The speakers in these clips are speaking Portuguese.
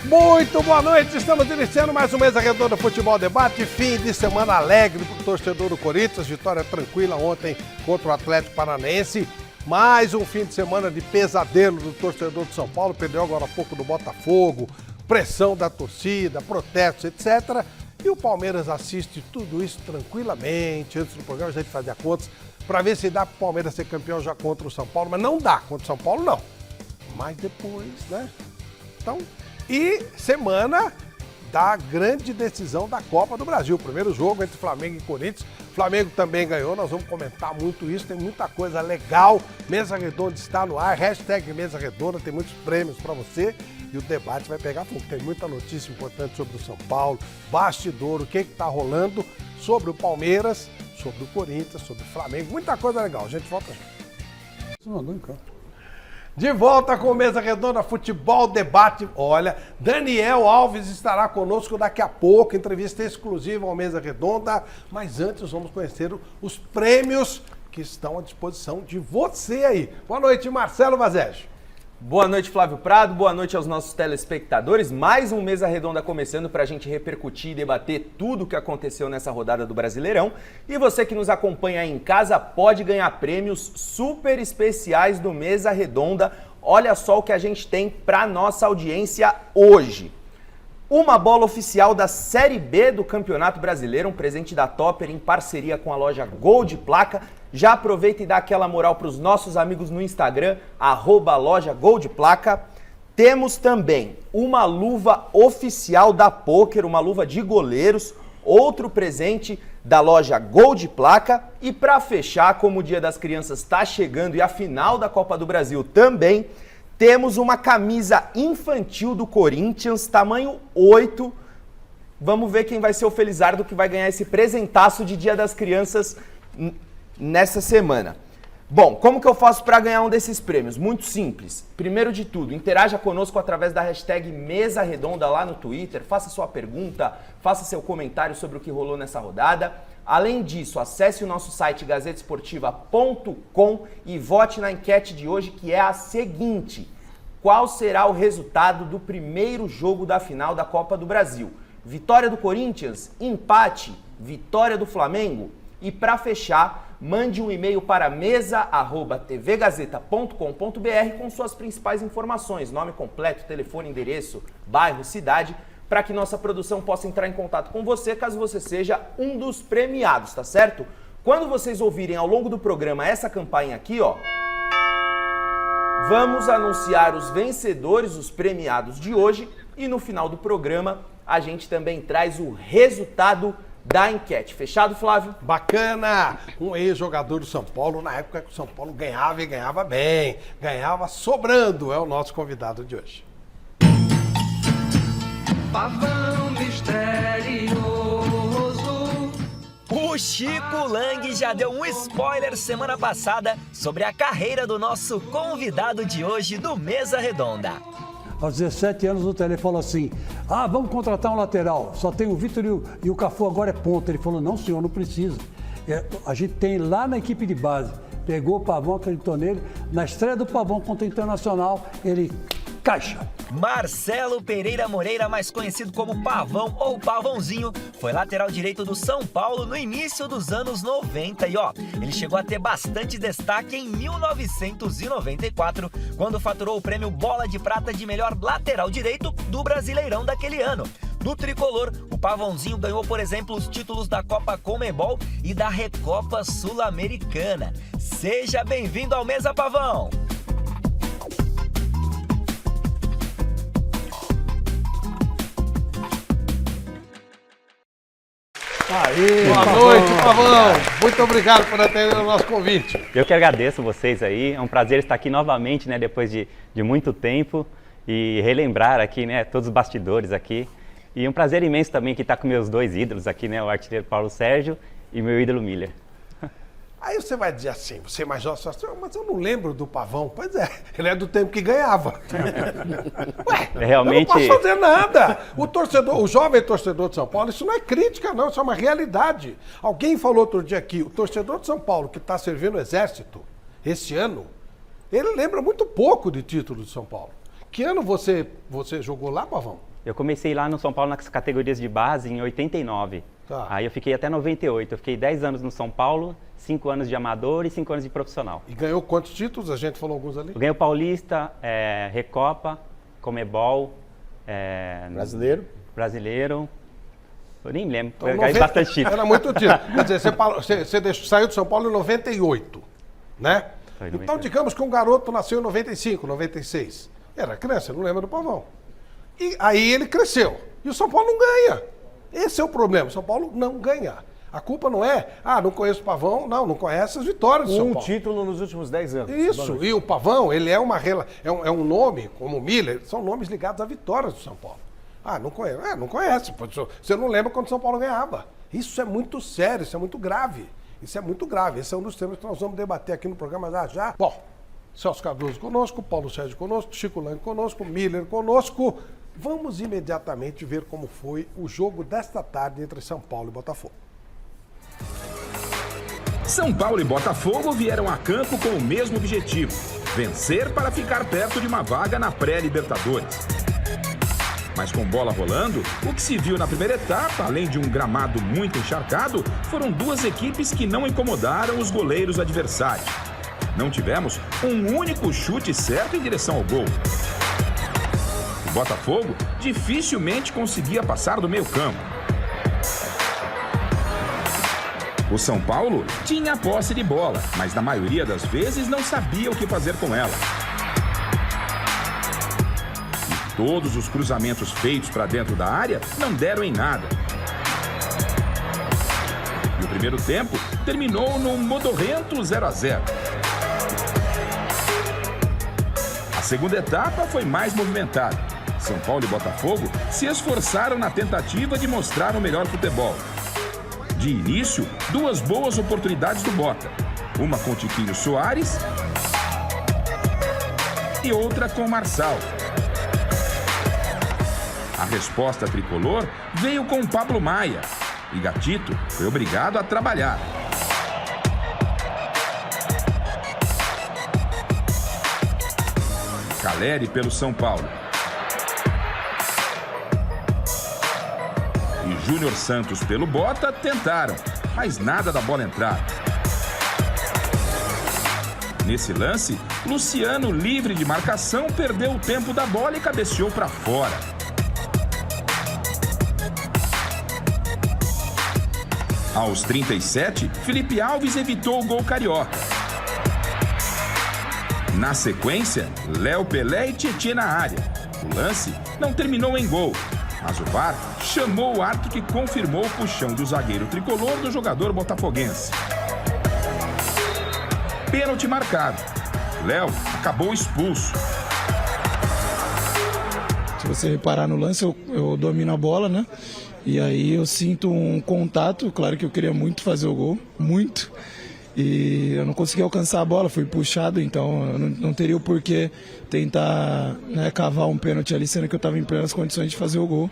Muito boa noite, estamos iniciando mais um Mesa Redonda Futebol Debate, fim de semana alegre para o torcedor do Corinthians, vitória tranquila ontem contra o Atlético Paranaense, mais um fim de semana de pesadelo do torcedor de São Paulo, perdeu agora há pouco do Botafogo, pressão da torcida, protestos, etc. E o Palmeiras assiste tudo isso tranquilamente, antes do programa a gente fazia contas, para ver se dá para o Palmeiras ser campeão já contra o São Paulo, mas não dá, contra o São Paulo não, mas depois, né? Então... E semana da grande decisão da Copa do Brasil. Primeiro jogo entre Flamengo e Corinthians. Flamengo também ganhou, nós vamos comentar muito isso, tem muita coisa legal. Mesa Redonda está no ar, hashtag Mesa Redonda, tem muitos prêmios para você. E o debate vai pegar fogo. Tem muita notícia importante sobre o São Paulo, bastidor, o que está rolando, sobre o Palmeiras, sobre o Corinthians, sobre o Flamengo. Muita coisa legal, a gente volta já. Você mandou em campo. De volta com o Mesa Redonda Futebol Debate. Olha, Daniel Alves estará conosco daqui a pouco, entrevista exclusiva ao Mesa Redonda. Mas antes vamos conhecer os prêmios que estão à disposição de você aí. Boa noite, Marcelo Vazege. Boa noite, Flávio Prado. Boa noite aos nossos telespectadores. Mais um Mesa Redonda começando para a gente repercutir e debater tudo o que aconteceu nessa rodada do Brasileirão. E você que nos acompanha aí em casa pode ganhar prêmios super especiais do Mesa Redonda. Olha só o que a gente tem para nossa audiência hoje. Uma bola oficial da Série B do Campeonato Brasileiro, um presente da Topper em parceria com a loja Gold Placa. Já aproveita e dá aquela moral para os nossos amigos no Instagram, @loja Gold Placa. Temos também uma luva oficial da Poker, uma luva de goleiros, outro presente da loja Gold Placa. E para fechar, como o Dia das Crianças está chegando e a final da Copa do Brasil também, temos uma camisa infantil do Corinthians, tamanho 8. Vamos ver quem vai ser o felizardo que vai ganhar esse presentaço de Dia das Crianças nessa semana. Bom, como que eu faço para ganhar um desses prêmios? Muito simples. Primeiro de tudo, interaja conosco através da hashtag Mesa Redonda lá no Twitter, faça sua pergunta, faça seu comentário sobre o que rolou nessa rodada. Além disso, acesse o nosso site gazetesportiva.com e vote na enquete de hoje, que é a seguinte: qual será o resultado do primeiro jogo da final da Copa do Brasil? Vitória do Corinthians? Empate? Vitória do Flamengo? E para fechar, mande um e-mail para mesa@tvgazeta.com.br com suas principais informações, nome completo, telefone, endereço, bairro, cidade, para que nossa produção possa entrar em contato com você, caso você seja um dos premiados, tá certo? Quando vocês ouvirem ao longo do programa essa campainha aqui, ó, vamos anunciar os vencedores, os premiados de hoje, e no final do programa a gente também traz o resultado da enquete. Fechado, Flávio? Bacana! Um ex-jogador do São Paulo, na época que o São Paulo ganhava e ganhava bem, ganhava sobrando, é o nosso convidado de hoje. Pavão misterioso. O Chico Lang já deu um spoiler semana passada sobre a carreira do nosso convidado de hoje do Mesa Redonda. Aos 17 anos o Tele falou assim: vamos contratar um lateral, só tem o Vitor e o Cafu, agora é ponta. Ele falou: não senhor, não precisa. A gente tem lá na equipe de base. Pegou o Pavão, acreditou nele. Na estreia do Pavão contra o Internacional, ele caixa. Marcelo Pereira Moreira, mais conhecido como Pavão ou Pavãozinho, foi lateral direito do São Paulo no início dos anos 90 e ele chegou a ter bastante destaque em 1994, quando faturou o prêmio Bola de Prata de melhor lateral direito do Brasileirão daquele ano. No tricolor, o Pavãozinho ganhou, por exemplo, os títulos da Copa Conmebol e da Recopa Sul-Americana. Seja bem-vindo ao Mesa, Pavão! Aê, boa noite, Pavão. Muito obrigado por atender o nosso convite. Eu que agradeço vocês aí. É um prazer estar aqui novamente, né, depois de muito tempo e relembrar aqui, né, todos os bastidores aqui. E um prazer imenso também que estar com meus dois ídolos aqui, né, o artilheiro Paulo Sérgio e meu ídolo Miller. Aí você vai dizer assim, você é mais jovem, mas eu não lembro do Pavão. Pois é, ele é do tempo que ganhava. Ué, realmente... eu não posso fazer nada. O torcedor, o jovem torcedor de São Paulo, isso não é crítica não, isso é uma realidade. Alguém falou outro dia aqui, o torcedor de São Paulo que está servindo o Exército esse ano, ele lembra muito pouco de título de São Paulo. Que ano você jogou lá, Pavão? Eu comecei lá no São Paulo nas categorias de base em 89. Tá. Aí eu fiquei até 98. Eu fiquei 10 anos no São Paulo, 5 anos de amador e 5 anos de profissional. E ganhou quantos títulos? A gente falou alguns ali. Eu ganhei o Paulista, Recopa, Comebol, Brasileiro. Eu nem me lembro, Então, eu ganhei bastante título. Era muito título. Quer dizer, você saiu de São Paulo em 98, né? Foi em Então, 98. digamos que um garoto nasceu em 95, 96. Era criança, não lembra do Pavão. E aí ele cresceu. E o São Paulo não ganha. Esse é o problema. O São Paulo não ganha. A culpa não é, não conheço o Pavão. Não conhece as vitórias do São Paulo. Título nos últimos 10 anos. Isso, e o Pavão, ele é um nome, como o Miller, são nomes ligados a vitórias do São Paulo. Não conhece. Não conhece. Você não lembra quando o São Paulo ganhava. Isso é muito sério, isso é muito grave. Isso é muito grave. Esse é um dos temas que nós vamos debater aqui no programa já. Bom, Celso Cardoso conosco, Paulo Sérgio conosco, Chico Lang conosco, Miller conosco. Vamos imediatamente ver como foi o jogo desta tarde entre São Paulo e Botafogo. São Paulo e Botafogo vieram a campo com o mesmo objetivo: vencer para ficar perto de uma vaga na pré-Libertadores. Mas com bola rolando, o que se viu na primeira etapa, além de um gramado muito encharcado, foram duas equipes que não incomodaram os goleiros adversários. Não tivemos um único chute certo em direção ao gol. O Botafogo dificilmente conseguia passar do meio-campo. O São Paulo tinha a posse de bola, mas na maioria das vezes não sabia o que fazer com ela. E todos os cruzamentos feitos para dentro da área não deram em nada. E o primeiro tempo terminou num modorrento 0-0. A segunda etapa foi mais movimentada. São Paulo e Botafogo se esforçaram na tentativa de mostrar o melhor futebol. De início, duas boas oportunidades do Bota. Uma com Tiquinho Soares e outra com Marçal. A resposta tricolor veio com Pablo Maia. E Gatito foi obrigado a trabalhar. Caleri pelo São Paulo. E Júnior Santos pelo Bota tentaram, mas nada da bola entrar. Nesse lance, Luciano, livre de marcação, perdeu o tempo da bola e cabeceou para fora. Aos 37, Felipe Alves evitou o gol carioca. Na sequência, Léo Pelé e Tietê na área. O lance não terminou em gol, mas o VAR chamou o árbitro que confirmou o puxão do zagueiro tricolor do jogador botafoguense. Pênalti marcado. Léo acabou expulso. Se você reparar no lance, eu domino a bola, né? E aí eu sinto um contato, claro que eu queria muito fazer o gol, muito. E eu não consegui alcançar a bola, fui puxado, então eu não teria o porquê tentar, né, cavar um pênalti ali, sendo que eu estava em plenas condições de fazer o gol.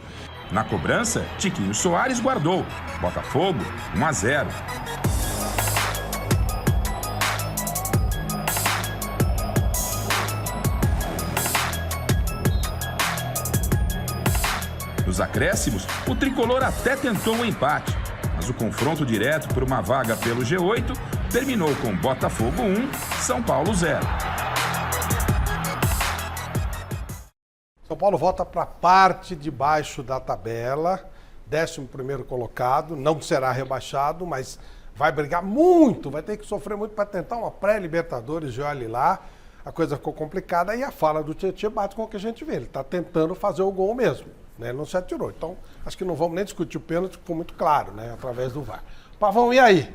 Na cobrança, Tiquinho Soares guardou. Botafogo, 1-0. Nos acréscimos, o tricolor até tentou um empate, mas o confronto direto por uma vaga pelo G8 terminou com Botafogo 1, São Paulo 0. São Paulo volta para a parte de baixo da tabela, 11º colocado, não será rebaixado, mas vai brigar muito, vai ter que sofrer muito para tentar uma pré-Libertadores, de olhe lá. A coisa ficou complicada e a fala do Tietê bate com o que a gente vê. Ele está tentando fazer o gol mesmo, né? Ele não se atirou. Então, acho que não vamos nem discutir o pênalti, ficou muito claro, né? Através do VAR. Pavão, e aí?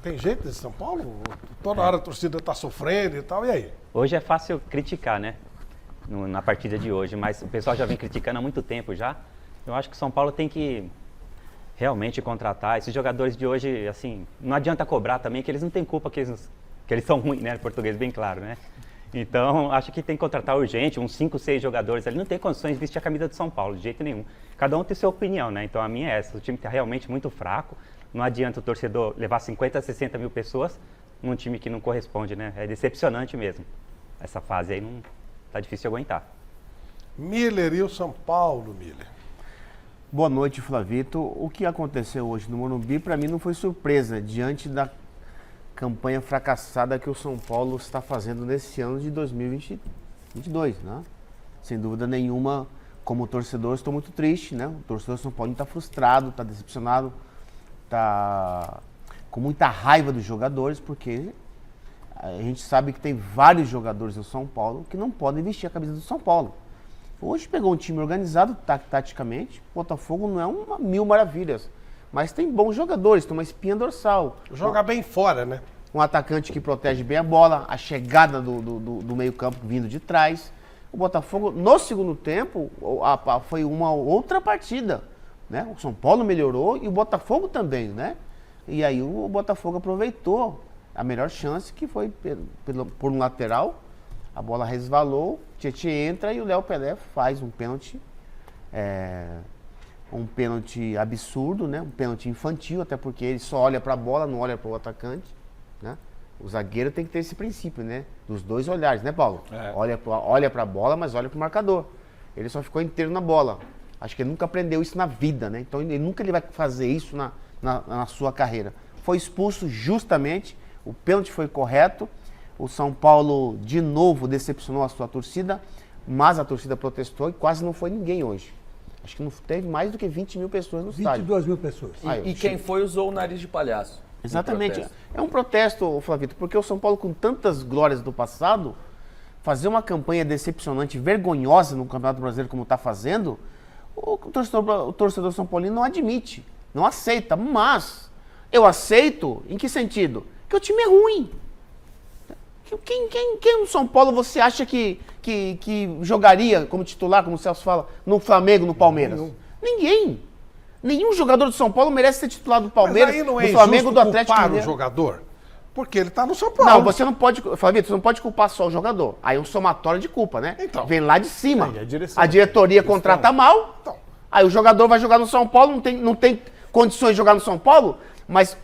Tem jeito desse São Paulo? Toda hora a torcida está sofrendo e tal, e aí? Hoje é fácil criticar, né? Na partida de hoje, mas o pessoal já vem criticando há muito tempo já. Eu acho que o São Paulo tem que realmente contratar. Esses jogadores de hoje, assim, não adianta cobrar também, que eles não têm culpa que eles são ruins, né? Português bem claro, né? Então, acho que tem que contratar urgente, uns 5, 6 jogadores ali. Não tem condições de vestir a camisa do São Paulo, de jeito nenhum. Cada um tem sua opinião, né? Então, a minha é essa. O time está realmente muito fraco. Não adianta o torcedor levar 50, 60 mil pessoas num time que não corresponde, né? É decepcionante mesmo. Essa fase aí não tá difícil de aguentar. Miller e o São Paulo, Miller. Boa noite, Flavito. O que aconteceu hoje no Morumbi, para mim, não foi surpresa, diante da campanha fracassada que o São Paulo está fazendo nesse ano de 2022, né? Sem dúvida nenhuma, como torcedor, estou muito triste, né? O torcedor São Paulo está frustrado, está decepcionado, está com muita raiva dos jogadores, porque a gente sabe que tem vários jogadores no São Paulo que não podem vestir a camisa do São Paulo. Hoje pegou um time organizado taticamente, o Botafogo não é uma mil maravilhas, mas tem bons jogadores, tem uma espinha dorsal. Joga bem fora, né? Um atacante que protege bem a bola, a chegada do meio campo vindo de trás. O Botafogo, no segundo tempo, foi uma outra partida, né? O São Paulo melhorou e o Botafogo também, né? E aí o Botafogo aproveitou a melhor chance, que foi por um lateral. A bola resvalou, Tietê entra e o Léo Pelé faz um pênalti absurdo, né? Um pênalti infantil, até porque ele só olha para a bola, não olha para o atacante, né? O zagueiro tem que ter esse princípio, né? Dos dois olhares, né, Paulo? Olha para a bola, mas olha para o marcador. Ele só ficou inteiro na bola. Acho que ele nunca aprendeu isso na vida, né? Então ele nunca vai fazer isso na sua carreira. Foi expulso justamente, o pênalti foi correto. O São Paulo, de novo, decepcionou a sua torcida, mas a torcida protestou e quase não foi ninguém hoje. Acho que não teve mais do que 20 mil pessoas no estádio. 22 mil pessoas. E quem foi usou o nariz de palhaço. Exatamente. É um protesto, Flavito, porque o São Paulo, com tantas glórias do passado, fazer uma campanha decepcionante, vergonhosa no Campeonato Brasileiro como está fazendo, o torcedor São Paulino não admite, não aceita. Mas eu aceito em que sentido? Que o time é ruim. Quem no São Paulo você acha que jogaria como titular, como o Celso fala, no Flamengo, no Palmeiras? Ninguém. Nenhum jogador do São Paulo merece ser titular do Palmeiras, do Flamengo, do Atlético Mineiro. Mineiro. O jogador, porque ele tá no São Paulo. Não, você não pode, Flavito, você não pode culpar só o jogador. Aí é um somatório de culpa, né? Então. Vem lá de cima. Aí é a direção. A diretoria contrata mal. Então. Aí o jogador vai jogar no São Paulo, não tem condições de jogar no São Paulo, mas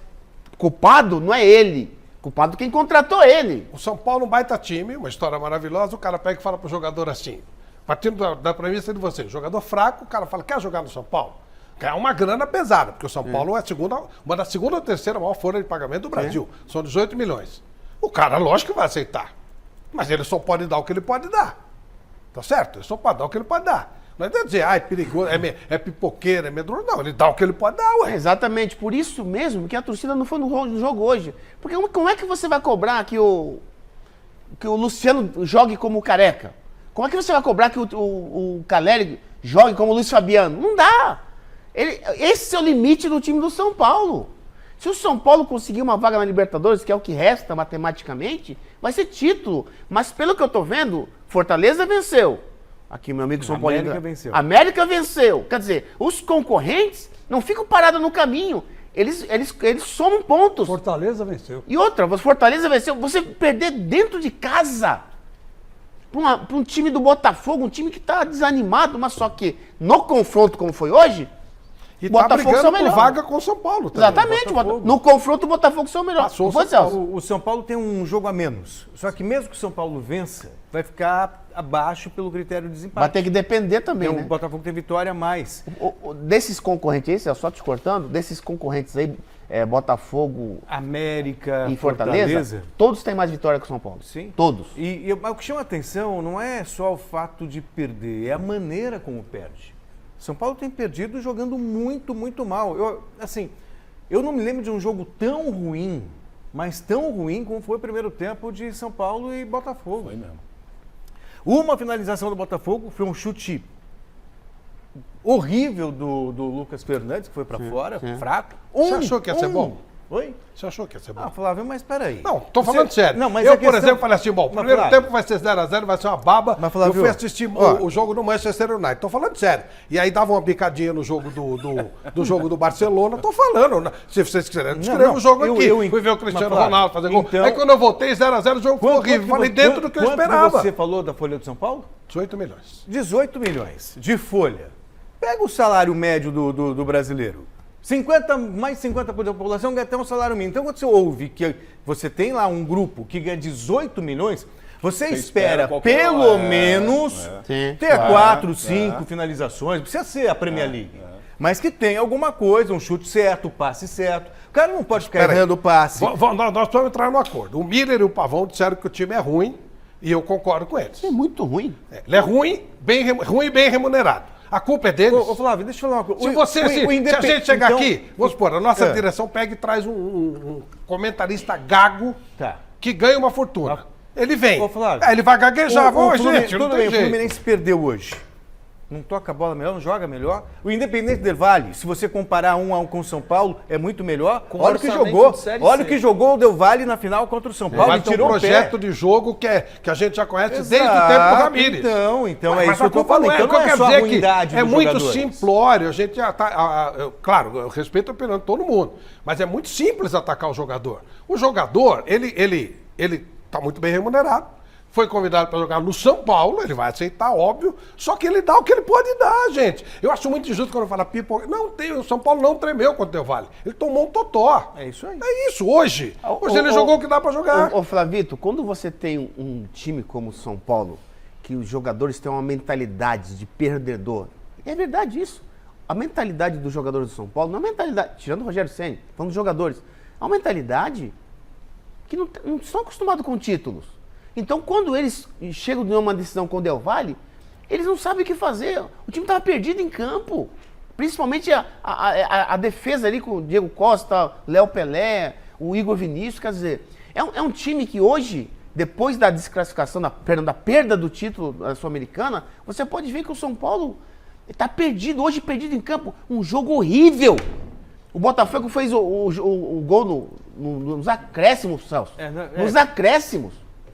culpado não é ele. Culpado quem contratou ele. O São Paulo é um baita time, uma história maravilhosa, o cara pega e fala pro jogador assim, partindo da premissa de você, jogador fraco, o cara fala, quer jogar no São Paulo? Quer uma grana pesada, porque o São Paulo é uma da segunda ou terceira maior folha de pagamento do Brasil. São 18 milhões. O cara, lógico que vai aceitar. Mas ele só pode dar o que ele pode dar. Tá certo? Ele só pode dar o que ele pode dar. Não é dizer, é perigoso, é pipoqueiro, é medroso. Não, ele dá o que ele pode dar, ué. Exatamente, por isso mesmo que a torcida não foi no jogo hoje. Porque como é que você vai cobrar que o Luciano jogue como o Careca? Como é que você vai cobrar que o Caleri jogue como o Luiz Fabiano? Não dá. Esse é o limite do time do São Paulo. Se o São Paulo conseguir uma vaga na Libertadores, que é o que resta matematicamente, vai ser título. Mas pelo que eu tô vendo, Fortaleza venceu. Aqui, meu amigo São Paulo. América venceu. Quer dizer, os concorrentes não ficam parados no caminho. Eles somam pontos. Fortaleza venceu. E outra, Fortaleza venceu. Você perder dentro de casa para um time do Botafogo, um time que está desanimado, mas só que no confronto como foi hoje, E tá brigando por vaga com o São Paulo também. Exatamente. No confronto, o Botafogo são o melhor. Passou, O São Paulo tem um jogo a menos. Só que mesmo que o São Paulo vença, vai ficar abaixo pelo critério de desempate. Vai ter que depender também, né? O Botafogo tem vitória a mais. Desses concorrentes aí, só te cortando, desses concorrentes aí, Botafogo, América, e Fortaleza, todos têm mais vitória que o São Paulo. Sim. Todos. Mas o que chama a atenção não é só o fato de perder, é a maneira como perde. São Paulo tem perdido jogando muito, muito mal. Eu não me lembro de um jogo tão ruim, mas tão ruim como foi o primeiro tempo de São Paulo e Botafogo. Foi mesmo. Uma finalização do Botafogo foi um chute horrível do Lucas Fernandes, que foi para fora, fraco. Você achou que ia ser bom? Oi? Você achou que ia ser bom? Flávio, mas peraí. Não, tô falando sério. Não, mas eu, por exemplo, falei assim, bom, o primeiro Flávio, tempo vai ser 0x0, vai ser uma baba. Mas, Flávio, eu fui assistir o jogo do Manchester United. Tô falando sério. E aí dava uma bicadinha no jogo do jogo do Barcelona. Tô falando. Se vocês quiserem, escreva o jogo aqui. Fui ver o Cristiano Ronaldo fazer gol. Aí quando eu voltei, 0x0, o jogo foi horrível. Falei dentro do que eu esperava. Quanto você falou da folha do São Paulo? 18 milhões. 18 milhões de folha. Pega o salário médio do brasileiro. Mais 50% da população ganha até um salário mínimo. Então, quando você ouve que você tem lá um grupo que ganha 18 milhões, Você espera qualquer pelo hora. menos Sim, ter claro. 4, 5 finalizações. Precisa ser a Premier League. Mas que tem alguma coisa, um chute certo, um passe certo. O cara não pode ficar Pera aí. errando o passe. Nós vamos entrar no acordo. O Miller e o Pavão disseram que o time é ruim e eu concordo com eles. É muito ruim. Ele é ruim, bem remunerado. A culpa é deles. Ô, Flávio, deixa eu falar uma coisa. Se a gente chegar aqui, vamos supor, a nossa É. direção pega e traz um comentarista gago Tá. que ganha uma fortuna. Ele vem. Ô, Flávio. Ele vai gaguejar. O Gente, Fluminense, não tudo tem bem, o jeito. Fluminense perdeu hoje. Não toca a bola melhor, não joga melhor. O Independente Del Valle, se você comparar 1-1 com o São Paulo, é muito melhor. Com Olha o que orçamento jogou. de Série Olha C. o que jogou o Del Valle na final contra o São Paulo. Vai Ele ter um tirou o projeto pé. de jogo que a gente já conhece desde o tempo do Exato, Ramírez. Então é Mas isso que eu a tô culpa falando. não Então o que não eu é quero só a dizer que ruindade é dos muito jogadores. simplório. A gente já tá, claro, eu respeito a opinião de todo mundo, mas é muito simples atacar o jogador. O jogador, ele tá muito bem remunerado. Foi convidado para jogar no São Paulo, ele vai aceitar, óbvio, só que ele dá o que ele pode dar, gente. Eu acho muito injusto quando fala pipoca. Não, o São Paulo não tremeu contra o Del Valle. Ele tomou um totó. É isso aí. É isso, hoje. Hoje ele jogou o que dá para jogar. Ô, Flavito, quando você tem um time como o São Paulo, que os jogadores têm uma mentalidade de perdedor, é verdade isso. A mentalidade dos jogadores do São Paulo não é uma mentalidade, tirando o Rogério Ceni, falando dos jogadores, é uma mentalidade que não estão acostumados com títulos. Então, quando eles chegam de uma decisão com o Del Valle, eles não sabem o que fazer. O time estava perdido em campo. Principalmente a defesa ali com o Diego Costa, Léo Pelé, o Igor Vinícius. Quer dizer, é um time que hoje, depois da desclassificação, da perda do título da Sul-Americana, você pode ver que o São Paulo está perdido, hoje perdido em campo. Um jogo horrível. O Botafogo fez o gol nos acréscimos, Celso. Nos acréscimos.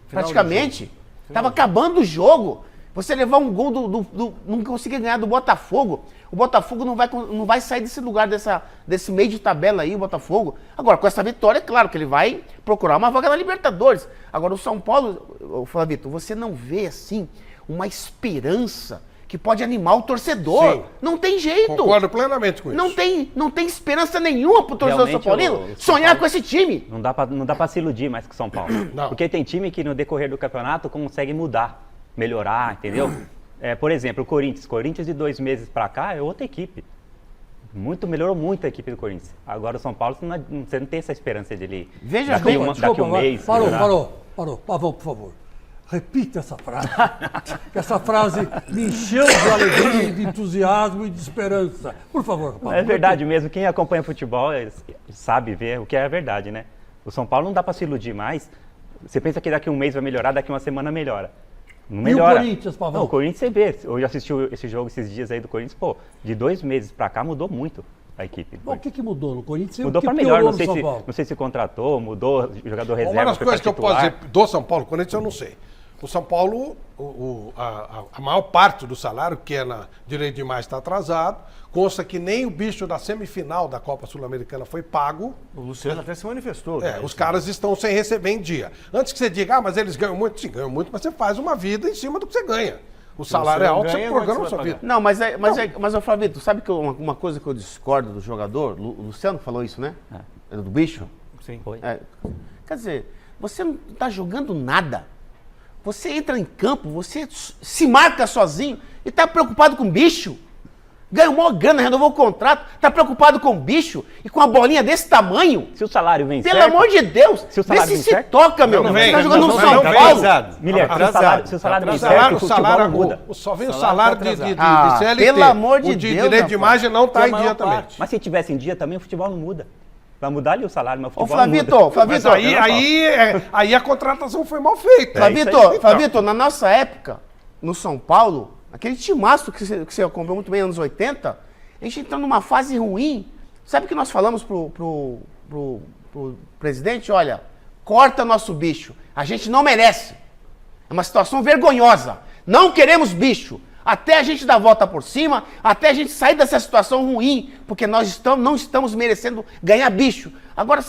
Praticamente. Tava acabando o jogo. Você levar um gol não conseguir ganhar do Botafogo. O Botafogo não vai sair desse lugar, desse meio de tabela aí, o Botafogo. Agora, com essa vitória, é claro que ele vai procurar uma vaga na Libertadores. Agora, o São Paulo, Flavito, você não vê, assim, uma esperança que pode animar o torcedor. Sim. Não tem jeito. Concordo plenamente com isso. Não tem esperança nenhuma pro torcedor São Realmente, Paulino o São sonhar Paulo- com esse time. Não dá pra se iludir mais com o São Paulo. Não. Porque tem time que no decorrer do campeonato consegue mudar, melhorar, entendeu? Por exemplo, o Corinthians. Corinthians de 2 meses pra cá é outra equipe. Melhorou muito a equipe do Corinthians. Agora o São Paulo, você não tem essa esperança de ele Veja daqui bem, daqui um mês. melhorar. Parou. Pavão, por favor. Repita essa frase. Que essa frase me encheu de alegria, de entusiasmo e de esperança. Por favor, Pavão. É verdade mesmo. Quem acompanha futebol sabe ver o que é a verdade, né? O São Paulo não dá pra se iludir mais. Você pensa que daqui um mês vai melhorar, daqui uma semana melhora. Não melhora. Corinthians, Pavão? Não, o Corinthians você vê. Eu já assisti esse jogo esses dias aí do Corinthians. Pô, de 2 meses pra cá mudou muito a equipe. Bom, o que mudou no Corinthians? Mudou O que pra melhor. piorou Não no São Paulo? sei se contratou, mudou jogador reserva. Uma das foi coisas que pra eu posso titular. dizer do São Paulo, Corinthians, eu não sei. O São Paulo, a maior parte do salário, que é na direito de imagem, está atrasado. Consta que nem o bicho da semifinal da Copa Sul-Americana foi pago. O Luciano até se manifestou. Os caras estão sem receber em dia. Antes que você diga, mas eles ganham muito. Sim, ganham muito, mas você faz uma vida em cima do que você ganha. O salário é alto, você programa a sua vida. Não, mas Flavito, sabe que uma coisa que eu discordo do jogador, o Luciano falou isso, né? Do bicho? Sim. Foi. Quer dizer, você não tá jogando nada. Você entra em campo, você se marca sozinho e tá preocupado com bicho. Ganha uma grana, renovou o contrato, tá preocupado com bicho e com uma bolinha desse tamanho. Se o salário vem Pelo certo... amor de Deus, Se o vê salário se vem se certo... toca, meu. Não Você vem, tá jogando não no vem, São não vem. Paulo. Miller, se o salário vem certo, o futebol não muda. Só vem o salário de CLT. Pelo amor de O de Deus, direito de rapaz. imagem não está em dia também. Mas se tivesse em dia também, o futebol não muda. Vai mudar ali o salário, mas o Ô, futebol não muda. Flavito, Aí a contratação foi mal feita. Flavito, na nossa época, no São Paulo, aquele timaço que você acompanhou muito bem nos anos 80, a gente entrou numa fase ruim. Sabe o que nós falamos pro presidente? Olha, corta nosso bicho. A gente não merece. É uma situação vergonhosa. Não queremos bicho. Até a gente dar a volta por cima, até a gente sair dessa situação ruim, porque nós não estamos merecendo ganhar bicho. Agora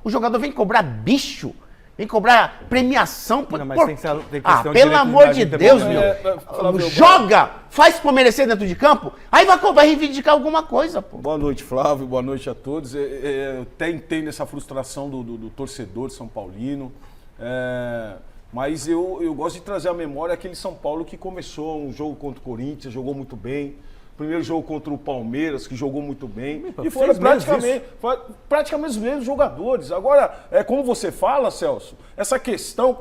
o jogador vem cobrar bicho, vem cobrar premiação. Não, mas tem questão de pelo direito de amor de imagem Deus, também, meu. Joga, faz por merecer dentro de campo, aí vai reivindicar alguma coisa, pô. Boa noite, Flávio. Boa noite a todos. Eu até entendo essa frustração do torcedor São Paulino. Mas eu gosto de trazer à memória aquele São Paulo que começou um jogo contra o Corinthians, jogou muito bem. Primeiro jogo contra o Palmeiras, que jogou muito bem. E foram praticamente os mesmos jogadores. Agora, como você fala, Celso, essa questão,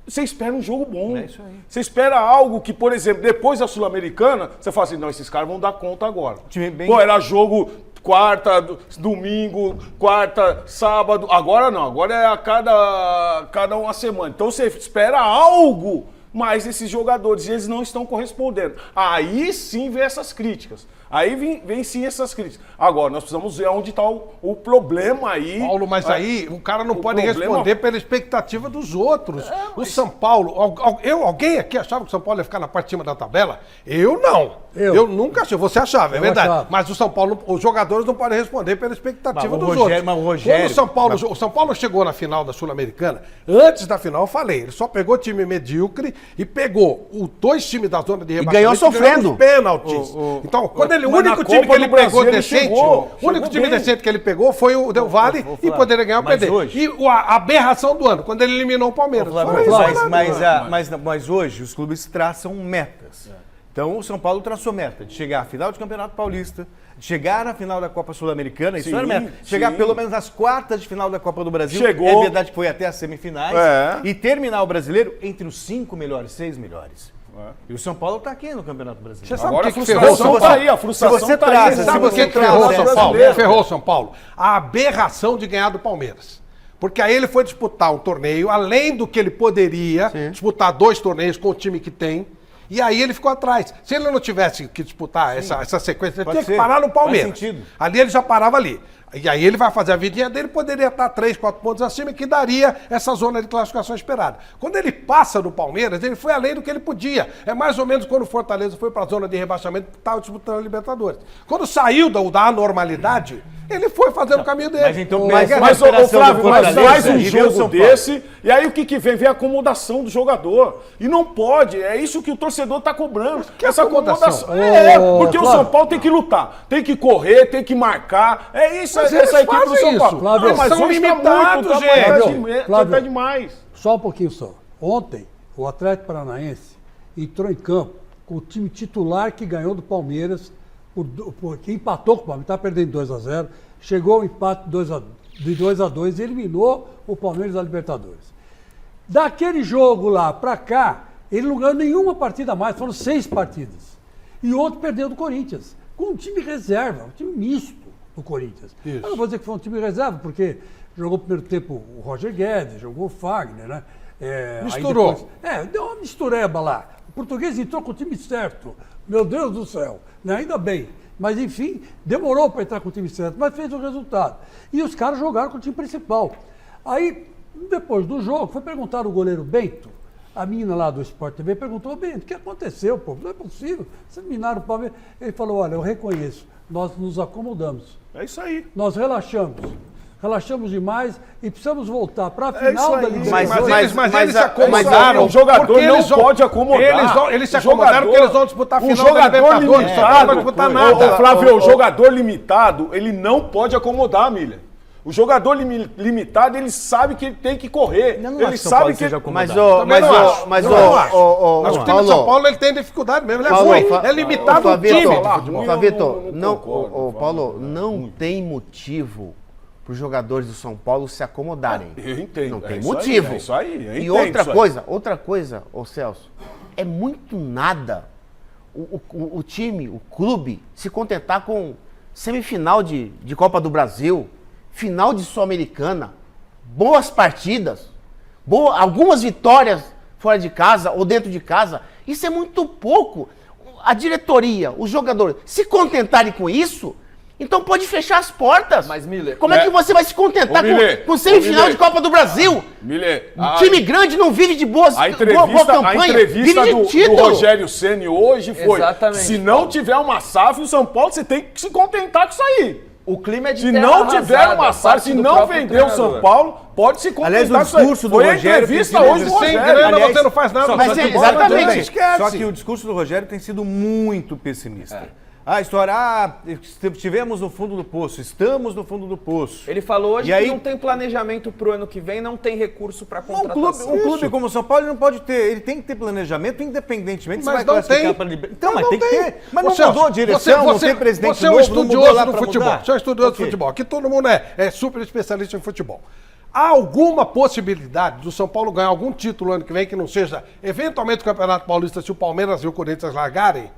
você espera um jogo bom. É isso aí. Você espera algo que, por exemplo, depois da Sul-Americana, você fala assim, não, esses caras vão dar conta agora. Pô, era jogo quarta, domingo, quarta, sábado. Agora não, agora é a cada uma semana. Então você espera algo mais esses jogadores, e eles não estão correspondendo. Aí sim vem essas críticas. Aí vem sim essas críticas. Agora, nós precisamos ver onde está o problema aí. Paulo, mas aí o cara não pode responder pela expectativa dos outros. O São Paulo, alguém aqui achava que o São Paulo ia ficar na parte de cima da tabela? Eu não. Eu nunca achei. Você achava, é verdade. Achava. Mas o São Paulo, os jogadores não podem responder pela expectativa dos Rogério, outros. mas o Rogério... Quando o São Paulo chegou na final da Sul-Americana, antes da final eu falei, ele só pegou time medíocre e pegou os dois times da zona de rebaixamento. E ganhou sofrendo. Os pênaltis. Então, quando o único time que ele pegou decente, o único time decente que ele pegou foi o Del Valle e poderia ganhar o PD. E a aberração do ano, quando ele eliminou o Palmeiras. Mas hoje os clubes traçam metas. Então o São Paulo traçou meta de chegar à final do Campeonato Paulista, de chegar na final da Copa Sul-Americana, isso era meta. Chegar pelo menos às quartas de final da Copa do Brasil. Chegou. É verdade que foi até as semifinais. E terminar o brasileiro entre os 5 melhores, 6 melhores. E o São Paulo está aqui no Campeonato Brasileiro. Você sabe Agora o que a ferrou frustração São tá Paulo? aí, a frustração Se você tá traz, aí. Sabe o que ferrou São Paulo? Ferrou São Paulo. A aberração de ganhar do Palmeiras. Porque aí ele foi disputar um torneio, além do que ele poderia disputar 2 torneios com o time que tem. E aí ele ficou atrás. Se ele não tivesse que disputar essa sequência, ele tinha que parar no Palmeiras. Faz sentido. Ali ele já parava ali. E aí ele vai fazer a vidinha dele, poderia estar 3, 4 pontos acima, que daria essa zona de classificação esperada. Quando ele passa no Palmeiras, ele foi além do que ele podia. É mais ou menos quando o Fortaleza foi para a zona de rebaixamento, que estava disputando a Libertadores. Quando saiu da anormalidade, ele foi fazendo o caminho dele. Mas então, Mas, Flávio, faz um jogo desse, e aí o que vem? Vem a acomodação do jogador. E não pode, é isso que o torcedor está cobrando. Essa acomodação. Porque o São Paulo tem que lutar, tem que correr, tem que marcar. É isso, Mas essa eles equipe do São Paulo. Flávio, Mas são hoje limitados, tá gente. tá demais. Só um pouquinho só. Ontem, o Atlético Paranaense entrou em campo com o time titular que ganhou do Palmeiras, que empatou com o Palmeiras, estava perdendo 2-0, chegou ao empate de 2-2 e eliminou o Palmeiras da Libertadores. Daquele jogo lá para cá, ele não ganhou nenhuma partida a mais, foram 6 partidas. E ontem perdeu do Corinthians, com um time reserva, um time misto do Corinthians. Isso. Eu não vou dizer que foi um time reserva, porque jogou no primeiro tempo o Roger Guedes, jogou o Fagner, né? Misturou. Deu uma mistureba lá. O português entrou com o time certo. Meu Deus do céu. Né? Ainda bem. Mas, enfim, demorou para entrar com o time certo, mas fez o resultado. E os caras jogaram com o time principal. Aí, depois do jogo, foi perguntar o goleiro Bento, a menina lá do Sport TV perguntou, Bento, o que aconteceu, pô? Não é possível. Vocês minaram o Palmeiras. Ele falou, olha, eu reconheço, nós nos acomodamos. É isso aí. Nós relaxamos demais e precisamos voltar para a final da Mas Libertadores. eles se acomodaram. O jogador não pode acomodar. Eles se acomodaram porque eles vão disputar a final da Libertadores. Só não vai disputar nada. Flávio, o jogador limitado, ele não pode acomodar, Miller. O jogador limitado, ele sabe que ele tem que correr. Ele sabe que ele... Mas o time de São Paulo ele tem dificuldade mesmo. Ele é ruim. É limitado o time. Flavito, Paulo, não tem motivo para os jogadores do São Paulo se acomodarem. Eu entendo. Não tem motivo. É isso aí. E outra coisa, ô Celso, é muito nada o time, o clube, se contentar com semifinal de Copa do Brasil, final de Sul-Americana, boas partidas, algumas vitórias fora de casa ou dentro de casa. Isso é muito pouco. A diretoria, os jogadores, se contentarem com isso, então pode fechar as portas. Mas, Miller... Como é que você vai se contentar com semifinal de Copa do Brasil? Miller, Um time grande não vive de boa campanha, a entrevista vive de título. do Rogério Ceni hoje foi, exatamente, se não tiver uma SAF, o São Paulo, você tem que se contentar com isso aí. O clima é de Se terra não tiver arrasada, uma SAF, se não vender o São Paulo, pode se contentar Aliás, o com isso aí. discurso do Foi a Rogério entrevista tem sido hoje do Sem Rogério. grana Aliás, você não faz nada. mas Mas é de bola, exatamente. também. Esquece. Só que o discurso do Rogério tem sido muito pessimista. A história, estivemos no fundo do poço, estamos no fundo do poço. Ele falou hoje E aí- que não tem planejamento pro ano que vem, não tem recurso para contratação. Um clube como o São Paulo ele não pode ter, ele tem que ter planejamento independentemente se Mas vai não classificar tem. para Libertadores. Então, mas tem que ter. Mas Ô, não Celso, mudou a direção, não tem presidente você é um novo, não mudou estudioso lá do pra futebol. mudar. Você é um estudioso Ok. do futebol. Aqui todo mundo é super especialista em futebol. Há alguma possibilidade do São Paulo ganhar algum título ano que vem que não seja eventualmente o Campeonato Paulista se o Palmeiras e o Corinthians largarem?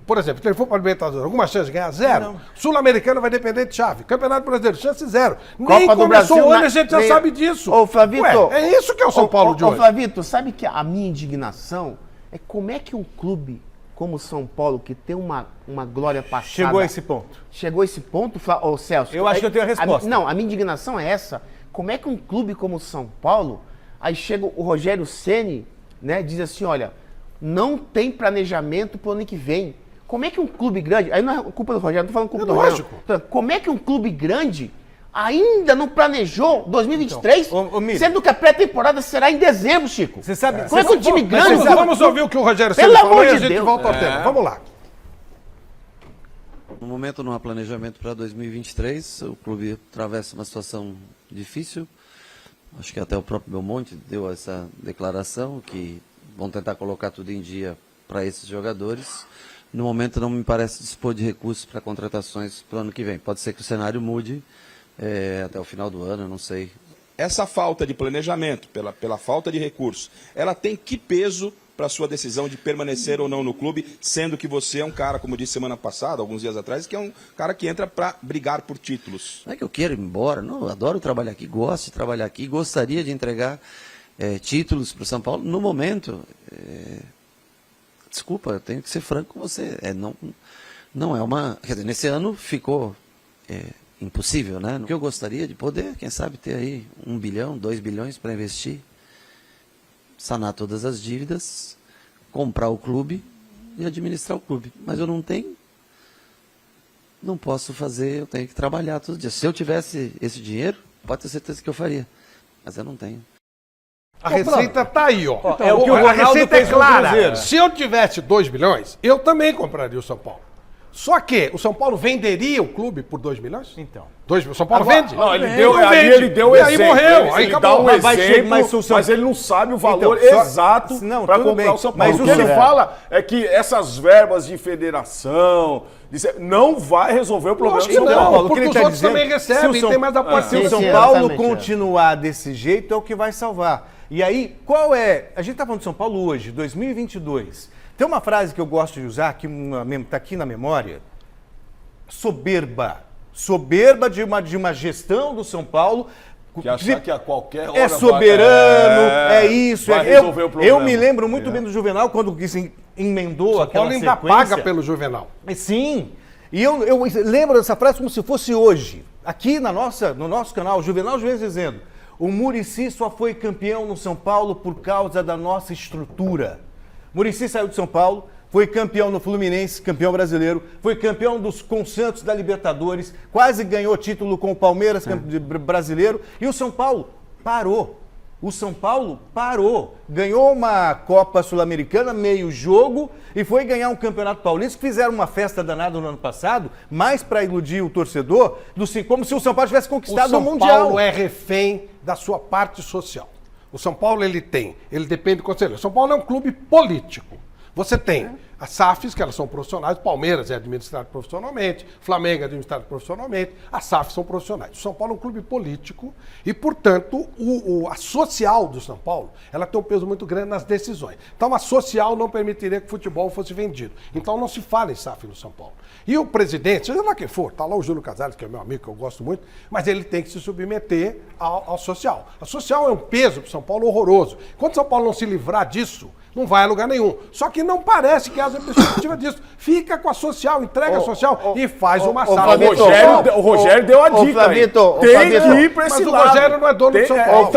Por exemplo, se ele for para a Libertadores, alguma chance de ganhar? Zero. Sul-Americano vai depender de chave. Campeonato Brasileiro, chance zero. Nem Copa do começou Brasil, o ano, a gente já sabe disso. Ô, Flavito. Ué, é isso que é o São Paulo de hoje. Ô, Flavito, sabe que a minha indignação é como é que um clube como o São Paulo, que tem uma glória passada... Chegou a esse ponto. Chegou a esse ponto, ô Celso? Eu acho que eu tenho a resposta. Não, a minha indignação é essa. Como é que um clube como o São Paulo, aí chega o Rogério Ceni, né, diz assim, olha, não tem planejamento pro ano que vem. Como é que um clube grande, aí não é culpa do Rogério, não tô falando culpa do Rogério. Então, como é que um clube grande ainda não planejou 2023, Então, Miri, sendo que a pré-temporada será em dezembro, Chico? Você sabe... Como é que um time grande... Vamos ouvir o que o Rogério Ceni Pelo falou amor e a de gente Deus. volta ao tema. Vamos lá. No momento não há planejamento para 2023, o clube atravessa uma situação difícil. Acho que até o próprio Belmonte deu essa declaração, que vão tentar colocar tudo em dia para esses jogadores. No momento não me parece dispor de recursos para contratações para o ano que vem. Pode ser que o cenário mude até o final do ano, não sei. Essa falta de planejamento, pela falta de recursos, ela tem que peso para a sua decisão de permanecer ou não no clube, sendo que você é um cara, como disse semana passada, alguns dias atrás, que é um cara que entra para brigar por títulos. Não é que eu queira ir embora, não, eu adoro trabalhar aqui, gosto de trabalhar aqui, gostaria de entregar títulos para o São Paulo. No momento, desculpa, eu tenho que ser franco com você, não é uma... Quer dizer, nesse ano ficou impossível, né? O que eu gostaria de poder, quem sabe, ter aí 1 bilhão, 2 bilhões para investir, sanar todas as dívidas, comprar o clube e administrar o clube. Mas eu não tenho, não posso fazer, eu tenho que trabalhar todos os dias. Se eu tivesse esse dinheiro, pode ter certeza que eu faria, mas eu não tenho. A receita tá aí, ó. É o que o a Ronaldo receita fez é com o clara. Cruzeiro. Se eu tivesse 2 bilhões, eu também compraria o São Paulo. Só que o São Paulo venderia o clube por 2 milhões? Então. O São Paulo Agora, vende? não, ele Vende. deu, Não aí vende. ele deu E exemplo. aí morreu, aí ele acabou. dá um Vai exemplo, chegar, mas ele não sabe o valor Então, só- exato Não, para tudo comprar bem, o São Paulo. mas O o que ele São- fala é que essas verbas de federação não vai resolver o problema Lógico do que São não, Paulo. O que porque ele os tá outros dizendo, também recebem, se o São- tem mais apoio. Se o São sim, Paulo exatamente, continuar desse jeito, é o que vai salvar. E aí, qual é... A gente tá falando de São Paulo hoje, 2022. Tem uma frase que eu gosto de usar, que tá aqui na memória. Soberba. Soberba de uma gestão do São Paulo. Que achar que a qualquer hora É soberano, vai, isso. vai resolver o problema. Eu me lembro muito bem do Juvenal, quando emendou São aquela Paulo ainda sequência. paga pelo Juvenal. Sim. E eu lembro dessa frase como se fosse hoje. Aqui no nosso canal, Juvenal Juventus dizendo: o Muricy só foi campeão no São Paulo por causa da nossa estrutura. Muricy saiu de São Paulo, foi campeão no Fluminense, campeão brasileiro, foi campeão com o Santos da Libertadores, quase ganhou título com o Palmeiras, brasileiro, e o São Paulo parou. O São Paulo parou, ganhou uma Copa Sul-Americana, meio jogo, e foi ganhar um Campeonato Paulista, que fizeram uma festa danada no ano passado, mais para iludir o torcedor, como se o São Paulo tivesse conquistado o São Mundial. Paulo é refém da sua parte social. O São Paulo, ele depende do conselho. O São Paulo é um clube político. Você tem as SAFs, que elas são profissionais, Palmeiras é administrado profissionalmente, Flamengo é administrado profissionalmente, as SAFs são profissionais. O São Paulo é um clube político e, portanto, a social do São Paulo, ela tem um peso muito grande nas decisões. Então, a social não permitiria que o futebol fosse vendido. Então, não se fala em SAF no São Paulo. E o presidente, seja lá quem for, está lá o Júlio Casares, que é meu amigo, que eu gosto muito, mas ele tem que se submeter ao social. A social é um peso para o São Paulo horroroso. Quando o São Paulo não se livrar disso, não vai a lugar nenhum. Só que não parece que haja perspectiva disso. Fica com a social, entrega a social e faz uma sala. O Rogério deu a dica aí. Tem que ir para esse lado. Mas o Rogério não é dono do São Paulo.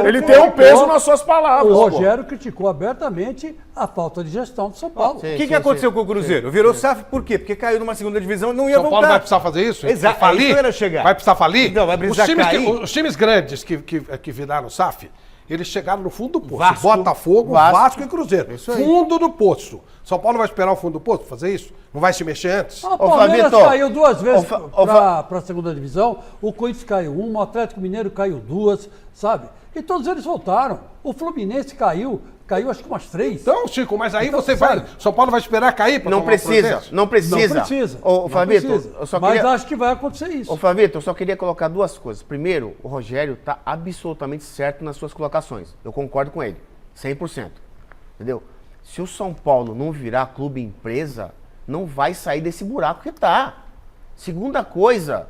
Ele tem um peso nas suas palavras. O Rogério criticou abertamente a falta de gestão do São Paulo. O que aconteceu com o Cruzeiro? Virou SAF por quê? Porque caiu numa segunda divisão e não ia São voltar. Paulo vai precisar fazer isso? Exato, Falir? é isso que eu ia chegar. Vai precisar falir? Então, vai precisar cair. Os times grandes que viraram SAF, Eles chegaram no fundo do poço. Vasco. Botafogo, Vasco e Cruzeiro. Isso aí. Fundo do poço. São Paulo vai esperar o fundo do poço pra fazer isso? Não vai se mexer antes? O Palmeiras Fabito, caiu 2 vezes Ô, para a segunda divisão, o Corinthians caiu 1, o Atlético Mineiro caiu 2, sabe? E todos eles voltaram. O Fluminense caiu acho que umas 3. Então, Chico, mas aí Então, você sabe? vai... São Paulo vai esperar cair pra Não tomar precisa, providência? não precisa. Não precisa. Ô, não Fabito, precisa. eu só Mas queria... acho que vai acontecer isso. Ô, Fabito, eu só queria colocar 2 coisas. Primeiro, o Rogério está absolutamente certo nas suas colocações. Eu concordo com ele, 100%. Entendeu? Se o São Paulo não virar clube empresa, não vai sair desse buraco que tá. Segunda coisa,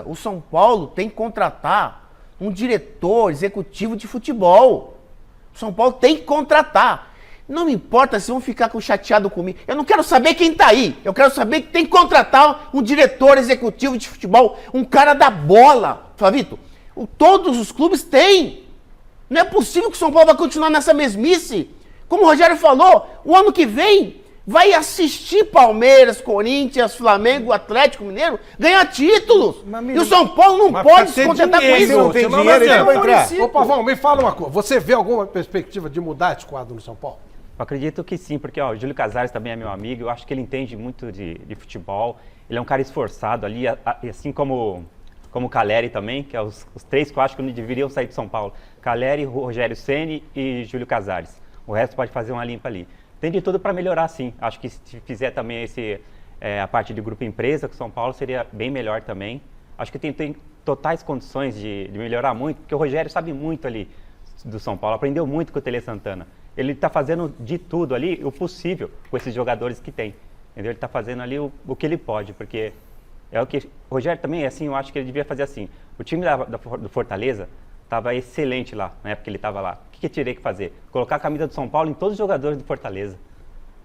o São Paulo tem que contratar um diretor executivo de futebol. O São Paulo tem que contratar. Não me importa se vão ficar chateado comigo. Eu não quero saber quem tá aí. Eu quero saber que tem que contratar um diretor executivo de futebol, um cara da bola. Flavito, todos os clubes têm. Não é possível que o São Paulo vai continuar nessa mesmice. Como o Rogério falou, o ano que vem vai assistir Palmeiras, Corinthians, Flamengo, Atlético Mineiro ganhar títulos. E o São Paulo não pode se contentar com isso. Não tem dinheiro, ele vai entrar. Ô, Pavão, me fala uma coisa. Você vê alguma perspectiva de mudar esse quadro no São Paulo? Eu acredito que sim, porque ó, o Júlio Casares também é meu amigo, eu acho que ele entende muito de futebol, ele é um cara esforçado ali, assim como o Caleri também, que é os 3 que eu acho que não deveriam sair de São Paulo. Caleri, Rogério Ceni e Júlio Casares. O resto pode fazer uma limpa ali. Tem de tudo para melhorar, sim. Acho que se fizer também a parte de grupo empresa, que o São Paulo seria bem melhor também. Acho que tem totais condições de melhorar muito, porque o Rogério sabe muito ali do São Paulo, aprendeu muito com o Tele Santana. Ele está fazendo de tudo ali, o possível, com esses jogadores que tem. Entendeu? Ele está fazendo ali o que ele pode, porque é o que... O Rogério também, assim, eu acho que ele devia fazer assim. O time do Fortaleza estava excelente lá, na época que ele estava lá. O que eu teria que fazer? Colocar a camisa do São Paulo em todos os jogadores do Fortaleza.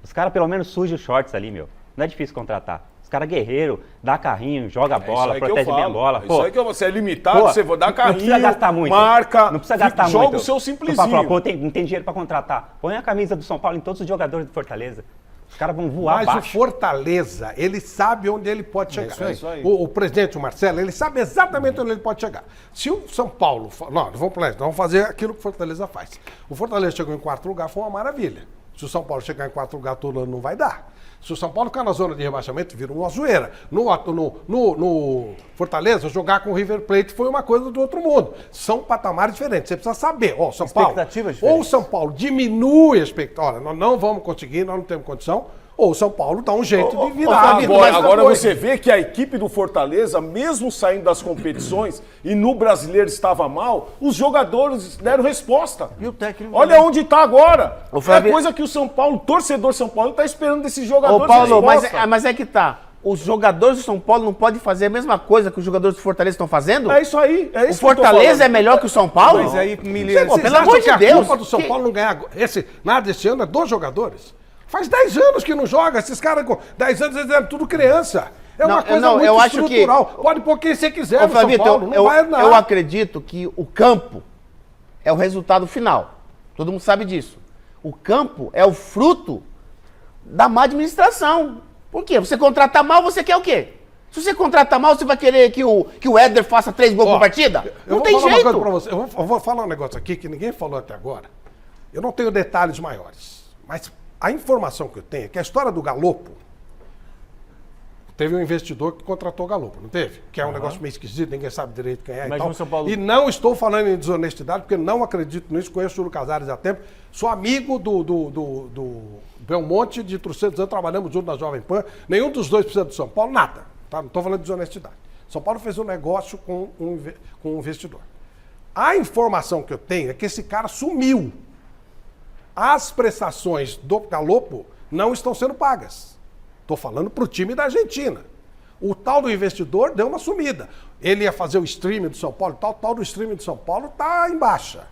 Os caras pelo menos sujam os shorts ali, meu. Não é difícil contratar. Os caras guerreiro, dá carrinho, joga bola, protege bem a bola. Isso aí que você é limitado, você vai dar carrinho, não precisa gastar muito. marca, não precisa gastar joga muito. o seu simplesinho. Não tem dinheiro para contratar. Põe a camisa do São Paulo em todos os jogadores do Fortaleza. Os caras vão voar Mas baixo. o Fortaleza, ele sabe onde ele pode chegar. É isso aí. O presidente, o Marcelo, ele sabe exatamente onde ele pode chegar. Se o São Paulo... Não, vamos fazer aquilo que o Fortaleza faz. O Fortaleza chegou em 4º lugar, foi uma maravilha. Se o São Paulo chegar em 4º lugar todo ano, não vai dar. Se o São Paulo ficar na zona de rebaixamento, vira uma zoeira. No Fortaleza, jogar com o River Plate foi uma coisa do outro mundo. São patamares diferentes. Você precisa saber, ó, São Paulo. Ou o São Paulo diminui a expectativa. Olha, nós não vamos conseguir, nós não temos condição. Ou o São Paulo dá um jeito de virar. Agora você vê que a equipe do Fortaleza, mesmo saindo das competições e no Brasileiro estava mal, os jogadores deram resposta. E o técnico? Olha onde está agora. Fábio... É coisa que o São Paulo, torcedor São Paulo, está esperando desses jogadores. Ô, Paulo, mas é que tá. Os jogadores do São Paulo não podem fazer a mesma coisa que os jogadores do Fortaleza estão fazendo? É isso aí. É isso o Fortaleza é melhor que o São Paulo? Mas aí, pelo amor de Deus. A culpa do São Paulo não ganhar nada desse ano é dos jogadores. Faz 10 anos que não joga. Esses caras com 10 anos, eles eram tudo criança. É uma coisa muito eu acho estrutural. Que... Pode pôr quem você quiser Ô, no São Fabito, Paulo. Não vai nada. Eu acredito que o campo é o resultado final. Todo mundo sabe disso. O campo é o fruto da má administração. Por quê? Você contrata mal, você quer o quê? Se você contrata mal, você vai querer que o Éder faça 3 gols por partida? Não tem jeito. Uma coisa pra você. Eu vou falar um negócio aqui que ninguém falou até agora. Eu não tenho detalhes maiores. Mas a informação que eu tenho é que a história do Galopo, teve um investidor que contratou o Galopo, não teve? Que é um negócio meio esquisito, ninguém sabe direito quem é. Mas e tal. São Paulo... E não estou falando em desonestidade, porque não acredito nisso, conheço o Júlio Casares há tempo. Sou amigo do Belmonte, de Trucedos anos, trabalhamos juntos na Jovem Pan. Nenhum dos dois precisa do São Paulo, nada. Tá? Não estou falando de desonestidade. São Paulo fez um negócio com um investidor. A informação que eu tenho é que esse cara sumiu. As prestações do Galopo não estão sendo pagas. Estou falando para o time da Argentina. O tal do investidor deu uma sumida. Ele ia fazer o streaming do São Paulo, o tal do streaming do São Paulo está em baixa.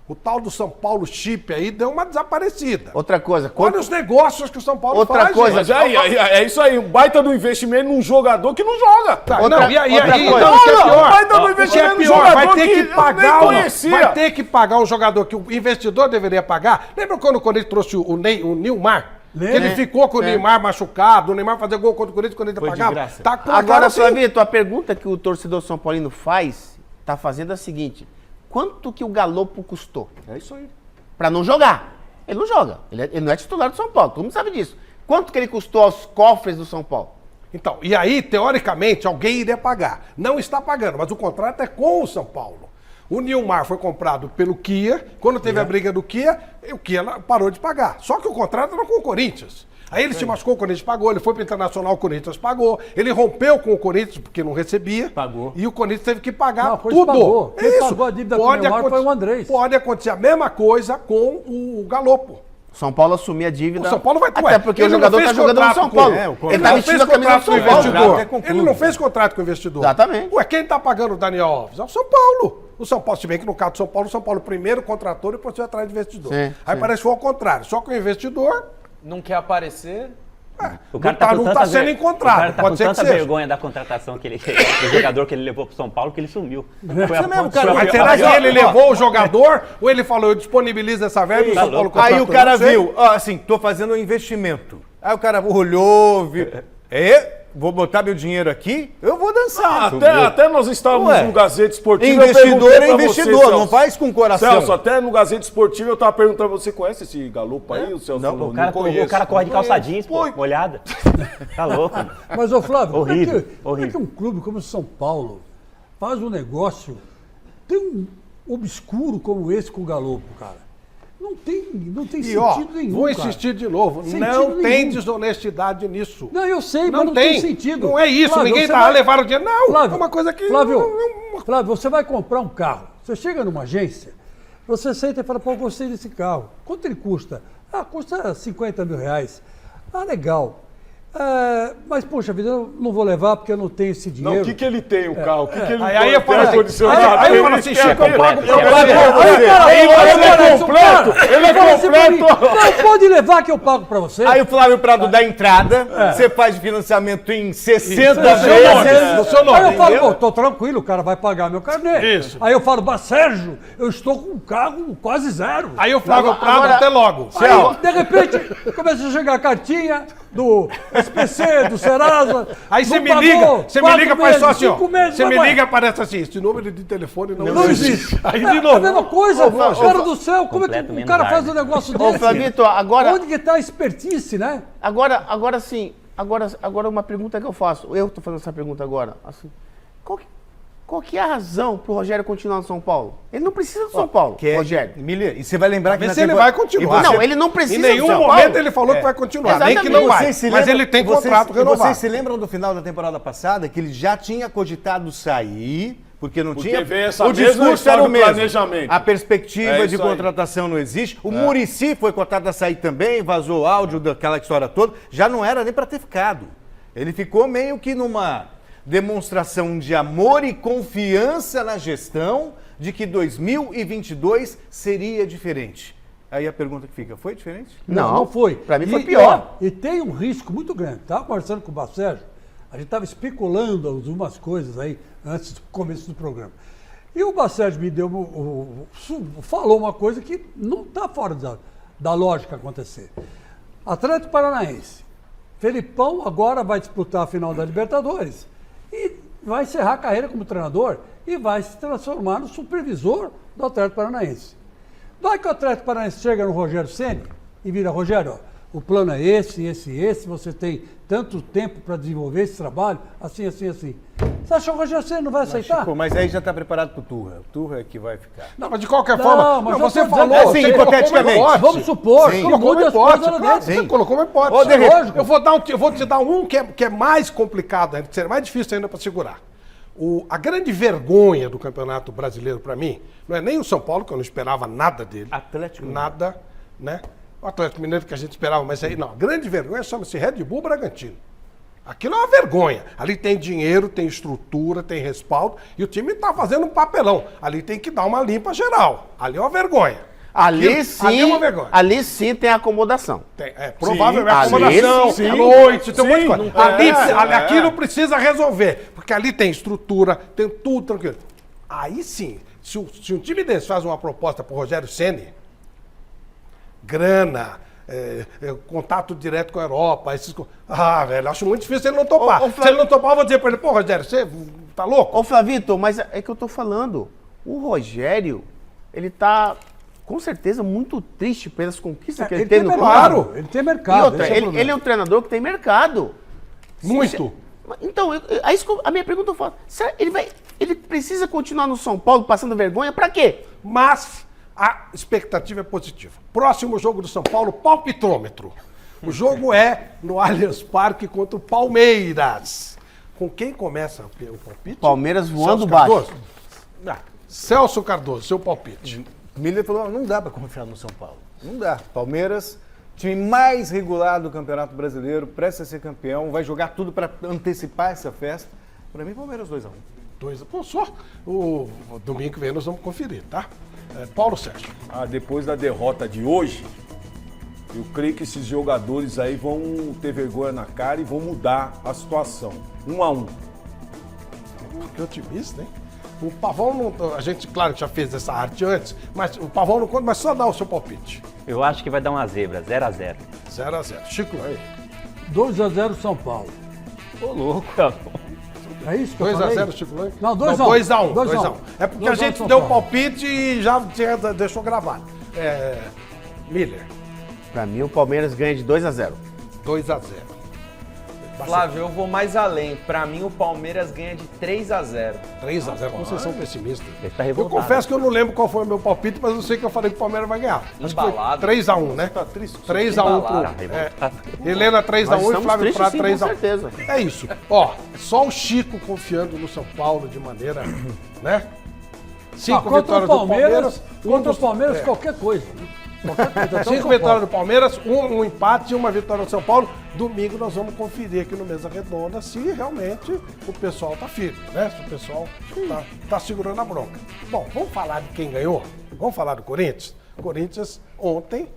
O tal do São Paulo Chip aí deu uma desaparecida. Outra coisa. Olha os negócios que o São Paulo outra faz. Coisa, mas é isso aí, um baita do investimento num jogador que não joga. Tá, outra coisa. Baita do investimento num jogador vai ter que pagar, conhecia. Vai ter que pagar um jogador que o investidor deveria pagar. Lembra quando o Corinthians trouxe o Nilmar? Que ele ficou com o Neymar machucado, o Neymar fazia gol contra o Corinthians quando ele pagava. Tá agora, Flavito, a pergunta que o torcedor São Paulino faz, tá fazendo a seguinte: Quanto que o Galopo custou? É isso aí. Pra não jogar. Ele não joga. Ele não é titular do São Paulo. Todo mundo sabe disso. Quanto que ele custou aos cofres do São Paulo? Então, e aí, teoricamente, alguém iria pagar. Não está pagando, mas o contrato é com o São Paulo. O Nilmar foi comprado pelo Kia. Quando teve a briga do Kia, o Kia parou de pagar. Só que o contrato era com o Corinthians. Aí ele se machucou, o Corinthians pagou. Ele foi para o Internacional, o Corinthians pagou. Ele rompeu com o Corinthians porque não recebia. Pagou. E o Corinthians teve que pagar Foi tudo. pagou. Quem Isso. pagou a dívida com o Nilmar foi o Andrés. Pode acontecer a mesma coisa com o Galopo. São Paulo assumir a dívida. O São Paulo vai Até porque o jogador está jogando no São Paulo. Ele não fez contrato com o investidor. Ele não fez contrato com o investidor. Exatamente. Ué, quem está pagando o Daniel Alves? É o São Paulo. O São Paulo, se bem que no caso do São Paulo primeiro contratou e depois foi atrás do investidor. Sim, aí parece que foi ao contrário. Só que o investidor Não quer aparecer? O cara não tá sendo encontrado. O cara tá Pode com ser que tanta seja. vergonha da contratação do jogador que ele levou pro São Paulo que ele sumiu. Mas será que ele levou o jogador ou ele falou, eu disponibilizo essa verba e o São Paulo contratou? Aí o cara viu, ó, assim, tô fazendo um investimento. Aí o cara olhou, viu. Vou botar meu dinheiro aqui, eu vou dançar. Até nós estávamos no Gazeta Esportivo. Investidor é investidor, não faz com o coração. Celso, até no Gazeta Esportivo eu tava perguntando, você conhece esse Galopo aí? O Celso Não, o cara corre de calça jeans, molhada. Tá louco. Mas, ô Flávio, Horrível, como é que um clube como o São Paulo faz um negócio tão obscuro como esse com o Galopo, cara? Não tem sentido nenhum, vou insistir de novo, não tem desonestidade nisso. Não, eu sei, mas não tem sentido. Não é isso, Flávio, ninguém tá levando o dinheiro. Não, Flávio, é uma coisa que... Flávio, você vai comprar um carro, você chega numa agência, você senta e fala, pô, eu gostei desse carro. Quanto ele custa? Ah, custa 50 mil reais. Ah, legal. Mas, poxa vida, eu não vou levar porque eu não tenho esse dinheiro. Não, o que ele tem, o carro? O que ele Aí eu falo assim, aí eu falo assim, Chico, eu pago pra você. Ele é completo. Não, pode levar que eu pago pra você. Aí o Flávio Prado dá entrada, você faz financiamento em 60 vezes. No seu nome. Aí eu falo, pô, tô tranquilo, o cara vai pagar meu carnê. Isso. Aí eu falo, mas Sérgio, eu estou com um carro quase zero. Aí o Flávio Prado, até logo. Aí, de repente, começa a chegar a cartinha do SPC, do Serasa. Aí você me liga, faz só assim, ó. Você me liga, aparece assim, esse número de telefone não existe. Aí de novo. A mesma coisa, cara do céu, como é que o cara faz um negócio desse? Ô, Flavito, agora... Onde que tá a expertise, né? Agora sim, agora uma pergunta que eu faço. Eu tô fazendo essa pergunta agora. Assim, qual que é a razão pro Rogério continuar no São Paulo? Ele não precisa do São Paulo, Rogério. Emília, e você vai lembrar que... Mas ele vai continuar. Não, ele não precisa do São Paulo. Em nenhum momento ele falou que vai continuar, nem que não vai. Mas ele tem contrato renovado. Vocês se lembram do final da temporada passada que ele já tinha cogitado sair... Porque não tinha. O discurso era o mesmo. Planejamento. A perspectiva de contratação não existe. O Muricy foi cotado a sair também, vazou áudio daquela história toda. Já não era nem para ter ficado. Ele ficou meio que numa demonstração de amor e confiança na gestão de que 2022 seria diferente. Aí a pergunta que fica, foi diferente? Não foi. Para mim foi pior. E tem um risco muito grande. Estava conversando com o Sérgio, a gente estava especulando algumas coisas aí antes do começo do programa. E o Sérgio me falou uma coisa que não está fora da lógica acontecer. Atlético Paranaense. Felipão agora vai disputar a final da Libertadores e vai encerrar a carreira como treinador e vai se transformar no supervisor do Atlético Paranaense. Daí que o Atlético Paranaense chega no Rogério Ceni e vira, Rogério, ó, o plano é esse, você tem tanto tempo para desenvolver esse trabalho, assim. Você acha que o Rogério Ceni não vai aceitar? Chico, mas aí já está preparado para o Turra. O Turra é que vai ficar. Não, mas de qualquer forma, mas você falou assim, hipoteticamente. Vamos supor, colocou uma hipótese. Você colocou uma hipótese. Lógico. Eu vou te dar um que é mais complicado, que será mais difícil ainda para segurar. A grande vergonha do Campeonato Brasileiro para mim não é nem o São Paulo, que eu não esperava nada dele. Atlético nada, né? O Atlético Mineiro que a gente esperava, mas aí não. A grande vergonha chama-se Red Bull Bragantino. Aquilo é uma vergonha. Ali tem dinheiro, tem estrutura, tem respaldo e o time está fazendo um papelão. Ali tem que dar uma limpa geral. Ali é uma vergonha. Ali sim, é uma vergonha. Ali sim tem acomodação. Provavelmente acomodação, noite, tem um monte de coisa. Aqui não precisa resolver, porque ali tem estrutura, tem tudo tranquilo. Aí sim, se um time desse faz uma proposta para o Rogério Ceni, grana, contato direto com a Europa, velho, acho muito difícil ele não topar. Se ele não topar, eu vou dizer para ele, pô, Rogério, você tá louco? Ô, Flavito, mas é que eu tô falando. O Rogério, ele tá com certeza muito triste pelas conquistas que ele Ele teve tem no mercado, clube. ele tem E mercado. outra, esse é o problema. ele é um treinador que tem mercado. Muito. Então, a minha pergunta foi, ele precisa continuar no São Paulo passando vergonha pra quê? Mas a expectativa é positiva. Próximo jogo do São Paulo, palpitômetro. O jogo é no Allianz Parque contra o Palmeiras. Com quem começa o palpite? Palmeiras voando Celso baixo. Cardoso? Não. Celso Cardoso, seu palpite. Miller falou, não dá para confiar no São Paulo. Não dá. Palmeiras, time mais regular do Campeonato Brasileiro, presta a ser campeão, vai jogar tudo para antecipar essa festa. Para mim, Palmeiras 2-1. Pô, só o domingo que vem nós vamos conferir, tá? Paulo Sérgio. Depois da derrota de hoje, eu creio que esses jogadores aí vão ter vergonha na cara e vão mudar a situação. 1-1. Que otimista, hein? O Pavão, não, a gente, claro, já fez essa arte antes, mas o Pavão não conta, mas só dá o seu palpite. Eu acho que vai dar uma zebra, 0-0. 0-0. Chico, aí. 2-0 São Paulo. Ô, louco. É isso que eu falei? 2-0 Chico Lang? Não, 2-1. 2-1. É porque a 2-1 gente São deu o Paulo. palpite e já deixou gravado. Miller. Pra mim, o Palmeiras ganha de 2-0. 2-0. Flávio, eu vou mais além. Pra mim, o Palmeiras ganha de 3-0. 3-0, como vocês são pessimistas. Ele tá Eu revoltado. confesso que eu não lembro qual foi o meu palpite, mas eu sei que eu falei que o Palmeiras vai ganhar. Acho que foi Embalado. 3-1, né? Tá triste? 3-1 pro... Tá revoltado. Helena 3-1 Nós e estamos Flávio tristes, Prado sim, com 3-1. certeza. É isso. Ó, só o Chico confiando no São Paulo de maneira, né? 5 Contra vitórias o Palmeiras, do Palmeiras. contra o Palmeiras, qualquer coisa. Né? Qualquer coisa. Até o 5 São vitórias Paulo. do Palmeiras, um empate e uma vitória do São Paulo. Domingo nós vamos conferir aqui no Mesa Redonda se realmente o pessoal tá firme, né? Se o pessoal tá segurando a bronca. Bom, vamos falar de quem ganhou? Vamos falar do Corinthians? O Corinthians ontem,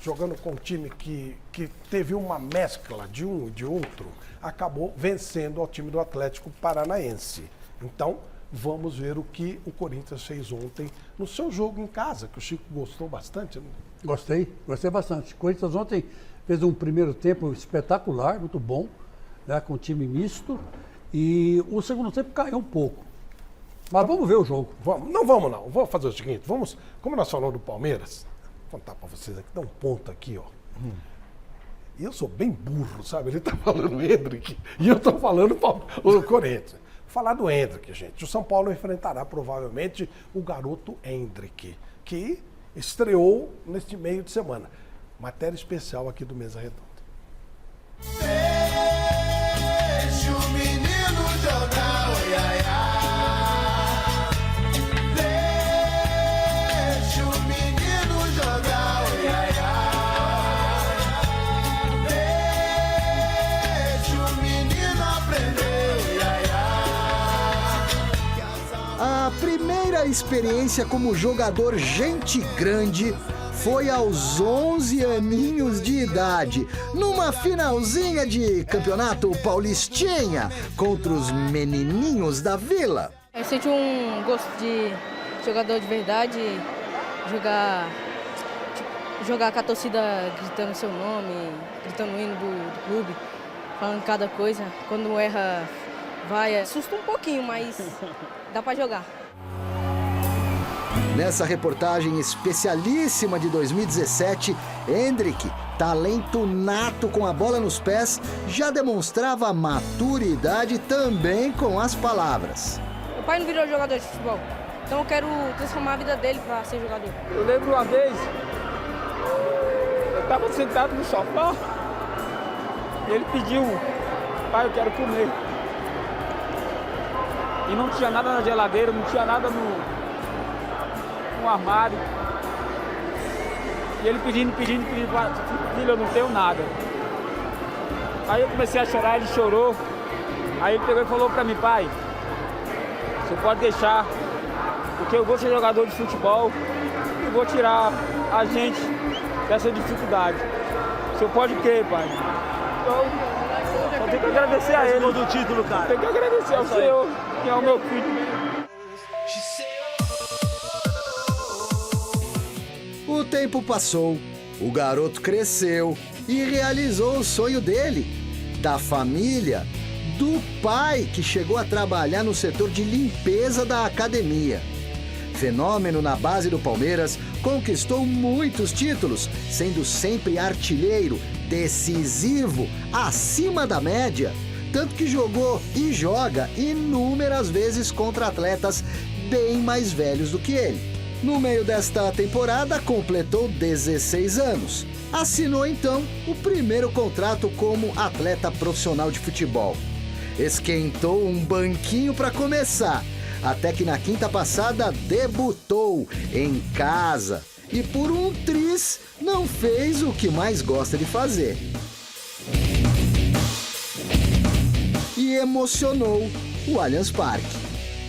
jogando com um time que teve uma mescla de um e de outro, acabou vencendo ao time do Atlético Paranaense. Então, vamos ver o que o Corinthians fez ontem no seu jogo em casa, que o Chico gostou bastante, né? Gostei bastante. O Corinthians ontem fez um primeiro tempo espetacular, muito bom, né, com time misto, e o segundo tempo caiu um pouco. Mas vamos ver o jogo. Não. Vou fazer o seguinte, como nós falamos do Palmeiras, vou contar para vocês aqui, dá um ponto aqui, ó. E eu sou bem burro, sabe? Ele tá falando o Hendrick e eu tô falando o Corinthians. Vou falar do Hendrick, gente. O São Paulo enfrentará provavelmente o garoto Hendrick, que estreou neste meio de semana. Matéria especial aqui do Mesa Redonda. Deixa o menino jogar, oi, ai, ai. Deixa o menino jogar, oi, ai, ai. Deixa o menino aprender, oi, ai, ai. A primeira experiência como jogador gente grande foi aos 11 aninhos de idade, numa finalzinha de campeonato paulistinha contra os menininhos da vila. Eu senti um gosto de jogador de verdade, jogar com a torcida gritando seu nome, gritando o hino do clube, falando cada coisa. Quando erra, vai, assusta um pouquinho, mas dá pra jogar. Nessa reportagem especialíssima de 2017, Hendrick, talento nato com a bola nos pés, já demonstrava maturidade também com as palavras. Meu pai não virou jogador de futebol, então eu quero transformar a vida dele para ser jogador. Eu lembro uma vez, eu estava sentado no sofá e ele pediu, pai, eu quero comer. E não tinha nada na geladeira, não tinha nada no armário. E ele pedindo, filho, eu não tenho nada. Aí eu comecei a chorar, ele chorou. Aí ele pegou e falou pra mim, pai, você pode deixar, porque eu vou ser jogador de futebol e vou tirar a gente dessa dificuldade. O senhor pode crer, pai. Então, só tenho que agradecer a ele. Do título, cara. Tenho que agradecer ao senhor, que é o meu filho. O tempo passou, o garoto cresceu e realizou o sonho dele, da família, do pai que chegou a trabalhar no setor de limpeza da academia. Fenômeno na base do Palmeiras, conquistou muitos títulos, sendo sempre artilheiro, decisivo, acima da média. Tanto que jogou e joga inúmeras vezes contra atletas bem mais velhos do que ele. No meio desta temporada, completou 16 anos. Assinou então o primeiro contrato como atleta profissional de futebol. Esquentou um banquinho para começar, até que na quinta passada debutou em casa e por um triz não fez o que mais gosta de fazer. E emocionou o Allianz Parque.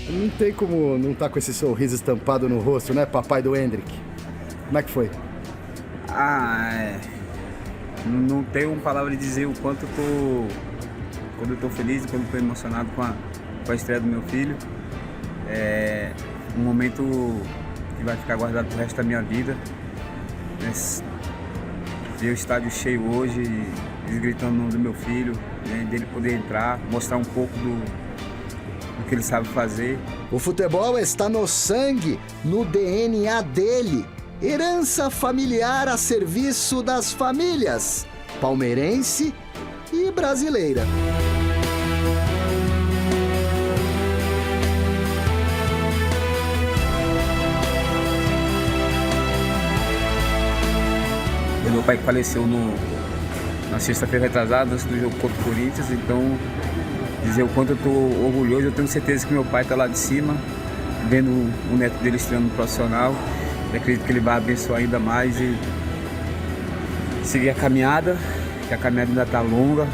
Não tem como não estar com esse sorriso estampado no rosto, né, papai do Hendrick? Como é que foi? Não tenho palavra de dizer o quanto quando eu tô feliz e quando eu tô emocionado com a estreia do meu filho. É um momento que vai ficar guardado pro resto da minha vida. Ver o estádio cheio hoje, eles gritando o nome do meu filho, né, dele poder entrar, mostrar um pouco do que ele sabe fazer. O futebol está no sangue, no DNA dele. Herança familiar a serviço das famílias, palmeirense e brasileira. Meu pai faleceu na sexta-feira retrasada, antes do jogo contra o Corinthians, então dizer o quanto eu estou orgulhoso, eu tenho certeza que meu pai está lá de cima, vendo o neto dele estreando no profissional. Eu acredito que ele vai abençoar ainda mais e seguir a caminhada, que a caminhada ainda está longa,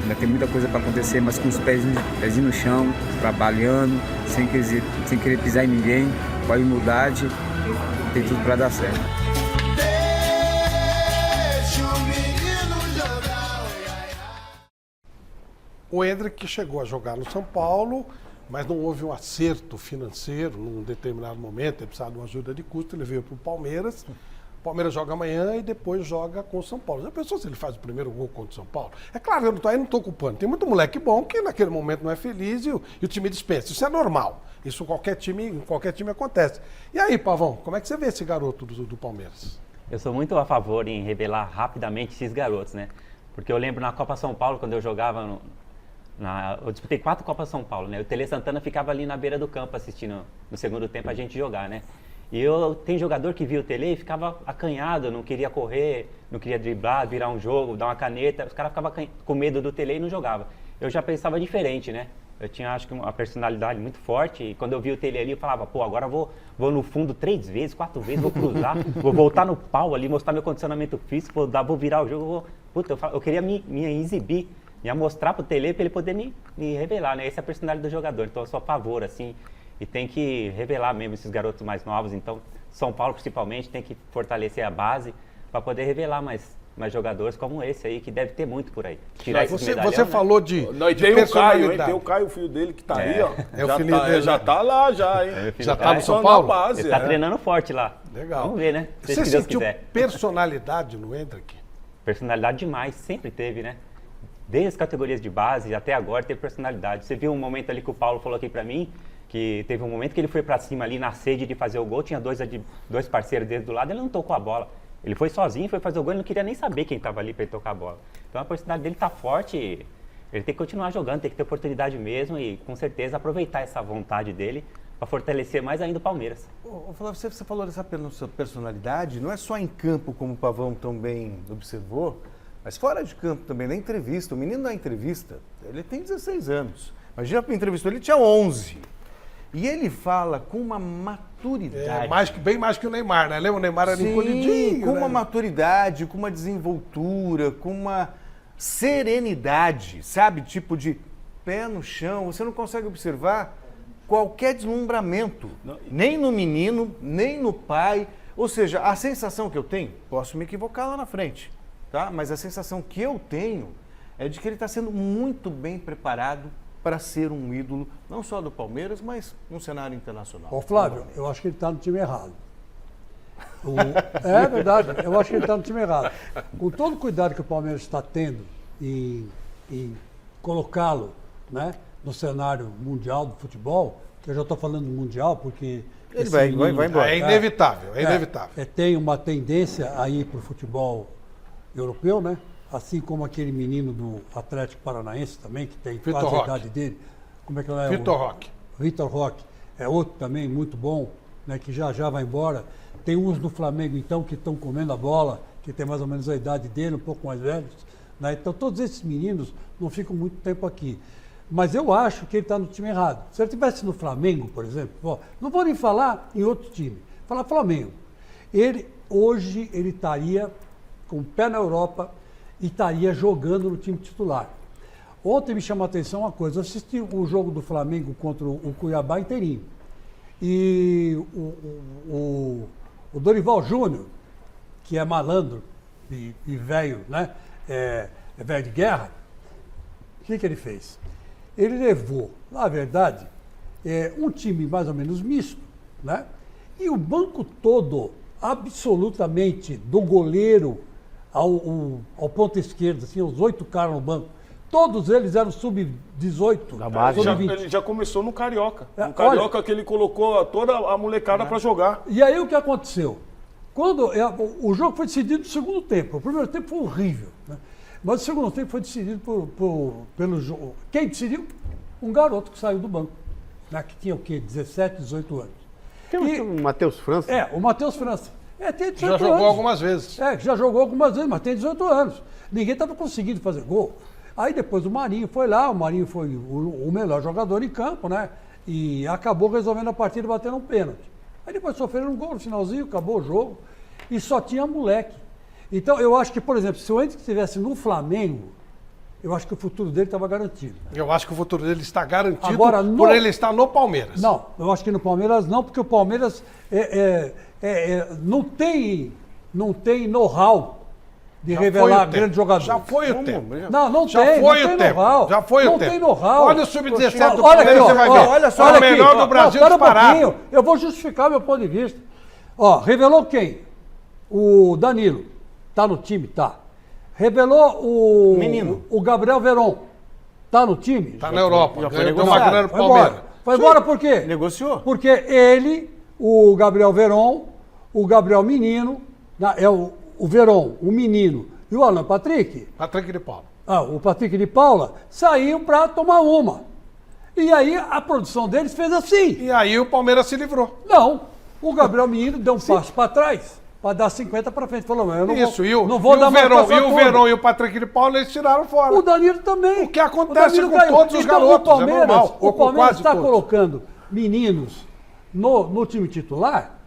ainda tem muita coisa para acontecer, mas com os pezinhos no chão, trabalhando, sem querer pisar em ninguém, com a humildade, tem tudo para dar certo. O Hendrick chegou a jogar no São Paulo, mas não houve um acerto financeiro num determinado momento, ele precisava de uma ajuda de custo, ele veio para o Palmeiras. O Palmeiras joga amanhã e depois joga com o São Paulo. Já pensou se ele faz o primeiro gol contra o São Paulo? É claro, eu não estou culpando. Tem muito moleque bom que naquele momento não é feliz e o time dispensa. Isso é normal. Isso em qualquer time acontece. E aí, Pavão, como é que você vê esse garoto do Palmeiras? Eu sou muito a favor em revelar rapidamente esses garotos, né? Porque eu lembro na Copa São Paulo, quando eu jogava eu disputei 4 Copas São Paulo, né? O Tele Santana ficava ali na beira do campo assistindo no segundo tempo a gente jogar, né? E tem jogador que via o Tele e ficava acanhado, não queria correr, não queria driblar, virar um jogo, dar uma caneta. Os caras ficavam com medo do Tele e não jogava. Eu já pensava diferente, né? Eu tinha, acho que, uma personalidade muito forte e quando eu via o Tele ali eu falava, pô, agora eu vou no fundo 3 vezes, 4 vezes, vou cruzar, vou voltar no pau ali, mostrar meu condicionamento físico, vou virar o jogo, eu queria me exibir. Ia mostrar pro Tele para ele poder me revelar, né? Essa é a personalidade do jogador, então eu sou a favor, assim, e tem que revelar mesmo esses garotos mais novos, então São Paulo principalmente tem que fortalecer a base para poder revelar mais jogadores como esse aí, que deve ter muito por aí. Tirar esses medalhões, você falou de tem o Caio, hein? Tem o Caio, o filho dele, que tá aí, ó. É o filho dele. Já tá lá, já, hein? Já tá no São Paulo? Base, ele tá treinando forte lá. Legal. Vamos ver, né? Você sentiu personalidade no Hendrick? Personalidade demais, sempre teve, né? Desde as categorias de base até agora teve personalidade. Você viu um momento ali que o Paulo falou aqui pra mim, que teve um momento que ele foi pra cima ali na sede de fazer o gol, tinha dois parceiros dele do lado, ele não tocou a bola. Ele foi sozinho, foi fazer o gol, ele não queria nem saber quem tava ali pra ele tocar a bola. Então a personalidade dele tá forte, ele tem que continuar jogando, tem que ter oportunidade mesmo e com certeza aproveitar essa vontade dele para fortalecer mais ainda o Palmeiras. Flávio, você falou dessa personalidade, não é só em campo, como o Pavão também observou, mas fora de campo também, na entrevista, o menino da entrevista, ele tem 16 anos, mas já entrevistou ele tinha 11. E ele fala com uma maturidade. Bem mais que o Neymar, né? Lembra? O Neymar era encolhidinho, com né? uma maturidade, com uma desenvoltura, com uma serenidade, sabe? Tipo de pé no chão, você não consegue observar qualquer deslumbramento, nem no menino, nem no pai. Ou seja, a sensação que eu tenho, posso me equivocar lá na frente, tá? Mas a sensação que eu tenho é de que ele está sendo muito bem preparado para ser um ídolo, não só do Palmeiras, mas no cenário internacional. Ô Flávio, eu acho que ele está no time errado. É verdade, eu acho que ele está no time errado. Com todo o cuidado que o Palmeiras está tendo em colocá-lo, né, no cenário mundial do futebol, que eu já estou falando do Mundial, porque... Ele vai embora. É inevitável, é inevitável. Tem uma tendência a ir para o futebol europeu, né? Assim como aquele menino do Atlético Paranaense também, que tem Vitor quase a Roque. idade dele. Como é que ela é? Vitor Roque. Vitor Roque. É outro também muito bom, né? Que já vai embora. Tem uns do Flamengo, então, que estão comendo a bola, que tem mais ou menos a idade dele, um pouco mais velhos. Né? Então, todos esses meninos não ficam muito tempo aqui. Mas eu acho que ele está no time errado. Se ele estivesse no Flamengo, por exemplo, não vou nem falar em outro time, falar Flamengo. Hoje ele estaria com o pé na Europa e estaria jogando no time titular. Ontem me chamou a atenção uma coisa, eu assisti o jogo do Flamengo contra o Cuiabá inteirinho. E o Dorival Júnior, que é malandro e velho, né? É velho de guerra, o que ele fez? Ele levou, na verdade, um time mais ou menos misto, né? E o banco todo, absolutamente, do goleiro ao ponto esquerdo, assim, os 8 caras no banco, todos eles eram sub-18, sub-20. Ele já começou no Carioca. No Carioca que ele colocou toda a molecada para jogar. E aí o que aconteceu? Quando o jogo foi decidido no segundo tempo. O primeiro tempo foi horrível, né? Mas o segundo tempo foi decidido pelo jogo. Quem decidiu? Um garoto que saiu do banco, né? Que tinha o quê? 17, 18 anos. Tem o Matheus França? O Matheus França. Tem 18 já jogou anos. algumas vezes. Já jogou algumas vezes, mas tem 18 anos. Ninguém estava conseguindo fazer gol. Aí depois o Marinho foi lá, o Marinho foi o melhor jogador em campo, né? E acabou resolvendo a partida batendo um pênalti. Aí depois sofreram um gol no finalzinho, acabou o jogo. E só tinha moleque. Então eu acho que, por exemplo, se o Henrique estivesse no Flamengo, eu acho que o futuro dele estava garantido. Eu acho que o futuro dele está garantido agora, por ele estar no Palmeiras. Não, eu acho que no Palmeiras não, porque o Palmeiras não tem know-how de revelar grande jogador. Já foi o tempo. Não Já tem. foi não o tem tempo. know-how. Já foi não o tempo. Tem know-how. Olha o Sub-17 do Palmeiras, você vai ver. Olha só, o melhor do Brasil disparado. Eu vou justificar meu ponto de vista. Revelou quem? O Danilo. Tá no time? Tá. Revelou o... Menino. O Gabriel Veron. Tá no time? Tá na Europa. Já foi Ganhou uma grana no Palmeiras. Foi embora por quê? Negociou. Porque ele, o Gabriel Veron, o Gabriel Menino, o Veron, o Menino e o Alan Patrick. Patrick de Paula. O Patrick de Paula saíam para tomar uma. E aí a produção deles fez assim. E aí o Palmeiras se livrou. Não. O Gabriel Menino deu um passo para trás para dar 50 para frente. Falou, mas eu não vou dar mais Verón, e o Veron e o Patrick de Paula, eles tiraram fora. O Danilo também. O que acontece com todos os então, garotos, o Palmeiras está colocando meninos no time titular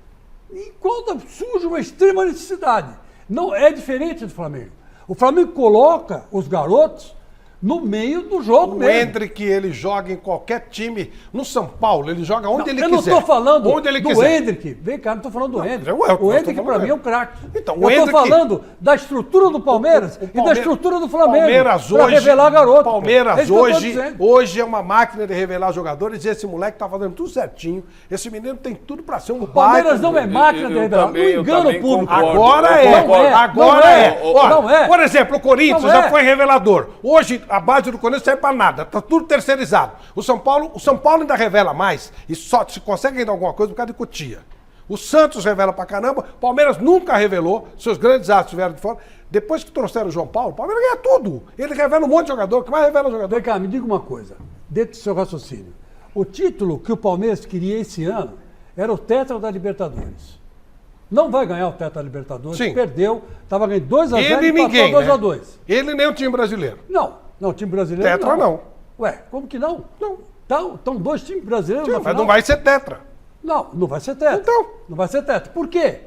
enquanto surge uma extrema necessidade. Não é diferente do Flamengo. O Flamengo coloca os garotos no meio do jogo mesmo. O Endrick, ele joga em qualquer time. No São Paulo, ele joga onde ele quiser. Eu não estou falando onde ele do quiser. Endrick. Vem cá, não estou falando do Endrick. O Endrick, para mim, é um craque. Então, eu estou falando da estrutura do Palmeiras e da estrutura do Flamengo. Palmeiras para revelar garoto. Palmeiras hoje é uma máquina de revelar jogadores e esse moleque está fazendo tudo certinho. Esse menino tem tudo para ser um baita. O Palmeiras não é máquina de revelar. Não engana o público. Agora é. Por exemplo, o Corinthians já foi revelador. Hoje, a base do Corinthians não serve para nada. Está tudo terceirizado. O São Paulo ainda revela mais e só se consegue ainda alguma coisa por causa de Cotia. O Santos revela pra caramba. O Palmeiras nunca revelou. Seus grandes astros vieram de fora. Depois que trouxeram o João Paulo, o Palmeiras ganha tudo. Ele revela um monte de jogador. O que mais revela jogador? Vem cá, me diga uma coisa. Dentro do seu raciocínio. O título que o Palmeiras queria esse ano era o Tetra da Libertadores. Não vai ganhar o Tetra da Libertadores. Sim. Perdeu. Estava ganhando 2-0 e ninguém, passou 2-2. Ele nem o time brasileiro. Não, o time brasileiro Tetra não. Ué, como que não? Não. Estão 2 times brasileiros na Mas final. não vai ser Tetra. Não vai ser Tetra. Então. Não vai ser Tetra. Por quê?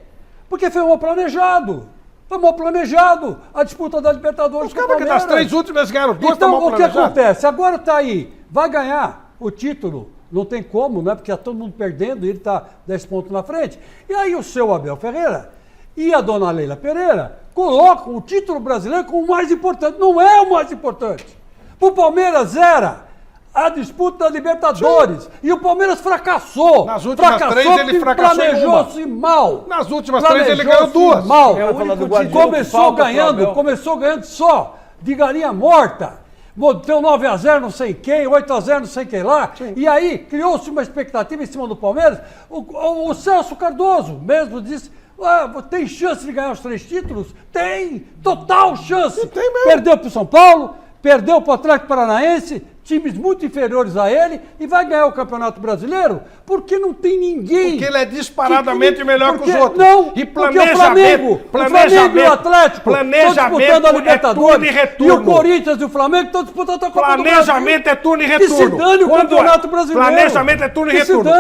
Porque foi mal planejado. Foi mal planejado a disputa da Libertadores com o Palmeiras. Das 3 últimas ganharam 2, então, mal o que acontece? Agora está aí, vai ganhar o título. Não tem como, né? Porque está todo mundo perdendo e ele está 10 pontos na frente. E aí o seu Abel Ferreira e a dona Leila Pereira colocam o título brasileiro como o mais importante. Não é o mais importante. O Palmeiras era a disputa da Libertadores. Sim. E o Palmeiras fracassou. Nas últimas 3 ele fracassou. Planejou-se mal. Nas últimas 3 ele ganhou 2. Mal. Começou ganhando só de galinha morta. Deu 9-0 não sei quem, 8-0 não sei quem lá. Sim. E aí criou-se uma expectativa em cima do Palmeiras. O Celso Cardoso mesmo disse, tem chance de ganhar os 3 títulos? Tem, total chance. Tem mesmo. Perdeu para o São Paulo, perdeu para o Atlético Paranaense, times muito inferiores a ele, e vai ganhar o Campeonato Brasileiro porque não tem ninguém. Porque ele é disparadamente melhor que os outros. Não, e planejamento, o Flamengo e o Atlético estão disputando a Libertadores, e o Corinthians e o Flamengo estão disputando a Copa do Brasil. Planejamento é turno e retorno. Que se dane o Campeonato Brasileiro. Planejamento é turno e retorno.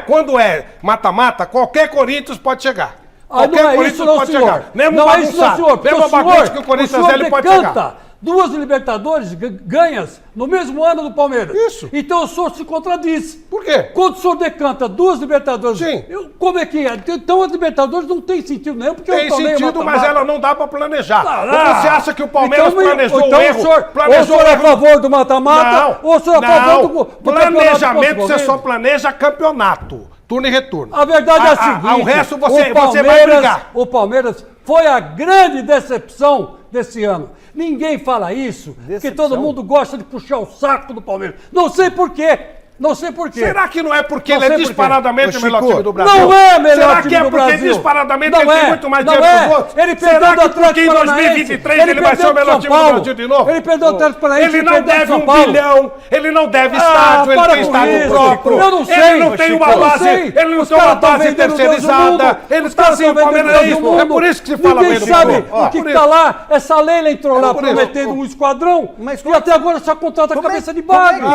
Quando é mata-mata, qualquer Corinthians pode chegar. Não é isso, não, senhor. Não é isso, não, senhor. Mesmo bagunça que o Corinthians ele pode chegar. 2 Libertadores ganhas no mesmo ano do Palmeiras. Isso. Então o senhor se contradiz. Por quê? Quando o senhor decanta 2 Libertadores... Sim. Como é que é? Então as Libertadores não tem sentido nenhum, porque tem sentido, mas ela não dá para planejar. Ou você acha que o Palmeiras então, planejou então, o erro? Ou o senhor é a favor do mata-mata, ou o senhor é a favor do planejamento, você só planeja campeonato. Turno e retorno. A verdade é a seguinte... O resto você vai brigar. O Palmeiras foi a grande decepção desse ano. Ninguém fala isso, porque todo mundo gosta de puxar o saco do Palmeiras. Não sei por quê. Não sei por quê. Será que não é porque ele é disparadamente o melhor time do Brasil? Não é o melhor time do Brasil. Será que é porque disparadamente ele tem muito mais dinheiro que os outros? Ele perdeu do Atlético em 2023 ele vai ser o melhor time do Brasil de novo? Ele perdeu o Atlético Paranaense. Ele não deve 1 bilhão, ele não deve estádio, ele tem estádio próprio. Eu não sei. Ele não tem uma base, ele não tem uma base terceirizada. Ele está assim, o Palmeiras é isso. É por isso que se fala bem do Palmeiras. Ninguém sabe o que está lá. Essa Leila entrou lá prometendo um esquadrão e até agora só contrata a cabeça de bagre.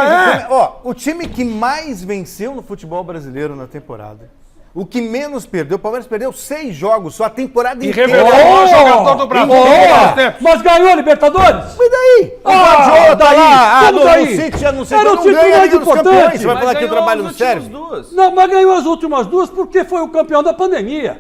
O time que mais venceu no futebol brasileiro na temporada. O que menos perdeu, o Palmeiras perdeu 6 jogos só a temporada inteira. E revelou o maior jogador do Brasil. Mas ganhou a Libertadores? Mas daí? Como daí? Era o título mais importante. Você vai falar que o trabalho não serve? Não, mas ganhou as últimas 2 porque foi o campeão da pandemia.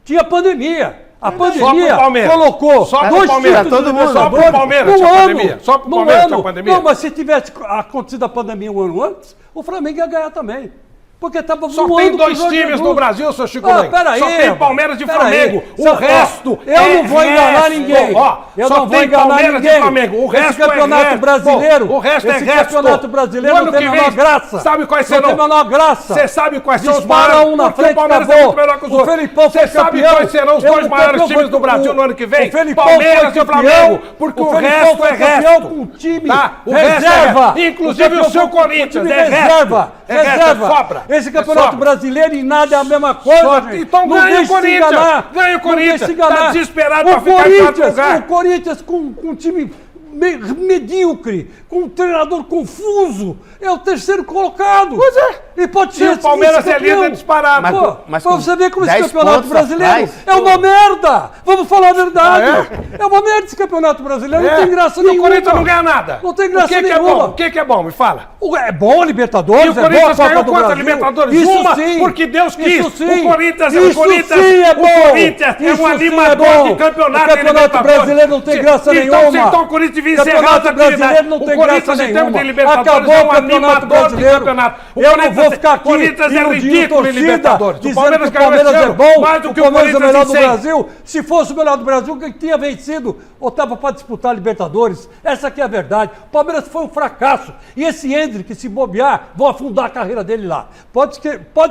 Tinha pandemia. A pandemia colocou só 2 títulos todo mundo, só pro Palmeiras tinha pandemia. Só pro Palmeiras tinha pandemia. Não, mas se tivesse acontecido a pandemia um ano antes, o Flamengo ia ganhar também. Porque estava só tem 2 times no Brasil, seu Chico Mendes. Peraí, só tem Palmeiras e Flamengo. O resto eu não vou enganar ninguém. Eu não vou enganar ninguém. O resto esse campeonato brasileiro, o resto é esse resto. campeonato brasileiro não tem a menor graça. Sabe quais serão? Não tem a menor graça. Você sabe quais são os maiores? maiores? Um na frente, acabou. O Felipão foi campeão. Você sabe quais serão os 2 maiores times do Brasil no ano que vem? Palmeiras e Flamengo. Porque o resto é resto. Com time reserva. Inclusive o seu Corinthians é reserva. Sobra. Esse campeonato brasileiro e nada é a mesma coisa, gente. Então ganha o Corinthians. Ganha o Corinthians. Tá desesperado pra ficar em quarto lugar. O Corinthians com um time medíocre, com um treinador confuso, é o 3º colocado. Pois é. E pode ser. E o Palmeiras é líder disparado. Mas pra você ver como esse campeonato brasileiro é uma merda. Vamos falar a verdade. É uma merda esse campeonato brasileiro. Não tem graça nenhuma. E o Corinthians não ganha nada. Não tem graça nenhuma. O que é bom? Me fala. É bom a Libertadores. E o Corinthians ganhou quantas Libertadores? Uma, porque Deus quis. Isso sim. O Corinthians é um animador de campeonato. O campeonato brasileiro não tem graça nenhuma. Então o Corinthians devia encerrar essa brasileiro não tem graça nenhuma. Acabou o campeonato brasileiro. Eu não vou ficar aqui iludindo torcida, dizendo que o Palmeiras é bom, o Palmeiras é o melhor do Brasil. Se fosse o melhor do Brasil, quem tinha vencido ou estava para disputar a Libertadores? Essa aqui é a verdade. O Palmeiras foi um fracasso. E esse Endrick, se bobear, vão afundar a carreira dele lá. Pode